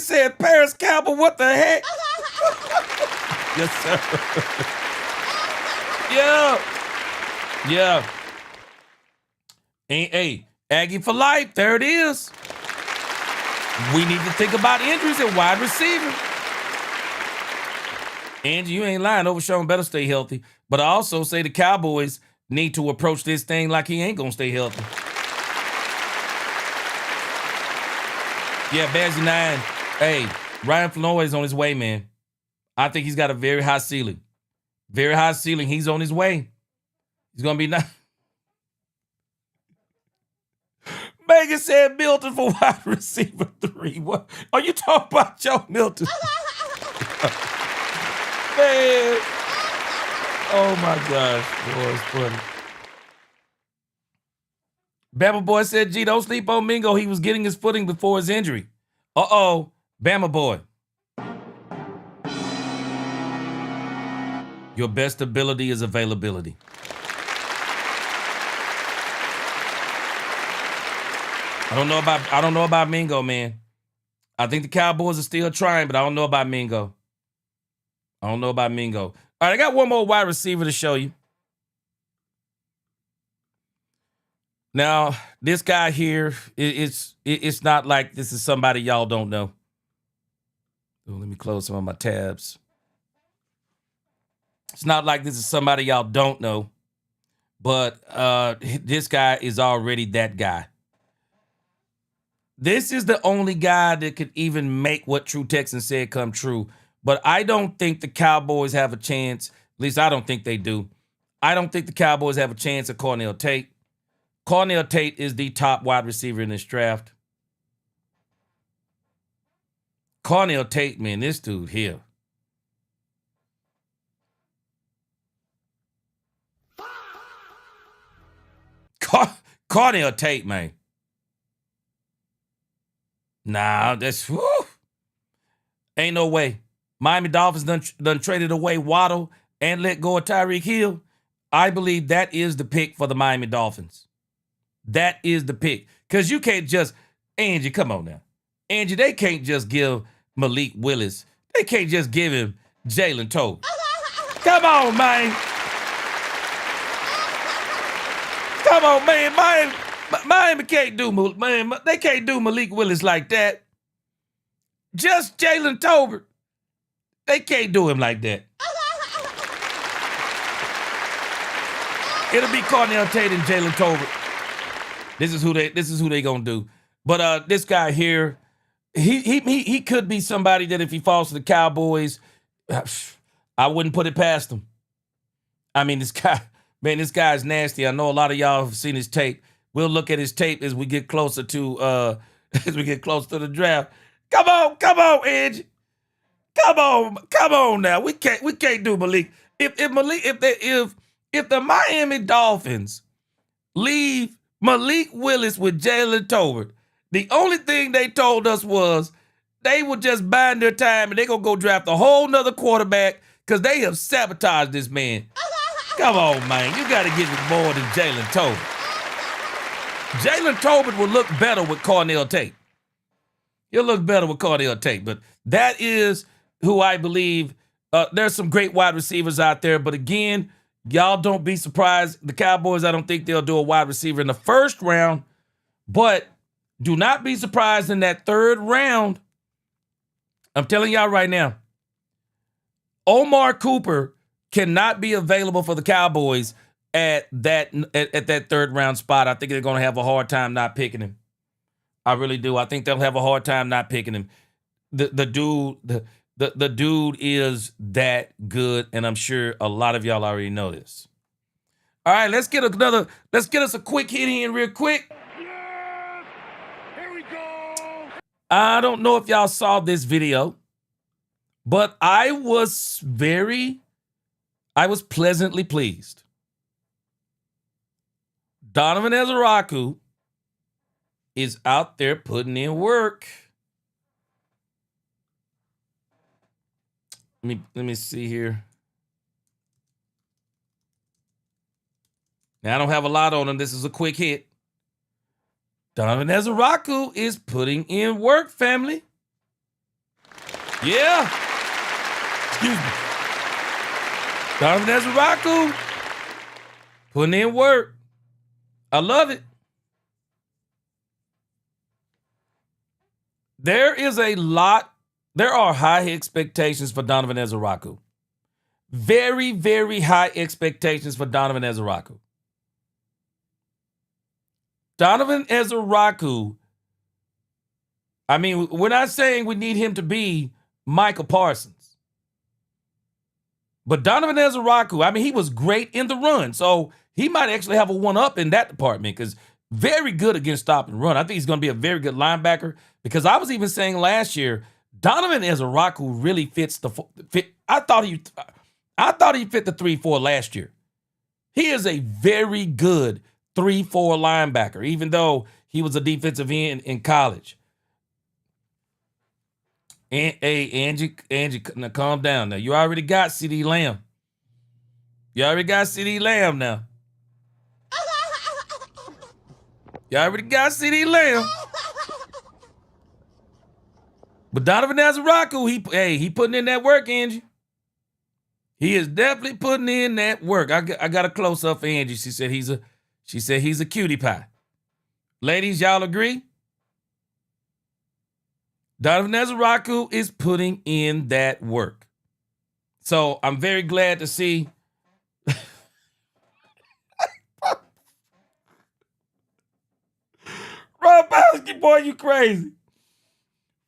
said, Paris Campbell, what the heck? Yes, sir. Yeah. Hey, Aggie for life. There it is. We need to think about injuries at wide receiver. Angie, you ain't lying. Overshawn better stay healthy. But I also say the Cowboys need to approach this thing like he ain't going to stay healthy. Yeah, Bazzy 9. Hey, Ryan Floyd is on his way, man. I think he's got a very high ceiling. Very high ceiling. He's on his way. He's going to be nice. Megan said Milton for wide receiver 3. What? Are you talking about Joe Milton? Man. Oh, my gosh. Boy, it's funny. Bama Boy said, G, don't sleep on Mingo. He was getting his footing before his injury. Uh-oh. Bama Boy. Your best ability is availability. I don't know about Mingo, man. I think the Cowboys are still trying, but I don't know about Mingo. All right, I got one more wide receiver to show you. Now, this guy here, it's not like this is somebody y'all don't know. Oh, let me close some of my tabs. It's not like this is somebody y'all don't know, but this guy is already that guy. This is the only guy that could even make what True Texan said come true. But I don't think the Cowboys have a chance. At least I don't think they do. I don't think the Cowboys have a chance at Cornell Tate. Cornell Tate is the top wide receiver in this draft. Cornell Tate, man, this dude here. Cornell Tate, man. Nah, that's whew. Ain't no way. Miami Dolphins done traded away Waddle and let go of Tyreek Hill. I believe that is the pick for the Miami Dolphins. That is the pick. Because you can't just, Angie, come on now. Angie, they can't just give Malik Willis. They can't just give him Jalen Tolbert. Come on, man. Come on, man. Miami can't do, man. They can't do Malik Willis like that. Just Jalen Tolbert. They can't do him like that. It'll be Cornell Tate and Jalen Tolbert. This is who they gonna do. But this guy here, he could be somebody that if he falls to the Cowboys, I wouldn't put it past him. I mean, this guy's nasty. I know a lot of y'all have seen his tape. We'll look at his tape as we get closer to the draft. Come on, Edge. Come on now. We can't do Malik. If the Miami Dolphins leave Malik Willis with Jalen Tolbert, the only thing they told us was they were just buying their time and they're gonna go draft a whole nother quarterback because they have sabotaged this man. Come on, man. You gotta give it more than Jalen Tolbert. Jalen Tolbert will look better with Cornell Tate. He'll look better with Cornell Tate, but that is who I believe. There's some great wide receivers out there, but again, y'all don't be surprised. The Cowboys, I don't think they'll do a wide receiver in the first round, but do not be surprised in that third round. I'm telling y'all right now, Omar Cooper cannot be available for the Cowboys at that third round spot. I think they're going to have a hard time not picking him. I really do. I think they'll have a hard time not picking him. The dude is that good, and I'm sure a lot of y'all already know this. All right, let's get us a quick hit in real quick. Yes! Here we go! I don't know if y'all saw this video, but I was pleasantly pleased. Donovan Ezeraku is out there putting in work. Let me see here. Now, I don't have a lot on him. This is a quick hit. Donovan Ezeraku is putting in work, family. Yeah. Excuse me. Donovan Ezeraku putting in work. I love it. There are high expectations for Donovan Ezeraku. Very, very high expectations for Donovan Ezeraku. Donovan Ezeraku, I mean, we're not saying we need him to be Michael Parsons. But Donovan Ezeraku, I mean, he was great in the run. So he might actually have a one-up in that department because very good against stop and run. I think he's going to be a very good linebacker because I was even saying last year, Donovan Ezeraku really fits the fit. I thought he fit the 3-4 last year. He is a very good 3-4 linebacker, even though he was a defensive end in college. And hey, Angie, now calm down. Now you already got CeeDee Lamb. You already got CeeDee Lamb now. You already got CeeDee Lamb. But Donovan Ezeraku, he putting in that work, Angie. He is definitely putting in that work. I got a close up for Angie. She said he's a cutie pie. Ladies, y'all agree? Donovan Ezeraku is putting in that work. So I'm very glad to see. Gronkowski, boy, you crazy.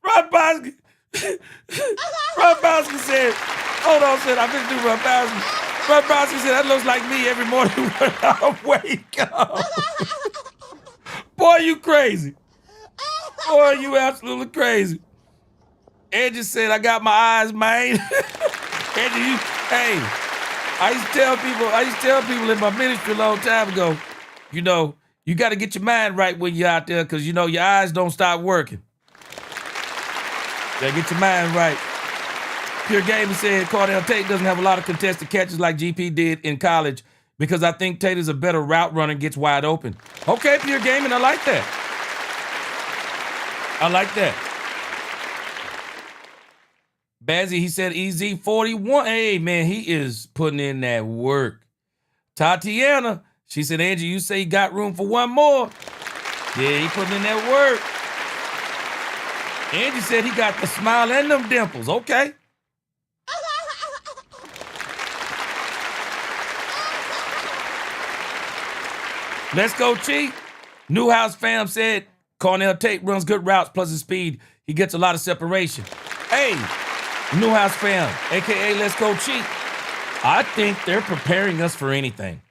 Gronkowski. Gronkowski said, hold on, said, I just do Gronkowski. Gronkowski said, that looks like me every morning when I wake up. Boy, you crazy. Boy, you absolutely crazy. Angie said, I got my eyes, man. Angie, hey, I used to tell people in my ministry a long time ago, you know, you got to get your mind right when you're out there because, you know, your eyes don't stop working. Yeah, get your mind right. Pure Gamer said Cordell Tate doesn't have a lot of contested catches like GP did in college because I think Tate is a better route runner and gets wide open. Okay, Pure Gaming, I like that. I like that. Bazzy, he said EZ41. Hey, man, he is putting in that work. Tatiana, she said, Angie, you say you got room for one more. Yeah, he putting in that work. Angie said he got the smile and them dimples. Okay. Let's go, Chief. Newhouse fam said Cornell Tate runs good routes plus his speed. He gets a lot of separation. Hey, Newhouse fam, a.k.a. Let's Go Chief. I think they're preparing us for anything.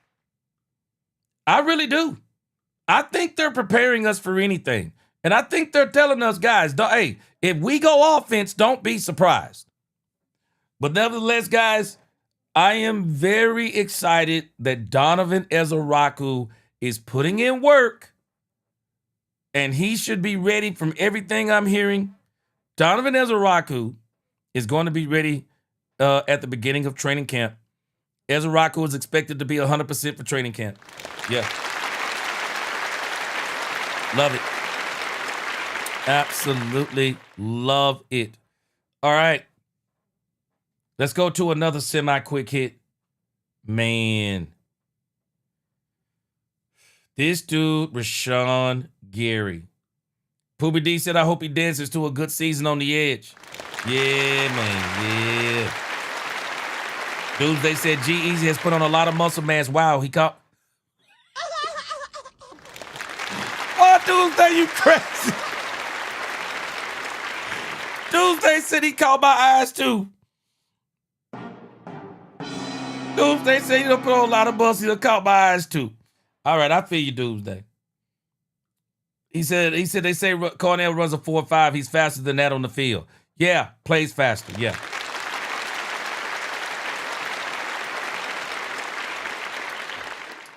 I really do. I think they're preparing us for anything. And I think they're telling us, guys, hey, if we go offense, don't be surprised. But nevertheless, guys, I am very excited that Donovan Ezaraku is putting in work, and he should be ready from everything I'm hearing. Donovan Ezaraku is going to be ready at the beginning of training camp. Ezaraku is expected to be 100% for training camp. Yeah. Love it. Absolutely love it. All right. Let's go to another semi-quick hit. Man. This dude, Rashan Gary. Poobie D said, I hope he dances to a good season on the edge. Yeah, man. Yeah. Dudes, they said G-Eazy has put on a lot of muscle mass. Wow, he caught. Oh, Tuesday, you crazy. Tuesday said he caught my eyes too. Tuesday said he done put on a lot of muscle. He done caught my eyes too. All right, I feel you, Tuesday. He said they say Cornell runs a 4.5. He's faster than that on the field. Yeah, plays faster. Yeah.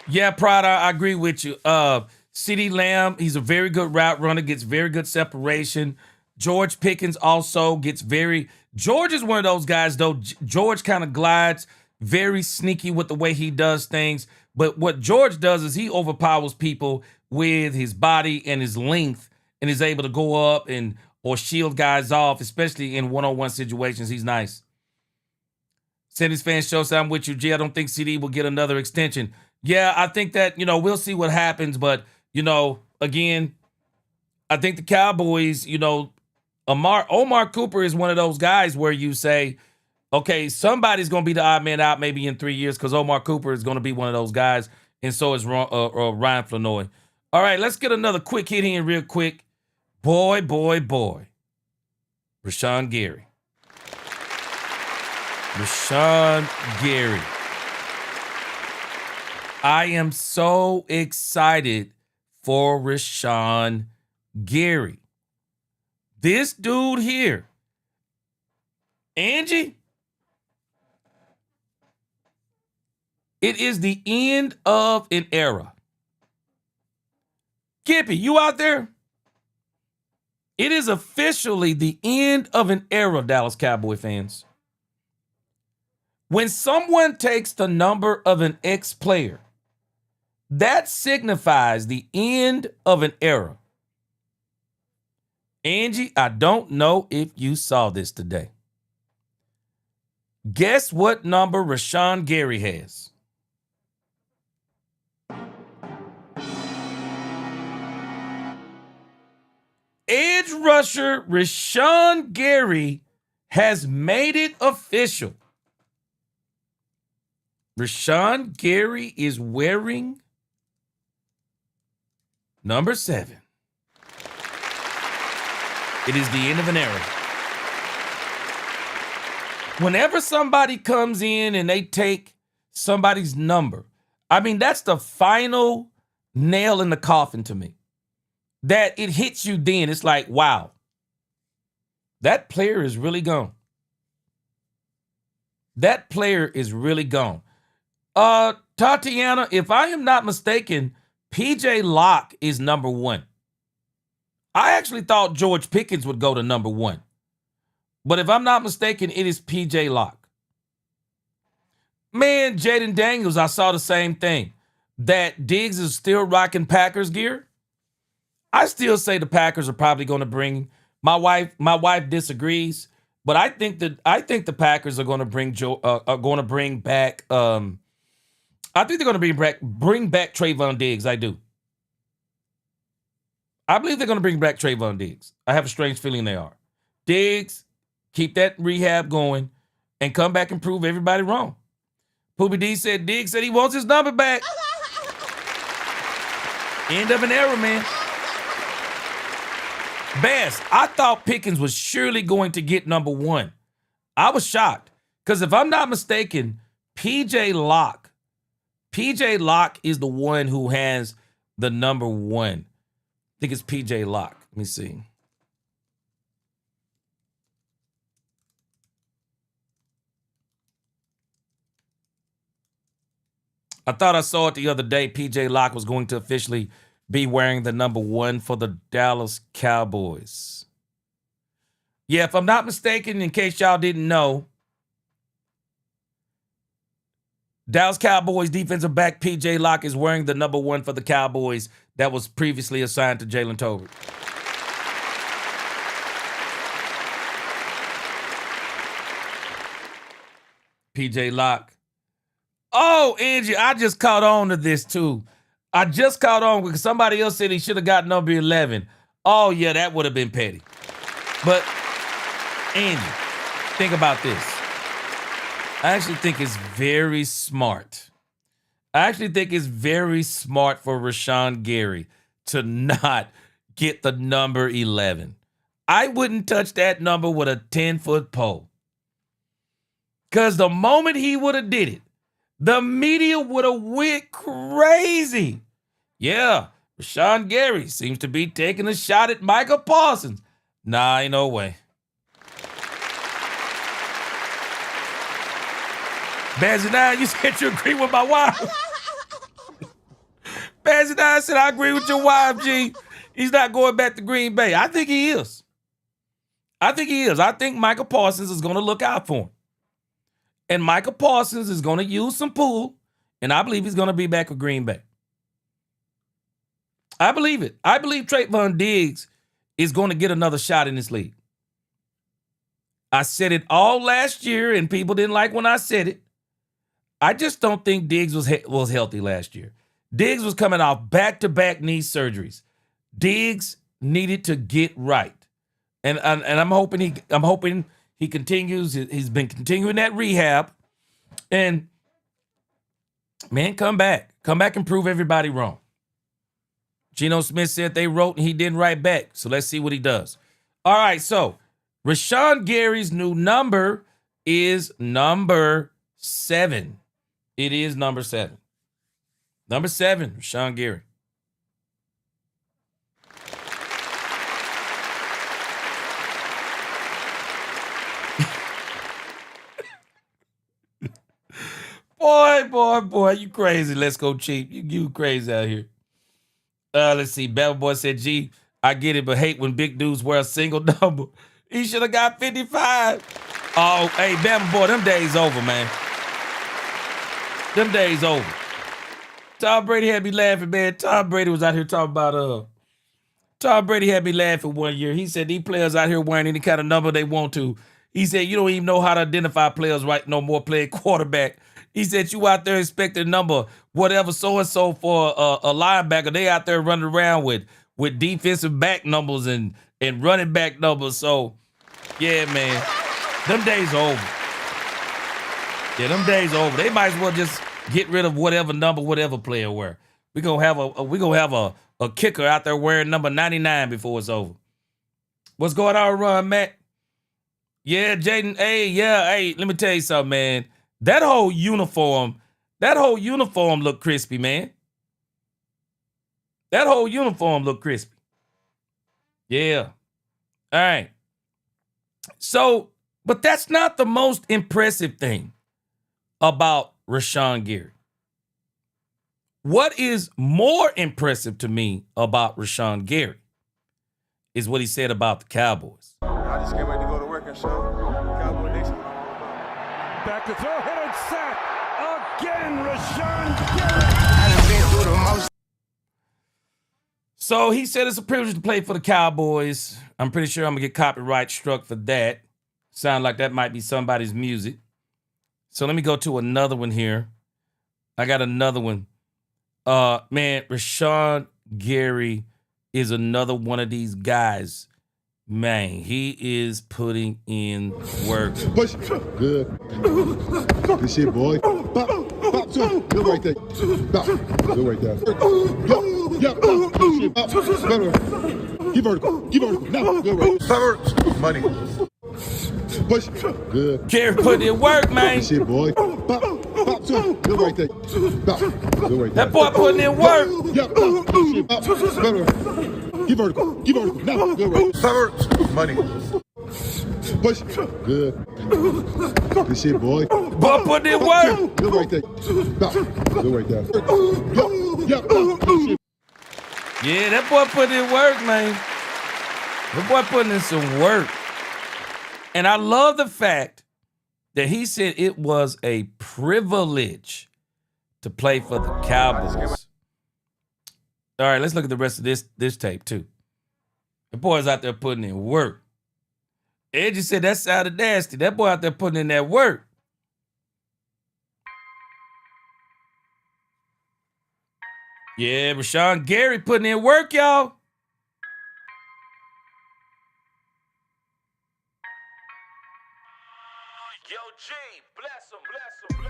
Yeah, Pride, I agree with you. CeeDee Lamb, he's a very good route runner, gets very good separation. George Pickens also gets George is one of those guys, though. George kind of glides, very sneaky with the way he does things. But what George does is he overpowers people with his body and his length and is able to go up or shield guys off, especially in one-on-one situations. He's nice. Sandy's Fan Show said, I'm with you, G. I don't think CD will get another extension. Yeah, I think that, we'll see what happens. But, again, I think the Cowboys, Omar Cooper is one of those guys where you say, okay, somebody's going to be the odd man out maybe in 3 years because Omar Cooper is going to be one of those guys, and so is Ryan Flanoy. All right, let's get another quick hit in real quick. Boy. Rashan Gary. I am so excited for Rashan Gary. This dude here, Angie, it is the end of an era. Kippy, you out there? It is officially the end of an era, Dallas Cowboy fans. When someone takes the number of an ex-player, that signifies the end of an era. Angie, I don't know if you saw this today. Guess what number Rashan Gary has? Edge rusher Rashan Gary has made it official. Rashan Gary is wearing number 7. It is the end of an era. Whenever somebody comes in and they take somebody's number, I mean, that's the final nail in the coffin to me. That it hits you then. It's like, wow, that player is really gone. That player is really gone. Tatiana, if I am not mistaken, PJ Locke is number 1. I actually thought George Pickens would go to number 1. But if I'm not mistaken, it is PJ Locke. Man, Jaden Daniels, I saw the same thing. That Diggs is still rocking Packers gear. I still say the Packers are probably going to bring. My wife disagrees, but I think the Packers are going to bring back. I think they're going to bring back Trayvon Diggs. I do. I believe they're going to bring back Trayvon Diggs. I have a strange feeling they are. Diggs, keep that rehab going, and come back and prove everybody wrong. Poopy D said Diggs said he wants his number back. End of an era, man. Bass, I thought Pickens was surely going to get number 1. I was shocked because if I'm not mistaken, PJ Locke is the one who has the number 1. I think it's PJ Locke. Let me see. I thought I saw it the other day. PJ Locke was going to officially be wearing the number 1 for the Dallas Cowboys. Yeah, if I'm not mistaken, in case y'all didn't know, Dallas Cowboys defensive back PJ Locke is wearing the number 1 for the Cowboys that was previously assigned to Jalen Tolbert. PJ Locke. Oh, Angie, I just caught on to this too. I just caught on because somebody else said he should have got number 11. Oh, yeah, that would have been petty. But, Angie, think about this. I actually think it's very smart. I actually think it's very smart for Rashan Gary to not get the number 11. I wouldn't touch that number with a 10-foot pole. Because the moment he would have did it, the media would have went crazy. Yeah, Rashan Gary seems to be taking a shot at Micah Parsons. Nah, ain't no way. Bazzy9, you said you agree with my wife. Bazzy9 said, I agree with your wife, G. He's not going back to Green Bay. I think he is. I think Micah Parsons is going to look out for him. And Micah Parsons is going to use some pull, and I believe he's going to be back with Green Bay. I believe it. I believe Trayvon Diggs is going to get another shot in this league. I said it all last year, and people didn't like when I said it. I just don't think Diggs was healthy last year. Diggs was coming off back-to-back knee surgeries. Diggs needed to get right, and I'm hoping he continues. He's been continuing that rehab, and man, come back and prove everybody wrong. Geno Smith said they wrote and he didn't write back, so let's see what he does. All right, so Rashan Gary's new number is number 7. It is number 7. Number 7, Rashan Gary. Boy, you crazy. Let's go cheap. You crazy out here. Let's see. Bell Boy said, G, I get it, but hate when big dudes wear a single number. He should have got 55. Oh, hey, Bama boy, them days over, man. Them days over. Tom Brady had me laughing, man. Tom Brady was out here talking about, Tom Brady had me laughing one year. He said these players out here wearing any kind of number they want to. He said, you don't even know how to identify players right no more playing quarterback. He said, you out there expecting number whatever so-and-so for a linebacker. They out there running around with defensive back numbers and running back numbers. So, yeah, man, them days are over. Yeah, them days are over. They might as well just get rid of whatever number, whatever player wear. We're gonna have a kicker out there wearing number 99 before it's over. What's going on, Run, Matt? Yeah, Jaden. Hey, let me tell you something, man. That whole uniform looked crispy, man. That whole uniform looked crispy. Yeah. All right. So, but that's not the most impressive thing about Rashan Gary. What is more impressive to me about Rashan Gary is what he said about the Cowboys. I just can't wait to go to work and show Cowboy Nation. Back to throw, hit and sack again, Rashan Garrett. So he said it's a privilege to play for the Cowboys. I'm pretty sure I'm gonna get copyright struck for that. Sound like that might be somebody's music. So let me go to another one here. I got another one. Man, Rashan Gary is another one of these guys. Man, he is putting in work. Push. Good. Good shit, boy. Bop. Bop. Good right there. Bop. Good right there. Yep. Good shit. Bop. Better. Keep vertical. Now. Good right. Cover. Money. Push. Good. Gary putting in work, man. Good shit, boy. Bop. Good right there. Bop. Good right there. That boy putting in work. Yep. Good shit. Bop. Better. Keep vertical. Now. Good right. Cover. Money. Push. Good. Good shit, boy. Boy putting in work. Good right there. Bop. Good right there. Yep. Good shit. Yeah, that boy putting in work, man. That boy putting in some work. And I love the fact that he said it was a privilege to play for the Cowboys. All right, let's look at the rest of this tape, too. The boy's out there putting in work. Edgy said that sounded nasty. That boy out there putting in that work. Yeah, Rashan Gary putting in work, y'all.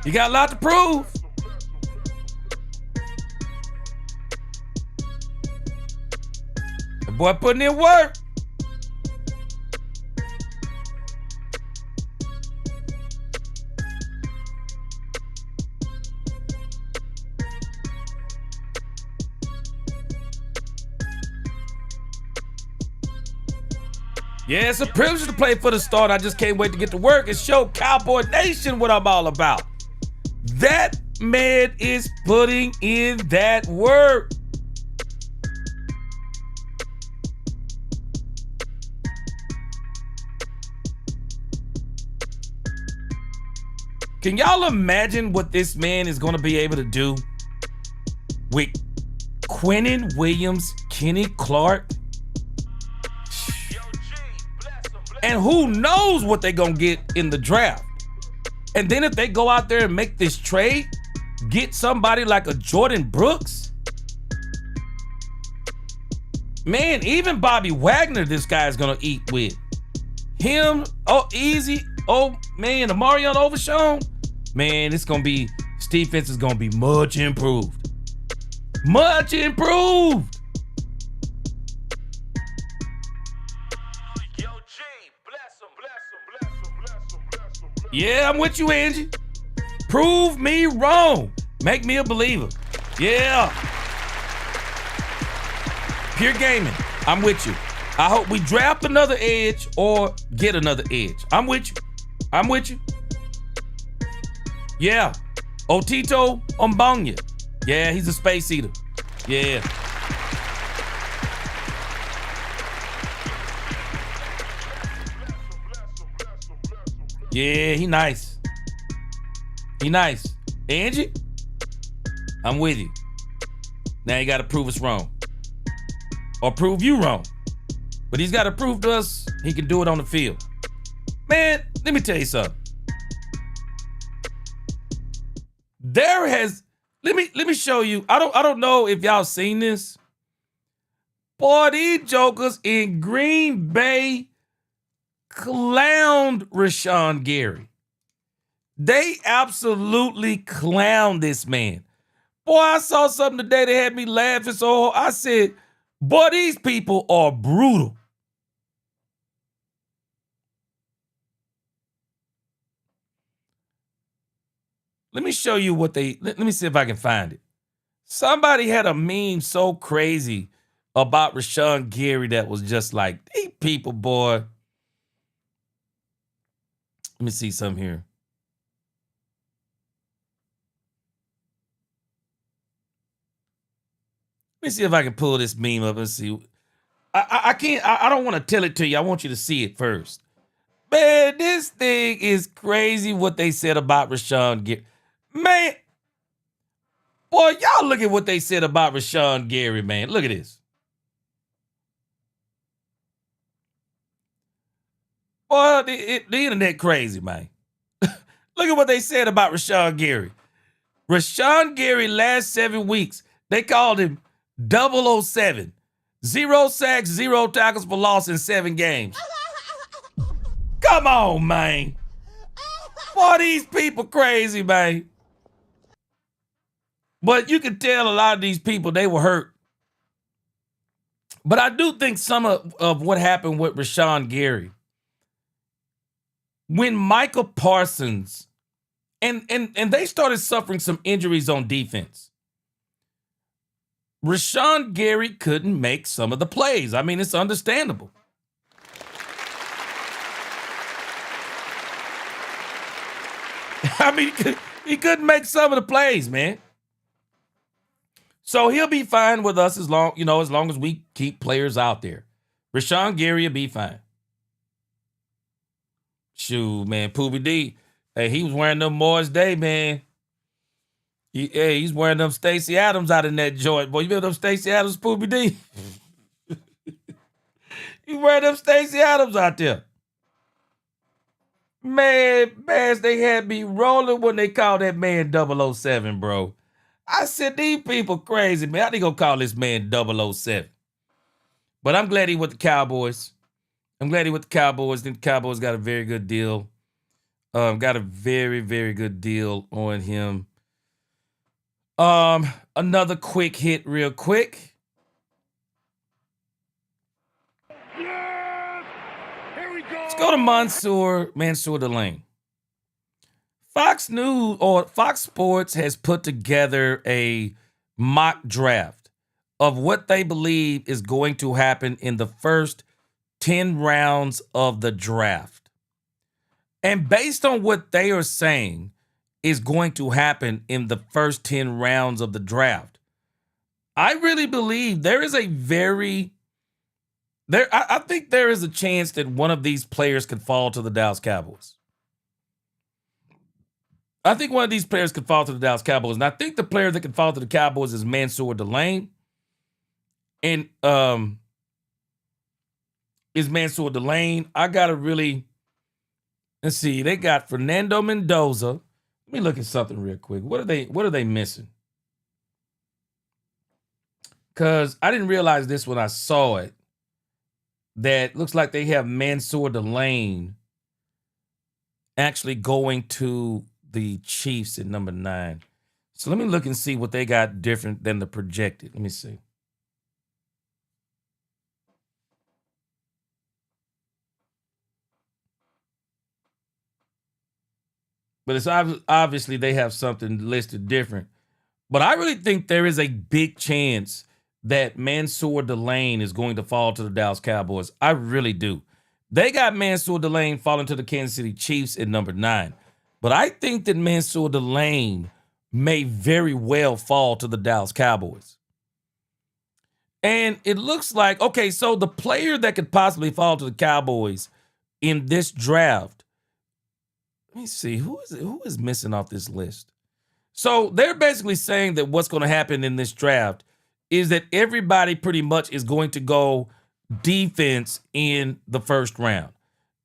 You got a lot to prove. The boy putting in work. Yeah, it's a privilege to play for the Start. I just can't wait to get to work and show Cowboy Nation what I'm all about. That man is putting in that work. Can y'all imagine what this man is going to be able to do with Quinnen Williams, Kenny Clark? And who knows what they're going to get in the draft. And then if they go out there and make this trade, get somebody like a Jordan Brooks. Man, even Bobby Wagner, this guy's going to eat with. Him, Easy, man, Amarion Overshown. Man, it's going to be, this defense is going to be much improved. Much improved. Yeah, I'm with you, Angie. Prove me wrong. Make me a believer. Yeah. Pure gaming. I'm with you. I hope we draft another edge or get another edge. I'm with you. Yeah. Otito Ombanya. Yeah, he's a space eater. Yeah. Yeah, he nice. Angie, I'm with you. Now you got to prove us wrong. Or prove you wrong. But he's got to prove to us he can do it on the field. Man, let me tell you something. Let me show you. I don't know if y'all seen this. Boy, these jokers in Green Bay clowned Rashan Gary. They absolutely clowned this man. Boy, I saw something today that had me laughing so hard. I said, boy, these people are brutal. Let me show you what let me see if I can find it. Somebody had a meme so crazy about Rashan Gary that was just like, these people, boy. Let me see something here. Let me see if I can pull this meme up and see. I can't, I don't want to tell it to you. I want you to see it first. Man, this thing is crazy what they said about Rashan Gary. Man, boy, y'all look at what they said about Rashan Gary, man. Look at this. Boy, the internet crazy, man. Look at what they said about Rashan Gary. Rashan Gary last 7 weeks, they called him 007. 0 sacks, 0 tackles for loss in 7 games. Come on, man. Boy, these people crazy, man. But you can tell a lot of these people, they were hurt. But I do think some of what happened with Rashan Gary, when Michael Parsons, and they started suffering some injuries on defense, Rashan Gary couldn't make some of the plays. I mean, it's understandable. I mean, he couldn't make some of the plays, man. So he'll be fine with us as long as we keep players out there. Rashan Gary will be fine. Shoot, man, Poobie D. Hey, he was wearing them Morris Day, man. He's wearing them Stacey Adams out in that joint. Boy, you remember them Stacey Adams, Poobie D? He's wearing them Stacey Adams out there. Man, they had me rolling when they called that man 007, bro. I said, these people crazy, man. How they gonna call this man 007? But I'm glad he with the Cowboys. I think the Cowboys got a very good deal. Got a very, very good deal on him. Another quick hit real quick. Yes! Here we go! Let's go to Mansour Delane. Fox News or Fox Sports has put together a mock draft of what they believe is going to happen in the first 10 rounds of the draft. And based on what they are saying is going to happen in the first 10 rounds of the draft, I really believe there is I think there is a chance that one of these players could fall to the Dallas Cowboys. I think one of these players could fall to the Dallas Cowboys. And I think the player that could fall to the Cowboys is Mansour Delane. And is Mansour Delane. I got to really, let's see, they got Fernando Mendoza. Let me look at something real quick. What are they missing? Because I didn't realize this when I saw it. That looks like they have Mansour Delane actually going to the Chiefs at number 9. So let me look and see what they got different than the projected. Let me see. But it's obviously they have something listed different. But I really think there is a big chance that Mansour Delane is going to fall to the Dallas Cowboys. I really do. They got Mansour Delane falling to the Kansas City Chiefs at number 9. But I think that Mansour Delane may very well fall to the Dallas Cowboys. And it looks like, okay, so the player that could possibly fall to the Cowboys in this draft, let me see, who is missing off this list? So they're basically saying that what's going to happen in this draft is that everybody pretty much is going to go defense in the first round,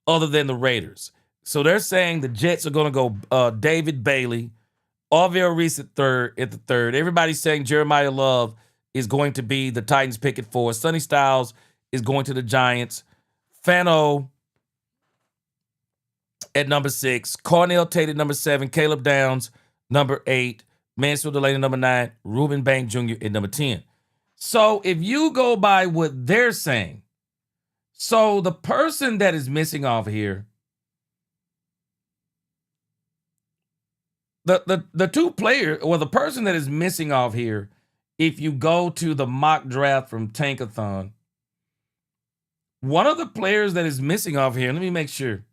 other than the Raiders. So they're saying the Jets are going to go David Bailey, Orville Reese at the third. Everybody's saying Jeremiah Love is going to be the Titans pick at 4. Sonny Styles is going to the Giants. Fano at number 6. Cornell Tate at number 7. Caleb Downs, number 8. Mansour Delane at number 9. Reuben Bank Jr. at number 10. So if you go by what they're saying, so the person that is missing off here the two players, or the person that is missing off here, if you go to the mock draft from Tankathon, one of the players that is missing off here, let me make sure.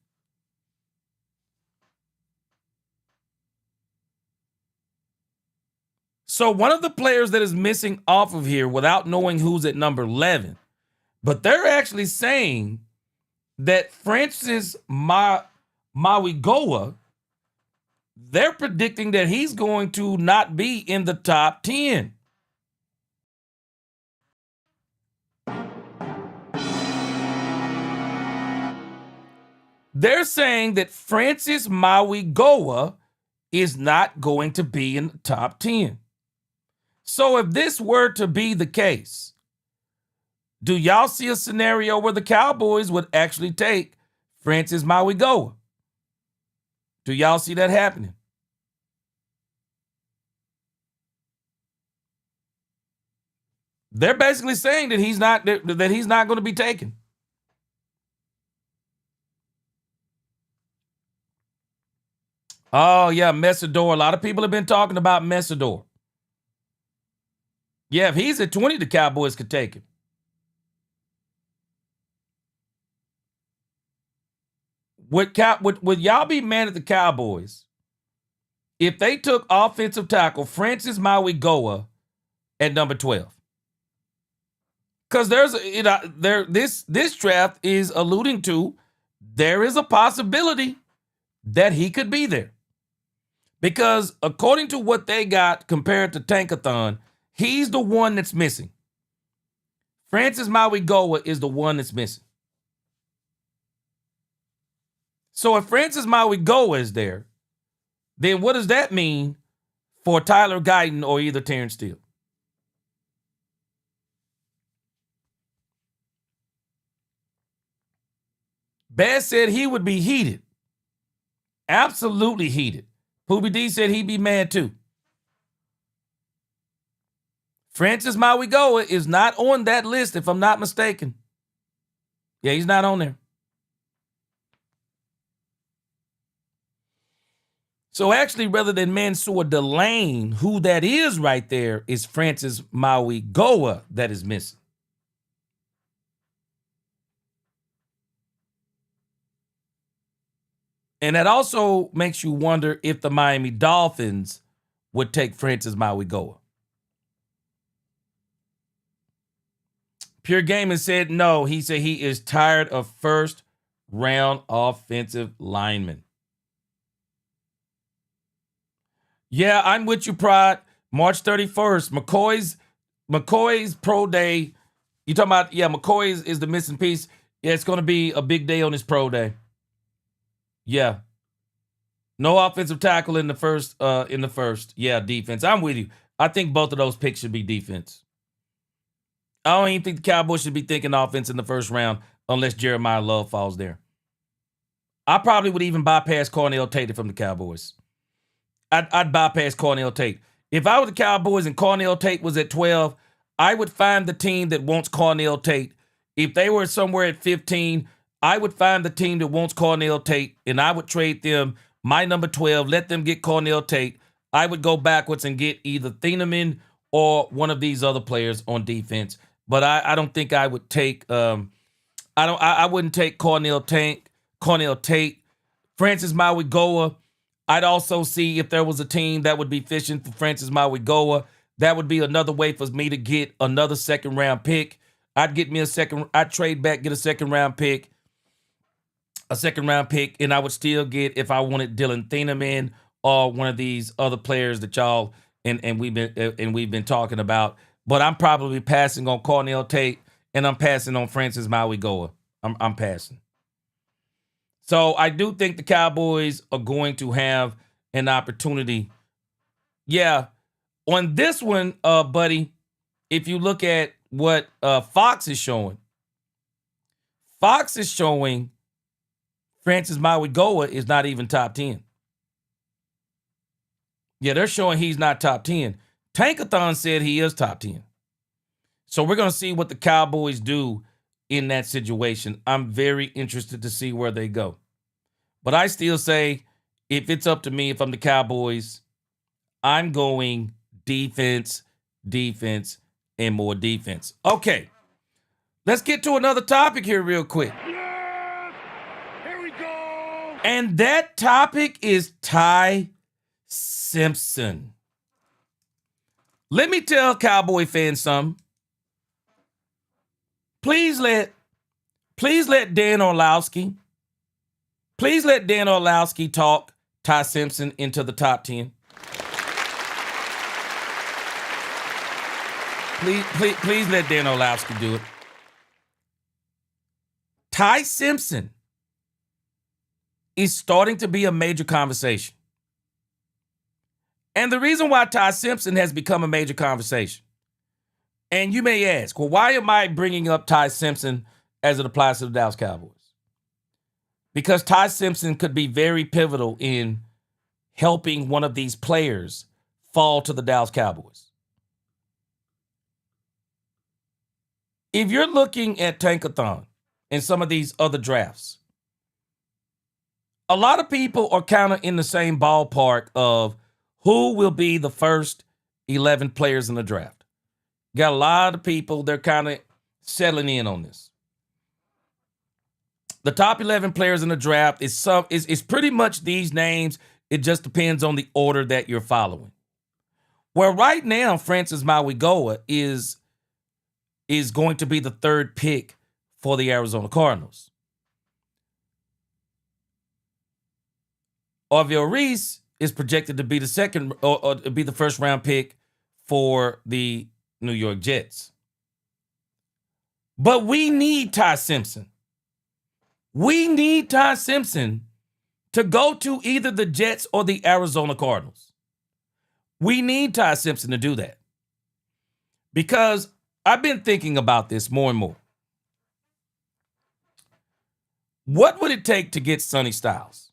So one of the players that is missing off of here without knowing who's at number 11, but they're actually saying that Francis Mauigoa, they're predicting that he's going to not be in the top 10. They're saying that Francis Mauigoa is not going to be in the top 10. So if this were to be the case, do y'all see a scenario where the Cowboys would actually take Francis Mauigoa? Do y'all see that happening? They're basically saying that he's not going to be taken. Oh yeah, Messidor. A lot of people have been talking about Messidor. Yeah, if he's at 20, the Cowboys could take him. Would y'all be mad at the Cowboys if they took offensive tackle Francis Mauigoa at number 12? Because this draft is alluding to there is a possibility that he could be there. Because according to what they got compared to Tankathon, he's the one that's missing. Francis Mauigoa is the one that's missing. So if Francis Mauigoa is there, then what does that mean for Tyler Guyton or either Terrence Steele? Bass said he would be heated. Absolutely heated. Poobie D said he'd be mad too. Francis Mauigoa is not on that list, if I'm not mistaken. Yeah, he's not on there. So actually, rather than Mansour Delane, who that is right there is Francis Mauigoa that is missing. And that also makes you wonder if the Miami Dolphins would take Francis Mauigoa. Pure Gaming said no. He said he is tired of first-round offensive linemen. Yeah, I'm with you, Prod. March 31st, McCoy's pro day. You talking about, yeah, McCoy is the missing piece. Yeah, it's going to be a big day on his pro day. Yeah. No offensive tackle in the first. Yeah, defense. I'm with you. I think both of those picks should be defense. I don't even think the Cowboys should be thinking offense in the first round unless Jeremiah Love falls there. I probably would even bypass Cornell Tate from the Cowboys. I'd bypass Cornell Tate. If I were the Cowboys and Cornell Tate was at 12, I would find the team that wants Cornell Tate. If they were somewhere at 15, I would find the team that wants Cornell Tate, and I would trade them my number 12, let them get Cornell Tate. I would go backwards and get either Thieneman or one of these other players on defense. But I don't think I would take I wouldn't take Cornell Tate. Francis Mauigoa. I'd also see if there was a team that would be fishing for Francis Mauigoa. That would be another way for me to get another second round pick. I'd trade back, get a second round pick, and I would still get, if I wanted, Dylan Thieneman or one of these other players that y'all and we've been talking about. But I'm probably passing on Cornell Tate, and I'm passing on Francis Mauigoa. I'm passing. So I do think the Cowboys are going to have an opportunity. Yeah, on this one, buddy, if you look at what Fox is showing Francis Mauigoa is not even top 10. Yeah, they're showing he's not top 10. Tankathon said he is top 10. So we're going to see what the Cowboys do in that situation. I'm very interested to see where they go. But I still say, if it's up to me, if I'm the Cowboys, I'm going defense, defense, and more defense. Okay, let's get to another topic here real quick. Yes! Here we go! And that topic is Ty Simpson. Let me tell Cowboy fans something. Please let Dan Orlowski talk Ty Simpson into the top 10. Please let Dan Orlowski do it. Ty Simpson is starting to be a major conversation. And the reason why Ty Simpson has become a major conversation, and you may ask, well, why am I bringing up Ty Simpson as it applies to the Dallas Cowboys? Because Ty Simpson could be very pivotal in helping one of these players fall to the Dallas Cowboys. If you're looking at Tankathon and some of these other drafts, a lot of people are kind of in the same ballpark of who will be the first 11 players in the draft. Got a lot of people, they're kind of settling in on this. The top 11 players in the draft is pretty much these names. It just depends on the order that you're following. Where right now, Francis Mauigoa is going to be the third pick for the Arizona Cardinals. Orville Reese is projected to be the second or be the first round pick for the New York Jets. But we need Ty Simpson. We need Ty Simpson to go to either the Jets or the Arizona Cardinals. We need Ty Simpson to do that. Because I've been thinking about this more and more. What would it take to get Sonny Styles?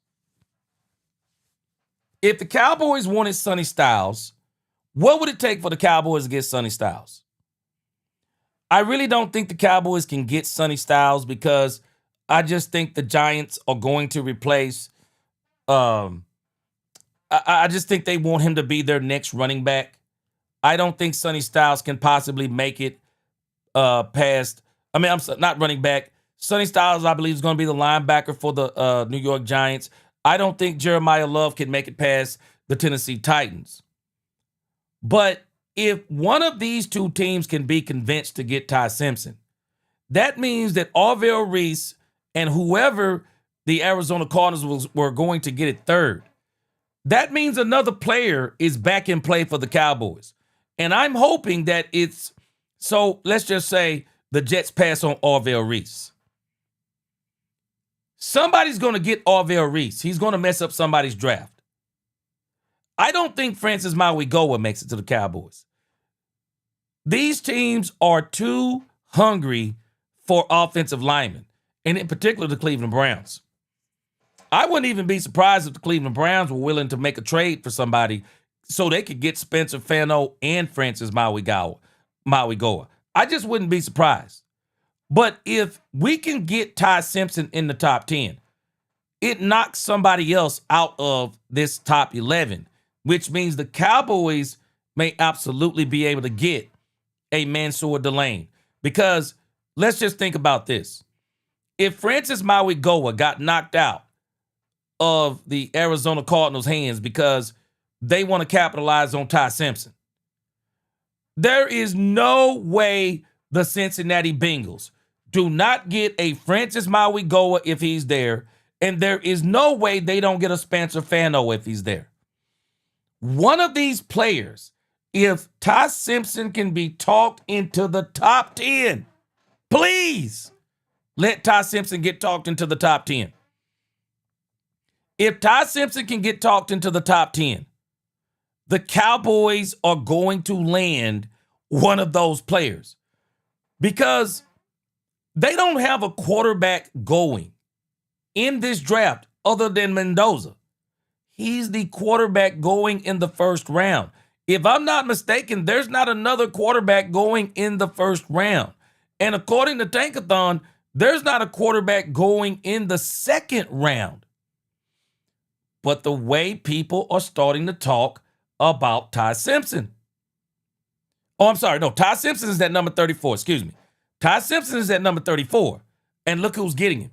If the Cowboys wanted Sonny Styles, what would it take for the Cowboys to get Sonny Styles? I really don't think the Cowboys can get Sonny Styles because I just think the Giants are going to replace. I just think they want him to be their next running back. I don't think Sonny Styles can possibly make it past. I'm not running back. Sonny Styles, I believe, is going to be the linebacker for the New York Giants. I don't think Jeremiah Love can make it past the Tennessee Titans. But if one of these two teams can be convinced to get Ty Simpson, that means that Orville Reese and whoever the Arizona Cardinals were going to get it third, that means another player is back in play for the Cowboys. And I'm hoping that it's, so let's just say the Jets pass on Orville Reese. Somebody's going to get Orville Reese. He's going to mess up somebody's draft. I don't think Francis Mauigoa makes it to the Cowboys. These teams are too hungry for offensive linemen, and in particular the Cleveland Browns. I wouldn't even be surprised if the Cleveland Browns were willing to make a trade for somebody so they could get Spencer Fano and Francis Mauigoa. I just wouldn't be surprised. But if we can get Ty Simpson in the top 10, it knocks somebody else out of this top 11, which means the Cowboys may absolutely be able to get a Mansour Delane. Because let's just think about this. If Francis Mauigoa got knocked out of the Arizona Cardinals' hands because they want to capitalize on Ty Simpson, there is no way the Cincinnati Bengals do not get a Francis Mauigoa if he's there, and there is no way they don't get a Spencer Fano if he's there. One of these players, if Ty Simpson can be talked into the top 10, please let Ty Simpson get talked into the top 10. If Ty Simpson can get talked into the top 10, the Cowboys are going to land one of those players because they don't have a quarterback going in this draft other than Mendoza. He's the quarterback going in the first round. If I'm not mistaken, there's not another quarterback going in the first round. And according to Tankathon, there's not a quarterback going in the second round. But the way people are starting to talk about Ty Simpson. Oh, I'm sorry. No, Ty Simpson is at number 34. Excuse me. Ty Simpson is at number 34. And look who's getting him.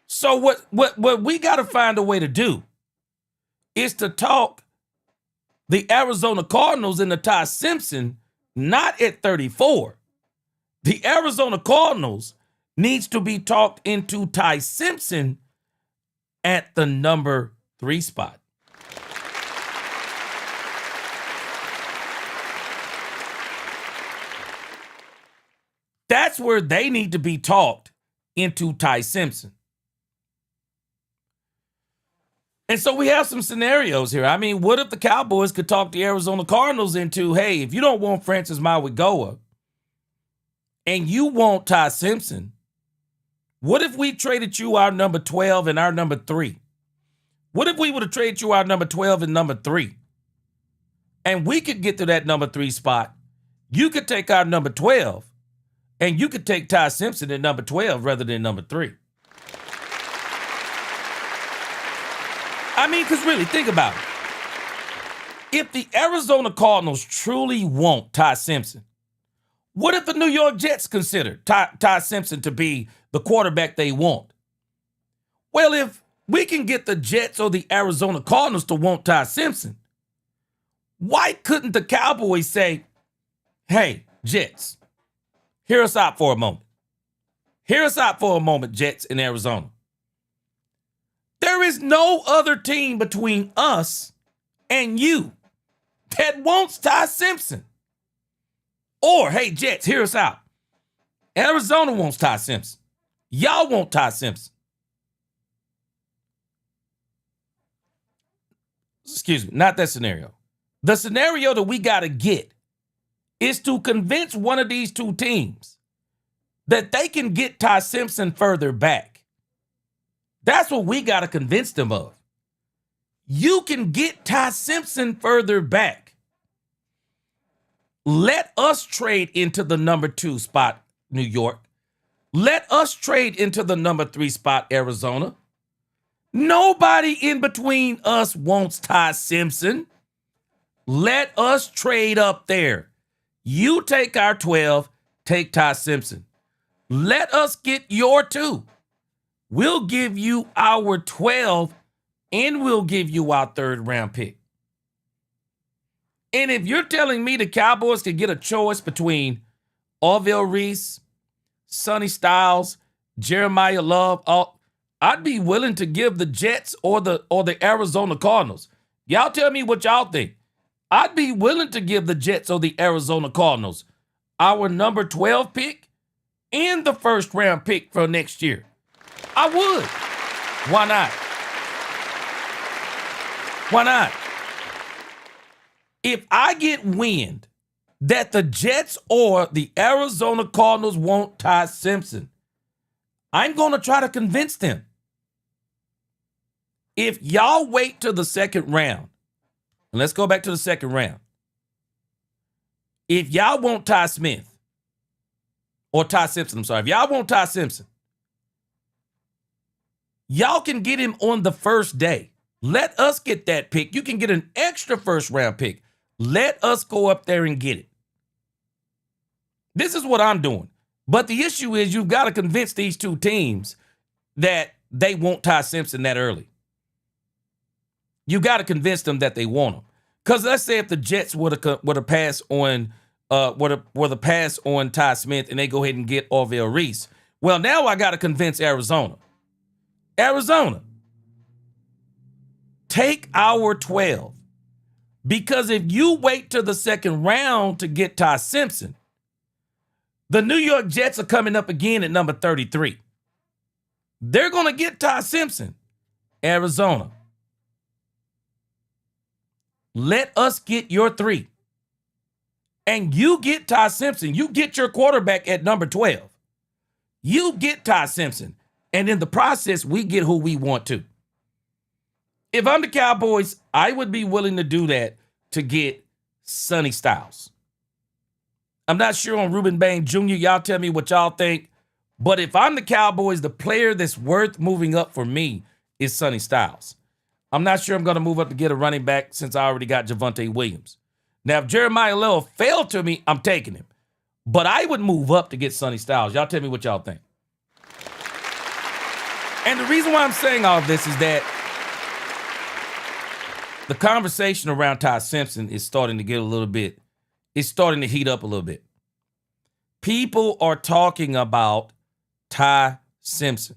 So what we got to find a way to do is to talk the Arizona Cardinals into Ty Simpson, not at 34. The Arizona Cardinals needs to be talked into Ty Simpson at the number 3 spot. That's where they need to be talked into Ty Simpson. And so we have some scenarios here. I mean, what if the Cowboys could talk the Arizona Cardinals into, hey, if you don't want Francis Mauigoa and you want Ty Simpson, what if we traded you our number 12 and our number 3? What if we would have traded you our number 12 and number 3? And we could get to that number 3 spot. You could take our number 12 and you could take Ty Simpson at number 12 rather than number 3. I mean, because really, think about it. If the Arizona Cardinals truly want Ty Simpson, what if the New York Jets consider Ty Simpson to be the quarterback they want? Well, if we can get the Jets or the Arizona Cardinals to want Ty Simpson, why couldn't the Cowboys say, hey, Jets, hear us out for a moment. Hear us out for a moment, Jets in Arizona. There is no other team between us and you that wants Ty Simpson. Or, hey, Jets, hear us out. Arizona wants Ty Simpson. Y'all want Ty Simpson. Excuse me, not that scenario. The scenario that we got to get is to convince one of these two teams that they can get Ty Simpson further back. That's what we got to convince them of. You can get Ty Simpson further back. Let us trade into the number 2 spot, New York. Let us trade into the number 3 spot, Arizona. Nobody in between us wants Ty Simpson. Let us trade up there. You take our 12, take Ty Simpson. Let us get your 2. We'll give you our 12 and we'll give you our 3rd round pick. And if you're telling me the Cowboys could get a choice between Orville Reese, Sonny Styles, Jeremiah Love, I'd be willing to give the Jets or the Arizona Cardinals. Y'all tell me what y'all think. I'd be willing to give the Jets or the Arizona Cardinals our number 12 pick and the 1st round pick for next year. I would. Why not? Why not? If I get wind that the Jets or the Arizona Cardinals want Ty Simpson, I'm going to try to convince them. If y'all wait till the 2nd round, and let's go back to the 2nd round. If y'all want Ty Smith, or Ty Simpson, I'm sorry. If y'all want Ty Simpson, y'all can get him on the 1st day. Let us get that pick. You can get an extra 1st round pick. Let us go up there and get it. This is what I'm doing. But the issue is you've got to convince these two teams that they want Ty Simpson that early. You got to convince them that they want him. Because let's say if the Jets would have passed on pass on Ty Smith and they go ahead and get Orville Reese. Well, now I got to convince Arizona. Arizona, take our 12. Because if you wait till the 2nd round to get Ty Simpson, the New York Jets are coming up again at number 33. They're going to get Ty Simpson. Arizona, let us get your 3. And you get Ty Simpson. You get your quarterback at number 12. You get Ty Simpson. And in the process, we get who we want to. If I'm the Cowboys, I would be willing to do that to get Sonny Styles. I'm not sure on Ruben Bain Jr. Y'all tell me what y'all think. But if I'm the Cowboys, the player that's worth moving up for me is Sonny Styles. I'm not sure I'm going to move up to get a running back since I already got Javonte Williams. Now, if Jeremiah Lowell fell to me, I'm taking him. But I would move up to get Sonny Styles. Y'all tell me what y'all think. And the reason why I'm saying all of this is that the conversation around Ty Simpson is starting to get a little bit, it's starting to heat up a little bit. People are talking about Ty Simpson.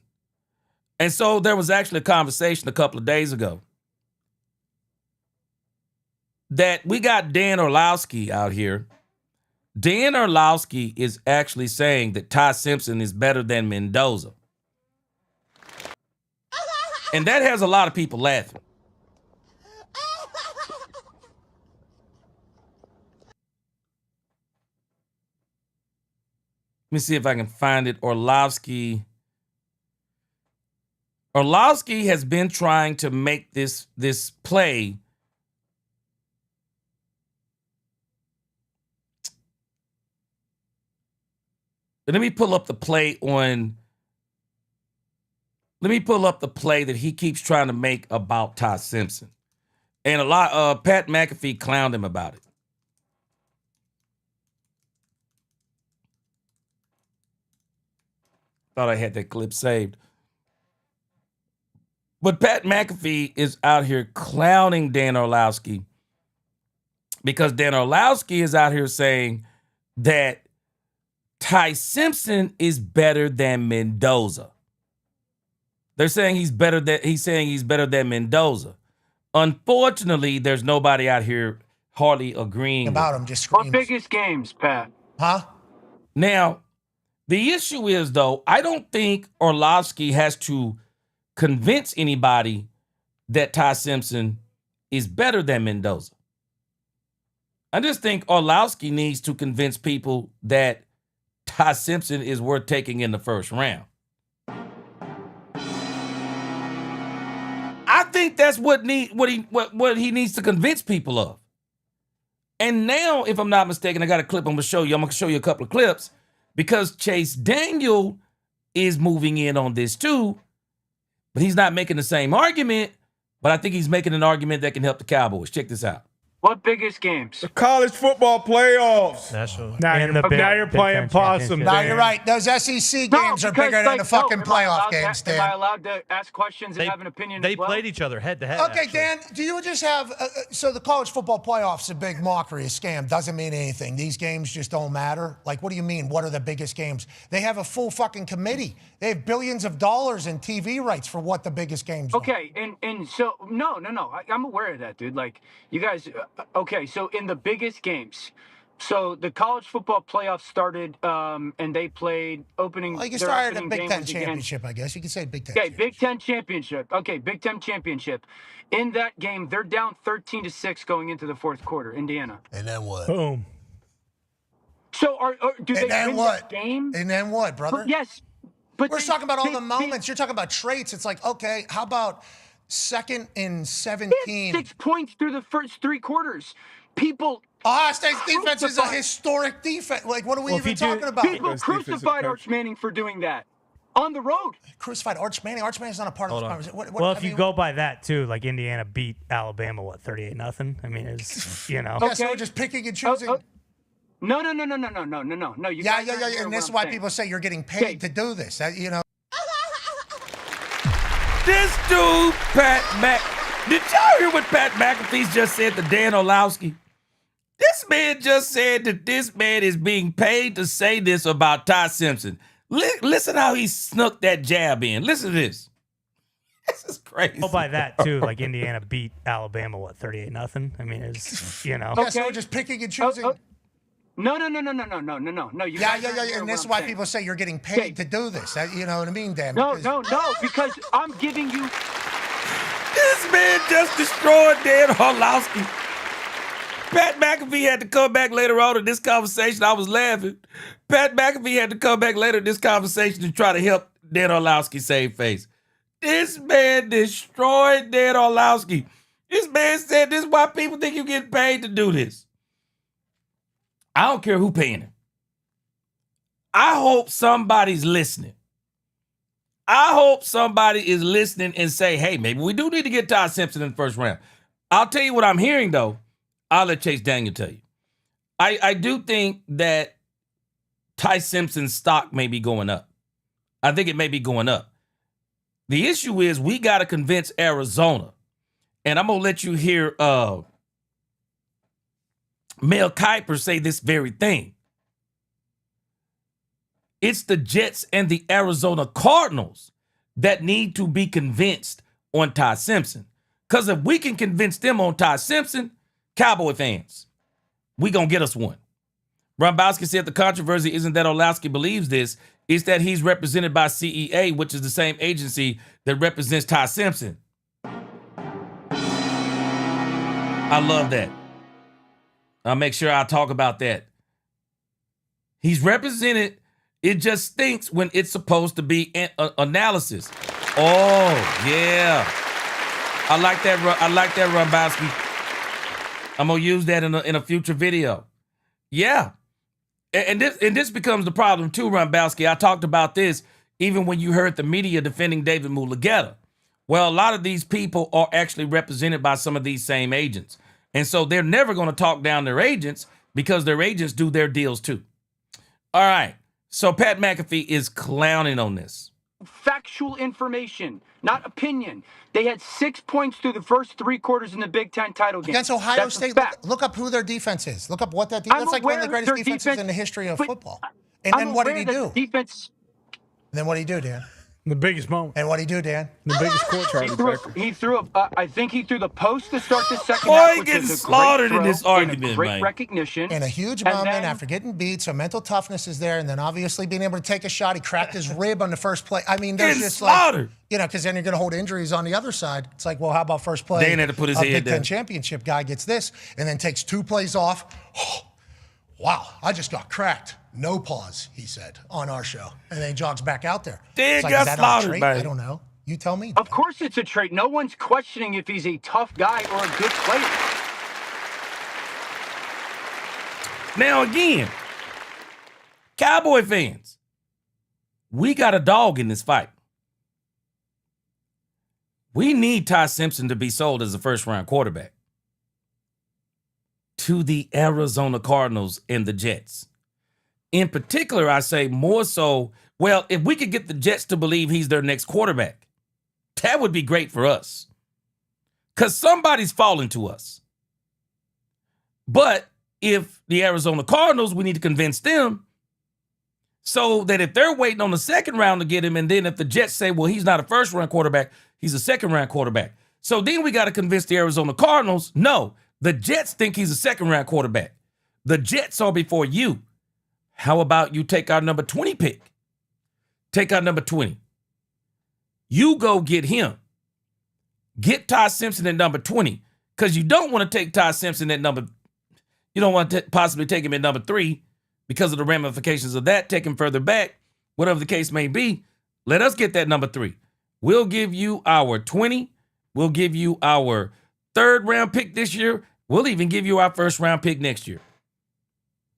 And so there was actually a conversation a couple of days ago that we got Dan Orlowski out here. Dan Orlowski is actually saying that Ty Simpson is better than Mendoza. And that has a lot of people laughing. Let me see if I can find it. Orlowski has been trying to make this play. Let me pull up the play that he keeps trying to make about Ty Simpson. And Pat McAfee clowned him about it. Thought I had that clip saved. But Pat McAfee is out here clowning Dan Orlowski because Dan Orlowski is out here saying that Ty Simpson is better than Mendoza. They're saying he's better than Mendoza. Unfortunately, there's nobody out here hardly agreeing about him. Just screams. What biggest games, Pat? Huh? Now, the issue is, though, I don't think Orlowski has to convince anybody that Ty Simpson is better than Mendoza. I just think Orlowski needs to convince people that Ty Simpson is worth taking in the first round. I think that's what he needs to convince people of. And now, if I'm not mistaken, I got a clip I'm going to show you. I'm going to show you a couple of clips because Chase Daniel is moving in on this too, but he's not making the same argument, but I think he's making an argument that can help the Cowboys. Check this out. What biggest games? The college football playoffs. That's what, Now you're playing possum. No, you're right. Those SEC games are bigger than the fucking playoff games, Dan. Am I allowed to ask questions and have an opinion They as well? played each other head to head. Okay, actually. Dan, do you just have so the college football playoffs a big mockery, a scam, doesn't mean anything. These games just don't matter. Like, what do you mean? What are the biggest games? They have a full fucking committee. They have billions of dollars in TV rights for what the biggest games are. Okay, and so no, I'm aware of that, dude. Like, you guys, okay, so in the biggest games, so the college football playoffs started, and they played opening. Well, you can their start at the opening Big game Ten was championship, I guess. You could say Big Ten. Okay, Big Ten championship. Okay, Big Ten championship. In that game, they're down 13-6 going into the fourth quarter. Indiana. And then what? Boom. So do they win what? the game? And then what, brother? But yes. But we're talking about all the moments. You're talking about traits. It's like, okay, how about 2nd and 17? 6 points through the first 3 quarters. People. Ohio State's defense is a historic defense. Like, what are we even talking about? People crucified Arch Manning for doing that on the road. Crucified Arch Manning. Arch Manning's not a part of this conversation. Well, if you go by that too, like Indiana beat Alabama, 38-0. I mean, it's Yeah, so we're just picking and choosing. No. You yeah. And this is why people say you're getting paid to do this. This dude, Pat did y'all hear what Pat McAfee just said to Dan Orlowski? This man just said that this man is being paid to say this about Ty Simpson. Listen how he snuck that jab in. Listen to this. This is crazy. Go by that too, like Indiana beat Alabama, 38-0. I mean, it's Yeah, so we're just picking and choosing. No. You yeah. And this is why people say you're getting paid to do this. You know what I mean, Dan? No, because I'm giving you. This man just destroyed Dan Orlowski. Pat McAfee had to come back later on in this conversation. I was laughing. Pat McAfee had to come back later in this conversation to try to help Dan Orlowski save face. This man destroyed Dan Orlowski. This man said this is why people think you get paid to do this. I don't care who paying him. I hope somebody's listening. I hope somebody is listening and say, hey, maybe we do need to get Ty Simpson in the first round. I'll tell you what I'm hearing, though. I'll let Chase Daniel tell you. I do think that Ty Simpson's stock may be going up. I think it may be going up. The issue is we got to convince Arizona. And I'm going to let you hear Mel Kiper say this very thing. It's the Jets and the Arizona Cardinals that need to be convinced on Ty Simpson. Because if we can convince them on Ty Simpson, Cowboy fans, we going to get us one. Rombowski said the controversy isn't that Orlowski believes this, it's that he's represented by CEA, which is the same agency that represents Ty Simpson. I love that. I'll make sure I talk about that. He's represented. It just stinks when it's supposed to be analysis. Oh, yeah. I like that, Rombowski. I'm going to use that in a future video. Yeah. And this becomes the problem too, Rombowski. I talked about this even when you heard the media defending David Mulugeta. Well, a lot of these people are actually represented by some of these same agents. And so they're never going to talk down their agents because their agents do their deals too. All right. So Pat McAfee is clowning on this. Factual information, not opinion. They had 6 points through the first 3 quarters in the Big Ten title game. Against Ohio State, look up who their defense is. Look up what that defense is. That's like one of the greatest defenses in the history of football. And then what did he do? Defense. Then what did he do, Dan? The biggest moment. And what did he do, Dan? The biggest court charge. He threw I think he threw the post to start the second Boy, half. he getting slaughtered in this argument, great man. recognition. And a huge moment after getting beat, so mental toughness is there, and then obviously being able to take a shot. He cracked his rib on the first play. I mean, there's just slaughtered. Like, because then you're going to hold injuries on the other side. It's like, well, how about first play? Dan had to put his head Big down. Ten championship guy gets this, and then takes 2 plays off. Wow, I just got cracked. No pause, he said on our show. And then he jogs back out there. Dan like, got is that slaughtered, a trait? man. I don't know. You tell me. Of course it's a trait. No one's questioning if he's a tough guy or a good player. Now, again, Cowboy fans, we got a dog in this fight. We need Ty Simpson to be sold as a first-round quarterback to the Arizona Cardinals and the Jets. In particular, I say more so, well, if we could get the Jets to believe he's their next quarterback, that would be great for us. Because somebody's falling to us. But if the Arizona Cardinals, we need to convince them so that if they're waiting on the second round to get him, and then if the Jets say, well, he's not a first-round quarterback, he's a second-round quarterback. So then we got to convince the Arizona Cardinals, no, the Jets think he's a second-round quarterback. The Jets are before you. How about you take our number 20 pick? Take our number 20. You go get him. Get Ty Simpson at number 20, because you don't want to take Ty Simpson at number, you don't want to possibly take him at number 3 because of the ramifications of that, take him further back, whatever the case may be. Let us get that number 3. We'll give you our 20. We'll give you our 3rd round pick this year. We'll even give you our 1st round pick next year.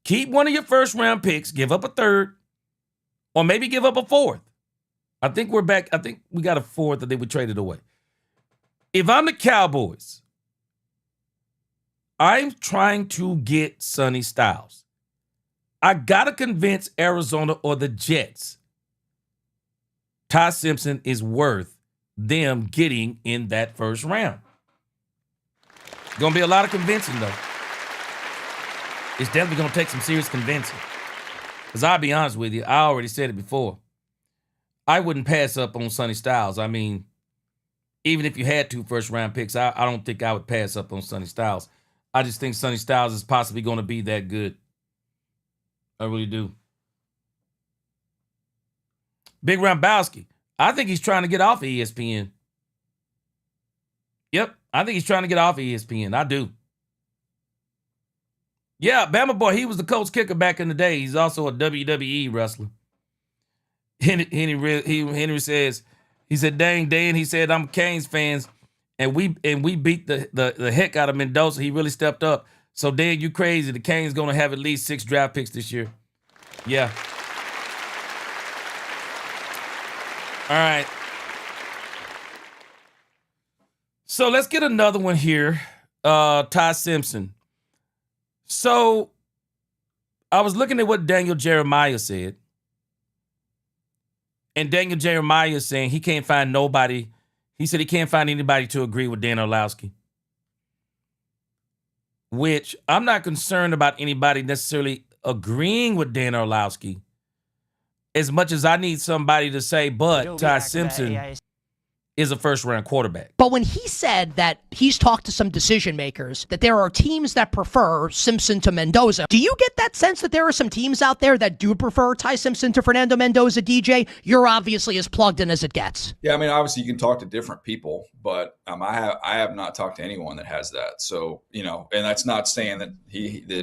Keep one of your 1st round picks, give up a 3rd, or maybe give up a 4th. I think we're back. I think we got a 4th that they would trade it away. If I'm the Cowboys, I'm trying to get Sonny Styles. I got to convince Arizona or the Jets Ty Simpson is worth them getting in that 1st round. Going to be a lot of convincing, though. It's definitely going to take some serious convincing. Because I'll be honest with you, I already said it before. I wouldn't pass up on Sonny Styles. I mean, even if you had 2 first-round picks, I don't think I would pass up on Sonny Styles. I just think Sonny Styles is possibly going to be that good. I really do. Big Rombowski. I think he's trying to get off of ESPN. Yep, I think he's trying to get off of ESPN. I do. Yeah, Bama Boy, he was the coach kicker back in the day. He's also a WWE wrestler. Henry says, he said, dang, Dan, he said, I'm Canes fans, and we beat the heck out of Mendoza. He really stepped up. So, Dan, you crazy. The Canes going to have at least 6 draft picks this year. Yeah. right. So let's get another one here. Ty Simpson. So I was looking at what Daniel Jeremiah said. And Daniel Jeremiah is saying he can't find nobody. He said he can't find anybody to agree with Dan Orlovsky. Which I'm not concerned about anybody necessarily agreeing with Dan Orlovsky as much as I need somebody to say, but Ty Simpson is a first-round quarterback. But when he said that he's talked to some decision makers, that there are teams that prefer Simpson to Mendoza, do you get that sense that there are some teams out there that do prefer Ty Simpson to Fernando Mendoza, DJ? You're obviously as plugged in as it gets. Yeah, I mean, obviously you can talk to different people, but I have not talked to anyone that has that. So, and that's not saying that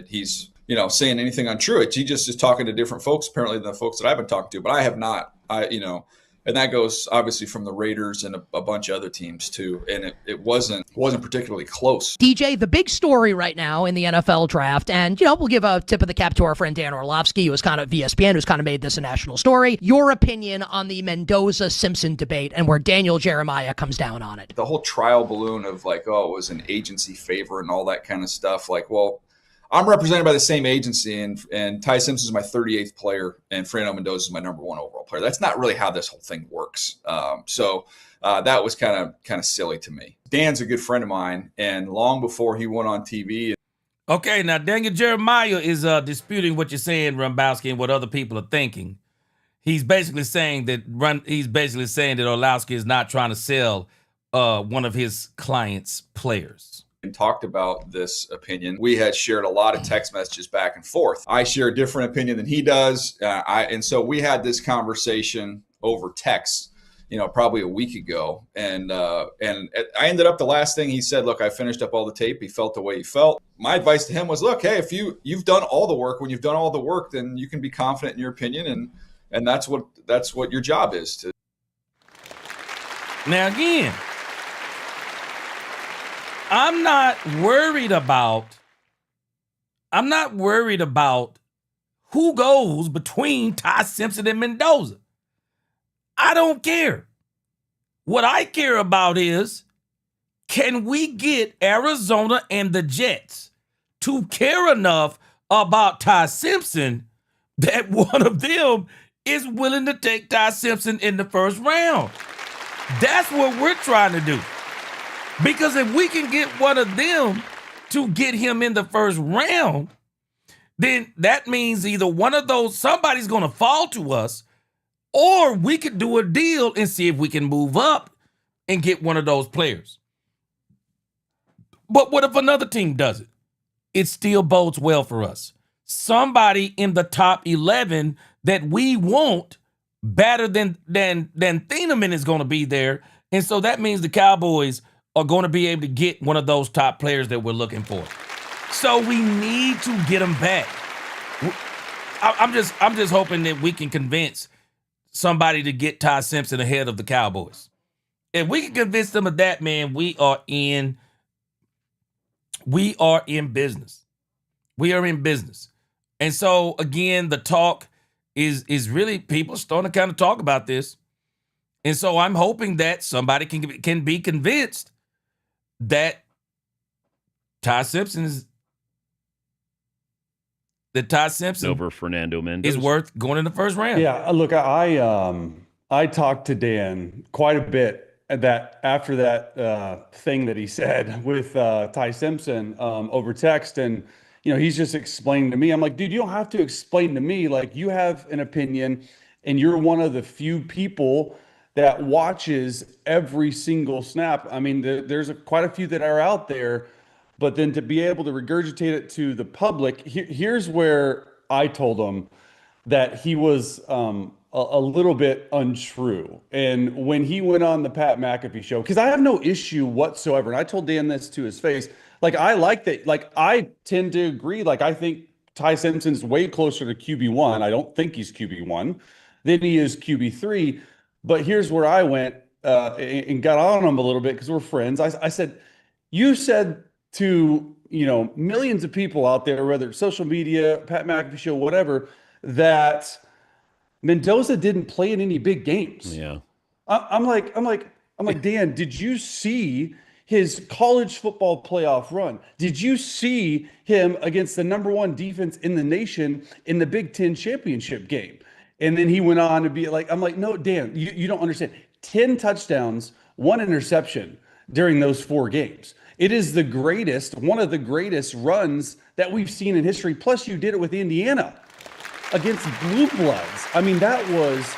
he's saying anything untrue. He just is talking to different folks, apparently, than the folks that I've been talking to. But I have not. And that goes obviously from the Raiders and a bunch of other teams too. And it wasn't particularly close. DJ, the big story right now in the NFL draft, and we'll give a tip of the cap to our friend Dan Orlovsky, who was kind of ESPN, who's kind of made this a national story. Your opinion on the Mendoza-Simpson debate and where Daniel Jeremiah comes down on it. The whole trial balloon of it was an agency favor and all that kind of stuff. I'm represented by the same agency, and Ty Simpson is my 38th player, and Fernando Mendoza is my number 1 overall player. That's not really how this whole thing works. So that was kind of silly to me. Dan's a good friend of mine, and long before he went on TV. Okay, now Daniel Jeremiah is disputing what you're saying, Rumbowski, and what other people are thinking. He's basically saying that Orlovsky is not trying to sell one of his clients' players. And talked about this opinion. We had shared a lot of text messages back and forth. I share a different opinion than he does. And so we had this conversation over text, probably a week ago. And I ended up, the last thing he said, look, I finished up all the tape. He felt the way he felt. My advice to him was, look, hey, if you've done all the work, when you've done all the work, then you can be confident in your opinion. And that's what your job is to. Now, again, I'm not worried about who goes between Ty Simpson and Mendoza. I don't care. What I care about is, can we get Arizona and the Jets to care enough about Ty Simpson that one of them is willing to take Ty Simpson in the first round? That's what we're trying to do. Because if we can get one of them to get him in the first round, then that means either one of those, somebody's going to fall to us, or we could do a deal and see if we can move up and get one of those players. But what if another team does it? It still bodes well for us. Somebody in the top 11 that we want better than Thieneman is going to be there. And so that means the Cowboys are going to be able to get one of those top players that we're looking for. So we need to get them back. I'm just hoping that we can convince somebody to get Ty Simpson ahead of the Cowboys. If we can convince them of that, man, we are in business. We are in business. And so again, the talk is really, people are starting to kind of talk about this. And so I'm hoping that somebody can be convinced that Ty Simpson over Fernando Mendoza is worth going in the first round. Yeah, look, I talked to Dan quite a bit after that thing that he said with Ty Simpson over text, and he's just explaining to me. I'm like, dude, you don't have to explain to me. Like, you have an opinion, and you're one of the few people that watches every single snap. I mean, there's quite a few that are out there, but then to be able to regurgitate it to the public, here's where I told him that he was a little bit untrue. And when he went on the Pat McAfee show, because I have no issue whatsoever, and I told Dan this to his face, I like that. I tend to agree. I think Ty Simpson's way closer to QB1. I don't think he's QB1 than he is QB3. But here's where I went and got on him a little bit because we're friends. I said, you said to millions of people out there, whether it's social media, Pat McAfee show, whatever, that Mendoza didn't play in any big games. Yeah. I'm like, Dan, did you see his college football playoff run? Did you see him against the number one defense in the nation in the Big Ten championship game? And then he went on to be like, I'm like, no, Dan, you don't understand. 10 touchdowns, 1 interception during those 4 games. It is the greatest, one of the greatest runs that we've seen in history. Plus, you did it with Indiana against Blue Bloods. I mean, that was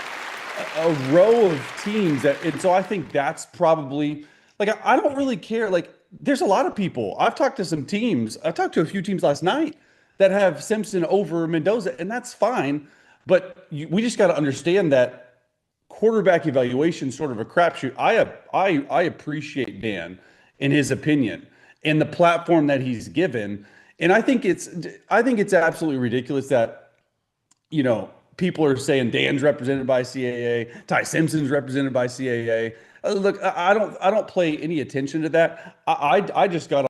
a row of teams and so I think that's probably like, I don't really care. Like, there's a lot of people. I've talked to some teams. I talked to a few teams last night that have Simpson over Mendoza, and that's fine. But we just got to understand that quarterback evaluation is sort of a crapshoot. I appreciate Dan and his opinion and the platform that he's given, and I think it's absolutely ridiculous that, you know, people are saying Dan's represented by CAA, Ty Simpson's represented by CAA. Look, I don't pay any attention to that. I just got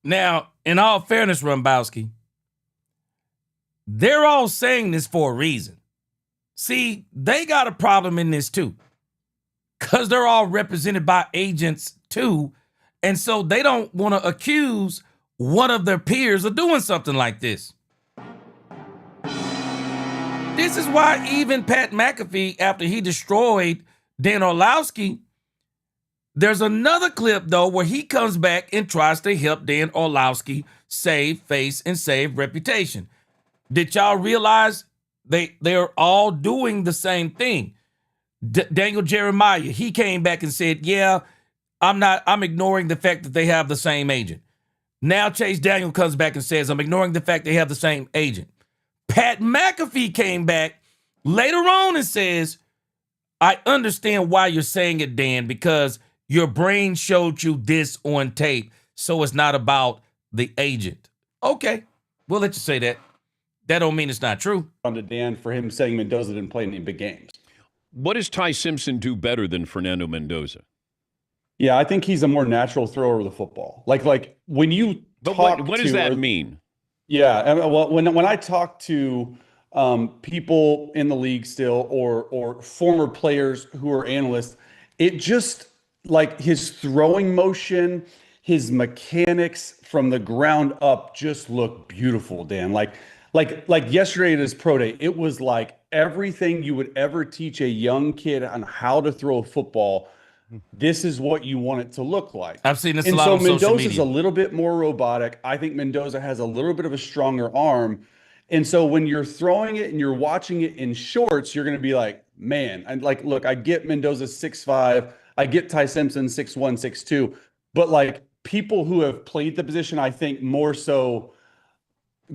now. In all fairness, Rumbowski, they're all saying this for a reason. See, they got a problem in this too, because they're all represented by agents too, and so they don't want to accuse one of their peers of doing something like this. This is why even Pat McAfee, after he destroyed Dan Orlovsky, there's another clip, though, where he comes back and tries to help Dan Orlovsky save face and save reputation. Did y'all realize they're all doing the same thing? Daniel Jeremiah, he came back and said, yeah, I'm ignoring the fact that they have the same agent. Now Chase Daniel comes back and says, I'm ignoring the fact they have the same agent. Pat McAfee came back later on and says, I understand why you're saying it, Dan, because your brain showed you this on tape, so it's not about the agent. Okay, we'll let you say that. That don't mean it's not true. On to Dan for him saying Mendoza didn't play any big games. What does Ty Simpson do better than Fernando Mendoza? Yeah, I think he's a more natural thrower of the football. Like when you talk what does that mean? Yeah, well, when I talk to people in the league still or former players who are analysts, it just like his throwing motion, his mechanics from the ground up just look beautiful, Dan. Like yesterday at his pro day, it was like everything you would ever teach a young kid on how to throw a football. This is what you want it to look like. I've seen this a lot on social media. And so Mendoza's a little bit more robotic. I think Mendoza has a little bit of a stronger arm. And so when you're throwing it and you're watching it in shorts, you're going to be like, man, and like, look, I get Mendoza 6'5", I get Ty Simpson 6'1", 6'2", but like people who have played the position, I think more so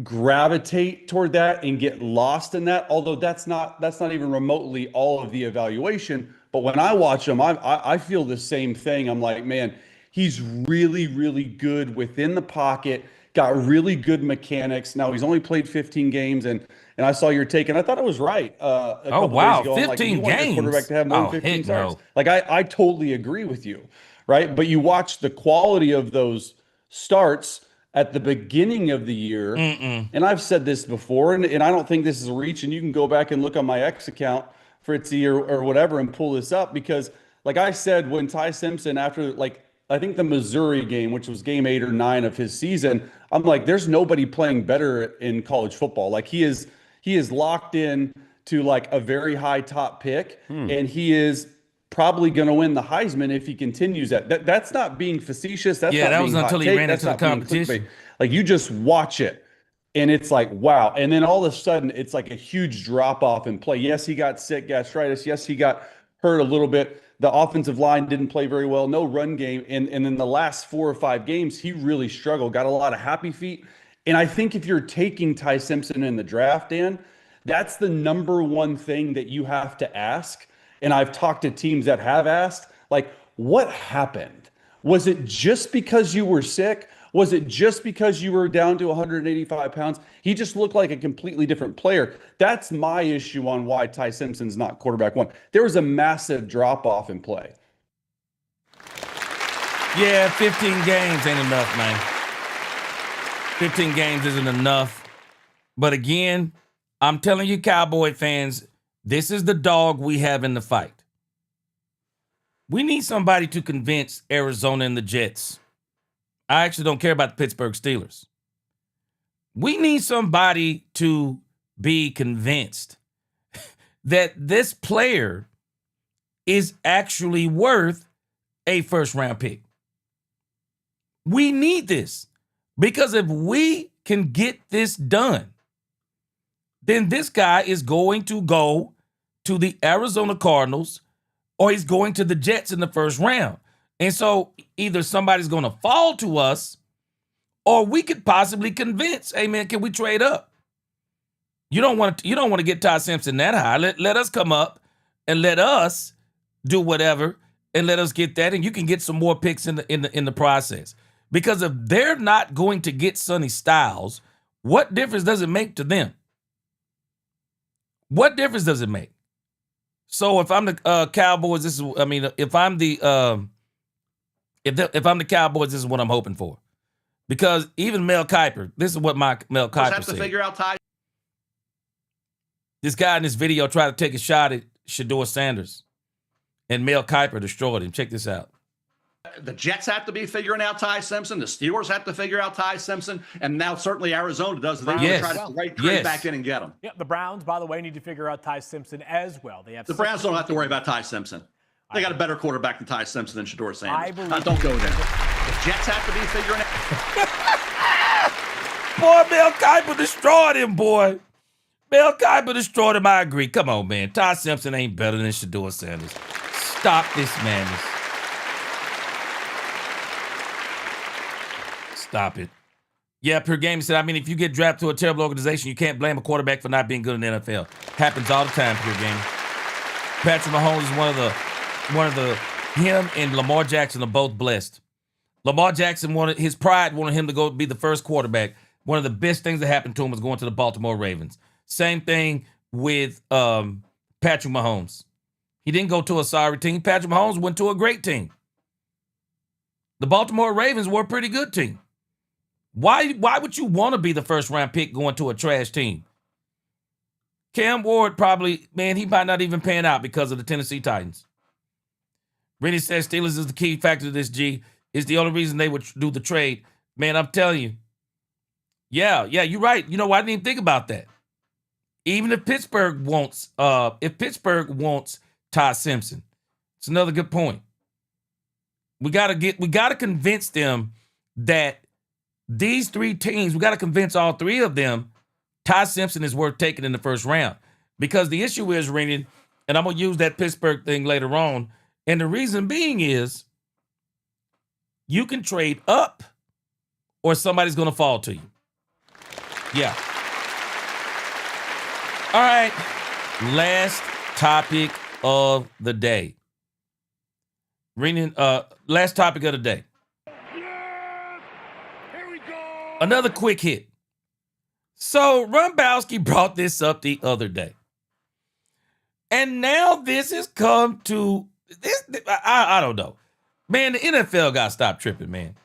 gravitate toward that and get lost in that. Although that's not even remotely all of the evaluation. But when I watch him, I feel the same thing. I'm like, man, he's really, really good within the pocket, got really good mechanics. Now, he's only played 15 games, and I saw your take, and I thought it was right. Oh, wow, 15 games? Games? Quarterback to have more than 15 starts. No. Like, I totally agree with you, right? But you watch the quality of those starts at the beginning of the year, and I've said this before, and I don't think this is a reach, and you can go back and look on my X account, Fritzy or whatever, and pull this up, because like I said, when Ty Simpson, after like I think the Missouri game, which was game 8 or 9 of his season, I'm like, there's nobody playing better in college football. Like he is locked in to like a very high top pick, and he is probably going to win the Heisman if he continues that. That's not being facetious. That's not that being was until he ran into the competition. Like you just watch it. And it's like, wow. And then all of a sudden, it's like a huge drop off in play. Yes, he got sick, gastritis. Yes, he got hurt a little bit. The offensive line didn't play very well. No run game. And in the last 4 or 5 games, he really struggled. Got a lot of happy feet. And I think if you're taking Ty Simpson in the draft, Dan, that's the number one thing that you have to ask. And I've talked to teams that have asked, like, what happened? Was it just because you were sick? Was it just because you were down to 185 pounds? He just looked like a completely different player. That's my issue on why Ty Simpson's not quarterback 1. There was a massive drop-off in play. Yeah, 15 games ain't enough, man. 15 games isn't enough. But again, I'm telling you, Cowboy fans, this is the dog we have in the fight. We need somebody to convince Arizona and the Jets. I actually don't care about the Pittsburgh Steelers. We need somebody to be convinced that this player is actually worth a first-round pick. We need this because if we can get this done, then this guy is going to go to the Arizona Cardinals or he's going to the Jets in the first round. And so either somebody's going to fall to us or we could possibly convince, hey, man, can we trade up? You don't want to get Ty Simpson that high. Let us come up and let us do whatever and let us get that, and you can get some more picks in the process. Because if they're not going to get Sonny Styles, what difference does it make to them? What difference does it make? So if I'm the Cowboys, if I'm the Cowboys, this is what I'm hoping for. Because even Mel Kiper, this is what Mel Kiper have said. to figure out Ty. This guy in this video tried to take a shot at Shedeur Sanders, and Mel Kiper destroyed him. Check this out. The Jets have to be figuring out Ty Simpson. The Steelers have to figure out Ty Simpson. And now certainly Arizona does. They're going to try to trade back in and get him. Yeah, the Browns, by the way, need to figure out Ty Simpson as well. The Browns don't have to worry about Ty Simpson. They got a better quarterback than Ty Simpson than Shedeur Sanders. Don't go there. The Jets have to be figuring out. Boy, Mel Kiper destroyed him, boy. Mel Kiper destroyed him. I agree. Come on, man. Ty Simpson ain't better than Shedeur Sanders. Stop this madness. Stop it. Yeah, Per Game said, if you get drafted to a terrible organization, you can't blame a quarterback for not being good in the NFL. Happens all the time, Per Game. Patrick Mahomes is him and Lamar Jackson are both blessed. Lamar Jackson his pride wanted him to go be the first quarterback. One of the best things that happened to him was going to the Baltimore Ravens. Same thing with Patrick Mahomes. He didn't go to a sorry team. Patrick Mahomes went to a great team. The Baltimore Ravens were a pretty good team. Why would you want to be the first round pick going to a trash team? Cam Ward probably, he might not even pan out because of the Tennessee Titans. Rennie says Steelers is the key factor to this, G. It's the only reason they would do the trade. Man, I'm telling you. Yeah, you're right. You know what? I didn't even think about that. Even if Pittsburgh wants Ty Simpson, it's another good point. We gotta convince them that these three teams, we got to convince all three of them Ty Simpson is worth taking in the first round. Because the issue is, Rennie, and I'm going to use that Pittsburgh thing later on, and the reason being is you can trade up or somebody's going to fall to you. Yeah. All right. Last topic of the day. Rennie, last topic of the day. Another quick hit. So Rumbowski brought this up the other day. And now this has come to this. I don't know. Man, the NFL got to stop tripping, man.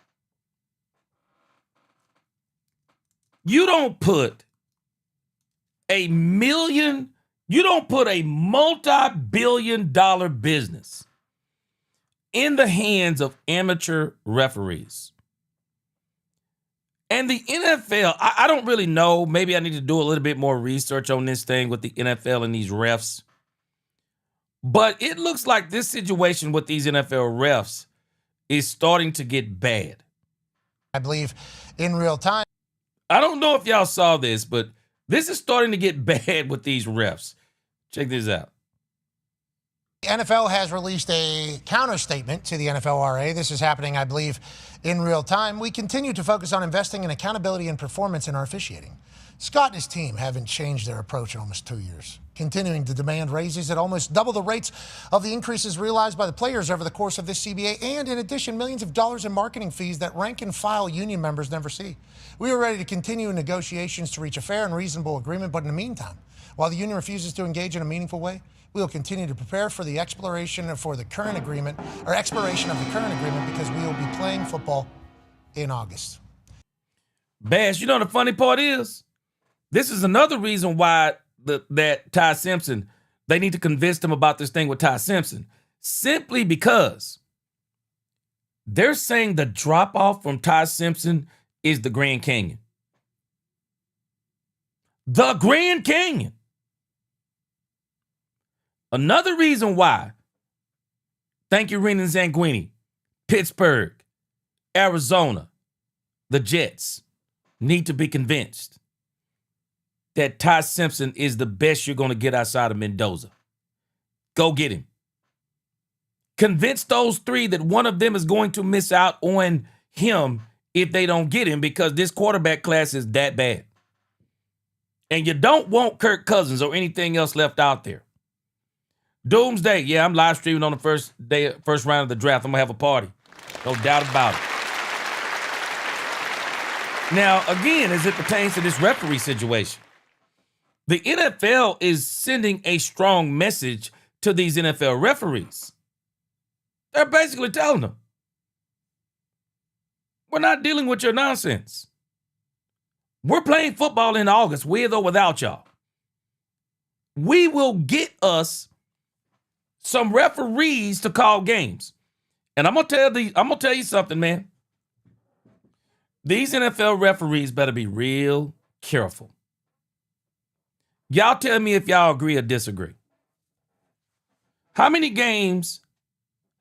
You don't put a multi-billion-dollar business in the hands of amateur referees. And the NFL, I don't really know. Maybe I need to do a little bit more research on this thing with the NFL and these refs. But it looks like this situation with these NFL refs is starting to get bad. I believe in real time. I don't know if y'all saw this, but this is starting to get bad with these refs. Check this out. The NFL has released a counter statement to the NFLRA. This is happening, I believe, in real time. We continue to focus on investing in accountability and performance in our officiating. Scott and his team haven't changed their approach in almost 2 years, continuing to demand raises at almost double the rates of the increases realized by the players over the course of this CBA, and in addition, millions of dollars in marketing fees that rank-and-file union members never see. We are ready to continue negotiations to reach a fair and reasonable agreement, but in the meantime, while the union refuses to engage in a meaningful way, we will continue to prepare for the expiration of the current agreement because we will be playing football in August. Bash, you know the funny part is, this is another reason why that Ty Simpson, they need to convince them about this thing with Ty Simpson. simply because they're saying the drop-off from Ty Simpson is the Grand Canyon. The Grand Canyon. Another reason why, thank you, Renan Zanguini, Pittsburgh, Arizona, the Jets need to be convinced that Ty Simpson is the best you're going to get outside of Mendoza. Go get him. Convince those three that one of them is going to miss out on him if they don't get him, because this quarterback class is that bad. And you don't want Kirk Cousins or anything else left out there. Doomsday. Yeah, I'm live streaming on the first round of the draft. I'm going to have a party. No doubt about it. Now, again, as it pertains to this referee situation, the NFL is sending a strong message to these NFL referees. They're basically telling them, we're not dealing with your nonsense. We're playing football in August, with or without y'all. We will get us some referees to call games. And I'm gonna tell you something, man. These NFL referees better be real careful. Y'all tell me if y'all agree or disagree. How many games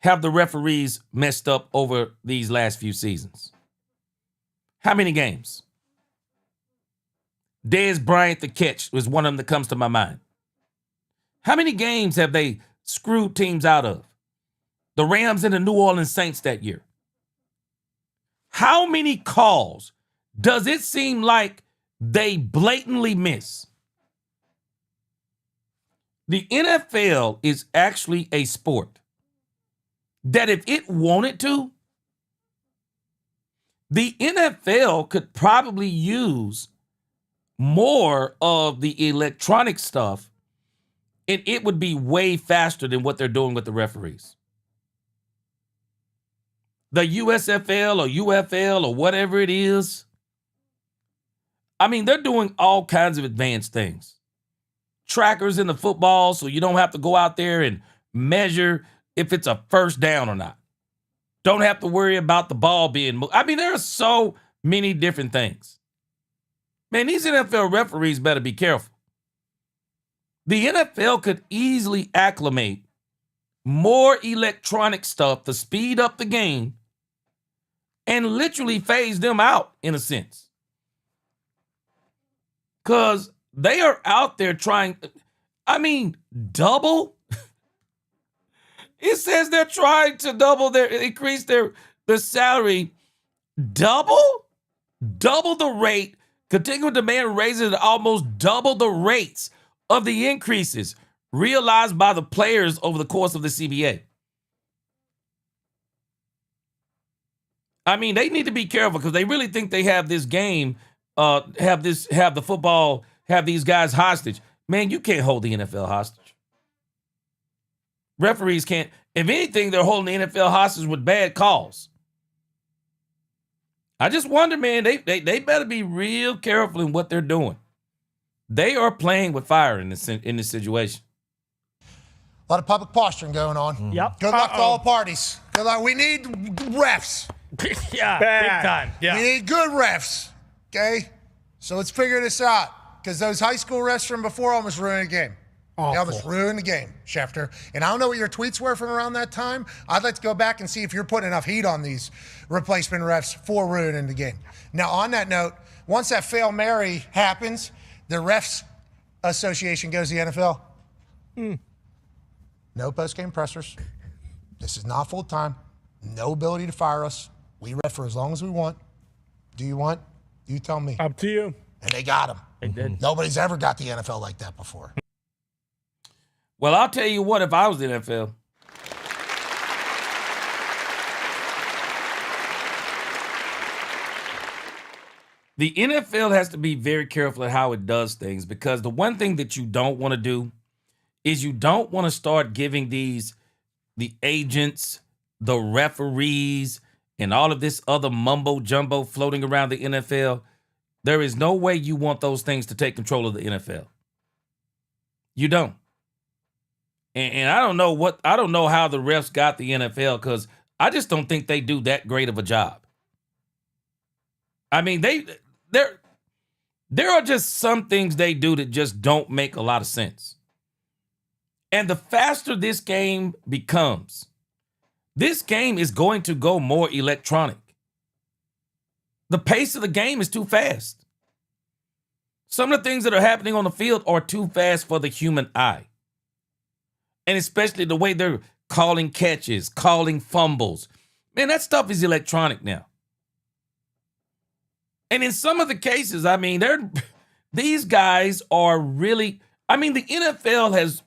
have the referees messed up over these last few seasons? How many games? Dez Bryant, the catch, was one of them that comes to my mind. How many games have they screwed teams out of? The Rams and the New Orleans Saints that year. How many calls does it seem like they blatantly miss? The NFL is actually a sport that if it wanted to, the NFL could probably use more of the electronic stuff, and it would be way faster than what they're doing with the referees. The USFL or UFL or whatever it is, I mean, they're doing all kinds of advanced things. Trackers in the football, so you don't have to go out there and measure if it's a first down or not. Don't have to worry about the ball being moved. I mean, there are so many different things. Man, these NFL referees better be careful. The NFL could easily acclimate more electronic stuff to speed up the game and literally phase them out in a sense. Because they are out there trying, I mean, double. It says they're trying to increase their salary, double the rate, continuing to demand raises at almost double the rates of the increases realized by the players over the course of the CBA. I mean, they need to be careful because they really think they have this game, have the football, have these guys hostage. Man, you can't hold the NFL hostage. Referees can't. If anything, they're holding the NFL hostage with bad calls. I just wonder, man, they better be real careful in what they're doing. They are playing with fire in this situation. A lot of public posturing going on. Yep. Good luck to all parties. Good luck. We need refs. Yeah, big time. Yeah. We need good refs. Okay? So let's figure this out. Because those high school refs from before almost ruined the game. They almost ruined the game, Schefter. And I don't know what your tweets were from around that time. I'd like to go back and see if you're putting enough heat on these replacement refs for ruining the game. Now, on that note, once that Fail Mary happens, the Refs Association goes to the NFL. No post-game pressers. This is not full-time. No ability to fire us. We ref for as long as we want. Do you want? You tell me. Up to you. And they got him. They did. Nobody's ever got the NFL like that before. Well, I'll tell you what, if I was the NFL, the NFL has to be very careful at how it does things, because the one thing that you don't want to do is you don't want to start giving the agents, the referees, and all of this other mumbo jumbo floating around the NFL. There is no way you want those things to take control of the NFL. You don't. And I don't know how the refs got the NFL, because I just don't think they do that great of a job. I mean, there are just some things they do that just don't make a lot of sense. And the faster this game becomes, this game is going to go more electronic. The pace of the game is too fast. Some of the things that are happening on the field are too fast for the human eye. And especially the way they're calling catches, calling fumbles. Man, that stuff is electronic now. And in some of the cases, I mean, these guys are really, I mean, the NFL has,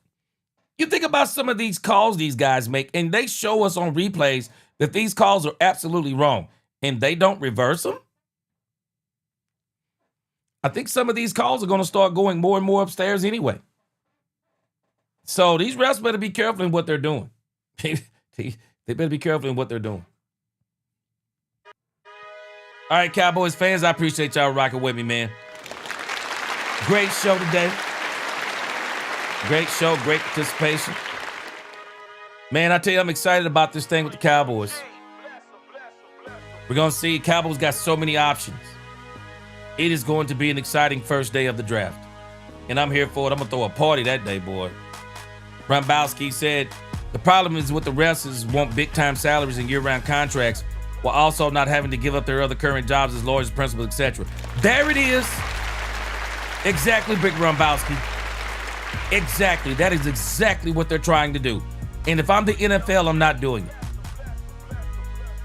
you think about some of these calls these guys make, and they show us on replays that these calls are absolutely wrong, and they don't reverse them. I think some of these calls are going to start going more and more upstairs anyway. So these refs better be careful in what they're doing. They better be careful in what they're doing. All right, Cowboys fans, I appreciate y'all rocking with me, man. Great show today. Great show, great participation. Man, I tell you, I'm excited about this thing with the Cowboys. We're going to see Cowboys got so many options. It is going to be an exciting first day of the draft. And I'm here for it. I'm going to throw a party that day, boy. Gronkowski said, the problem is with the refs is want big-time salaries and year-round contracts while also not having to give up their other current jobs as lawyers, principals, etc. There it is. Exactly, Big Gronkowski. Exactly. That is exactly what they're trying to do. And if I'm the NFL, I'm not doing it.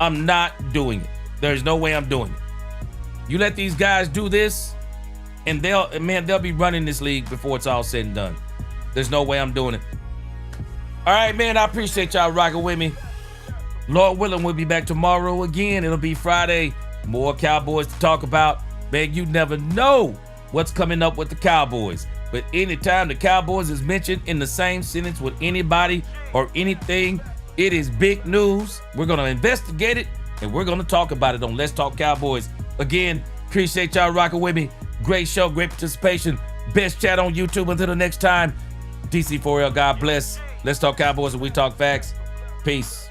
I'm not doing it. There's no way I'm doing it. You let these guys do this, and they'll be running this league before it's all said and done. There's no way I'm doing it. All right, man, I appreciate y'all rocking with me. Lord willing, we'll be back tomorrow again. It'll be Friday. More Cowboys to talk about. Man, you never know what's coming up with the Cowboys. But anytime the Cowboys is mentioned in the same sentence with anybody or anything, it is big news. We're going to investigate it, and we're going to talk about it on Let's Talk Cowboys. Again, appreciate y'all rocking with me. Great show, great participation. Best chat on YouTube. Until the next time, DC4L, God bless. Let's Talk Cowboys and we talk facts. Peace.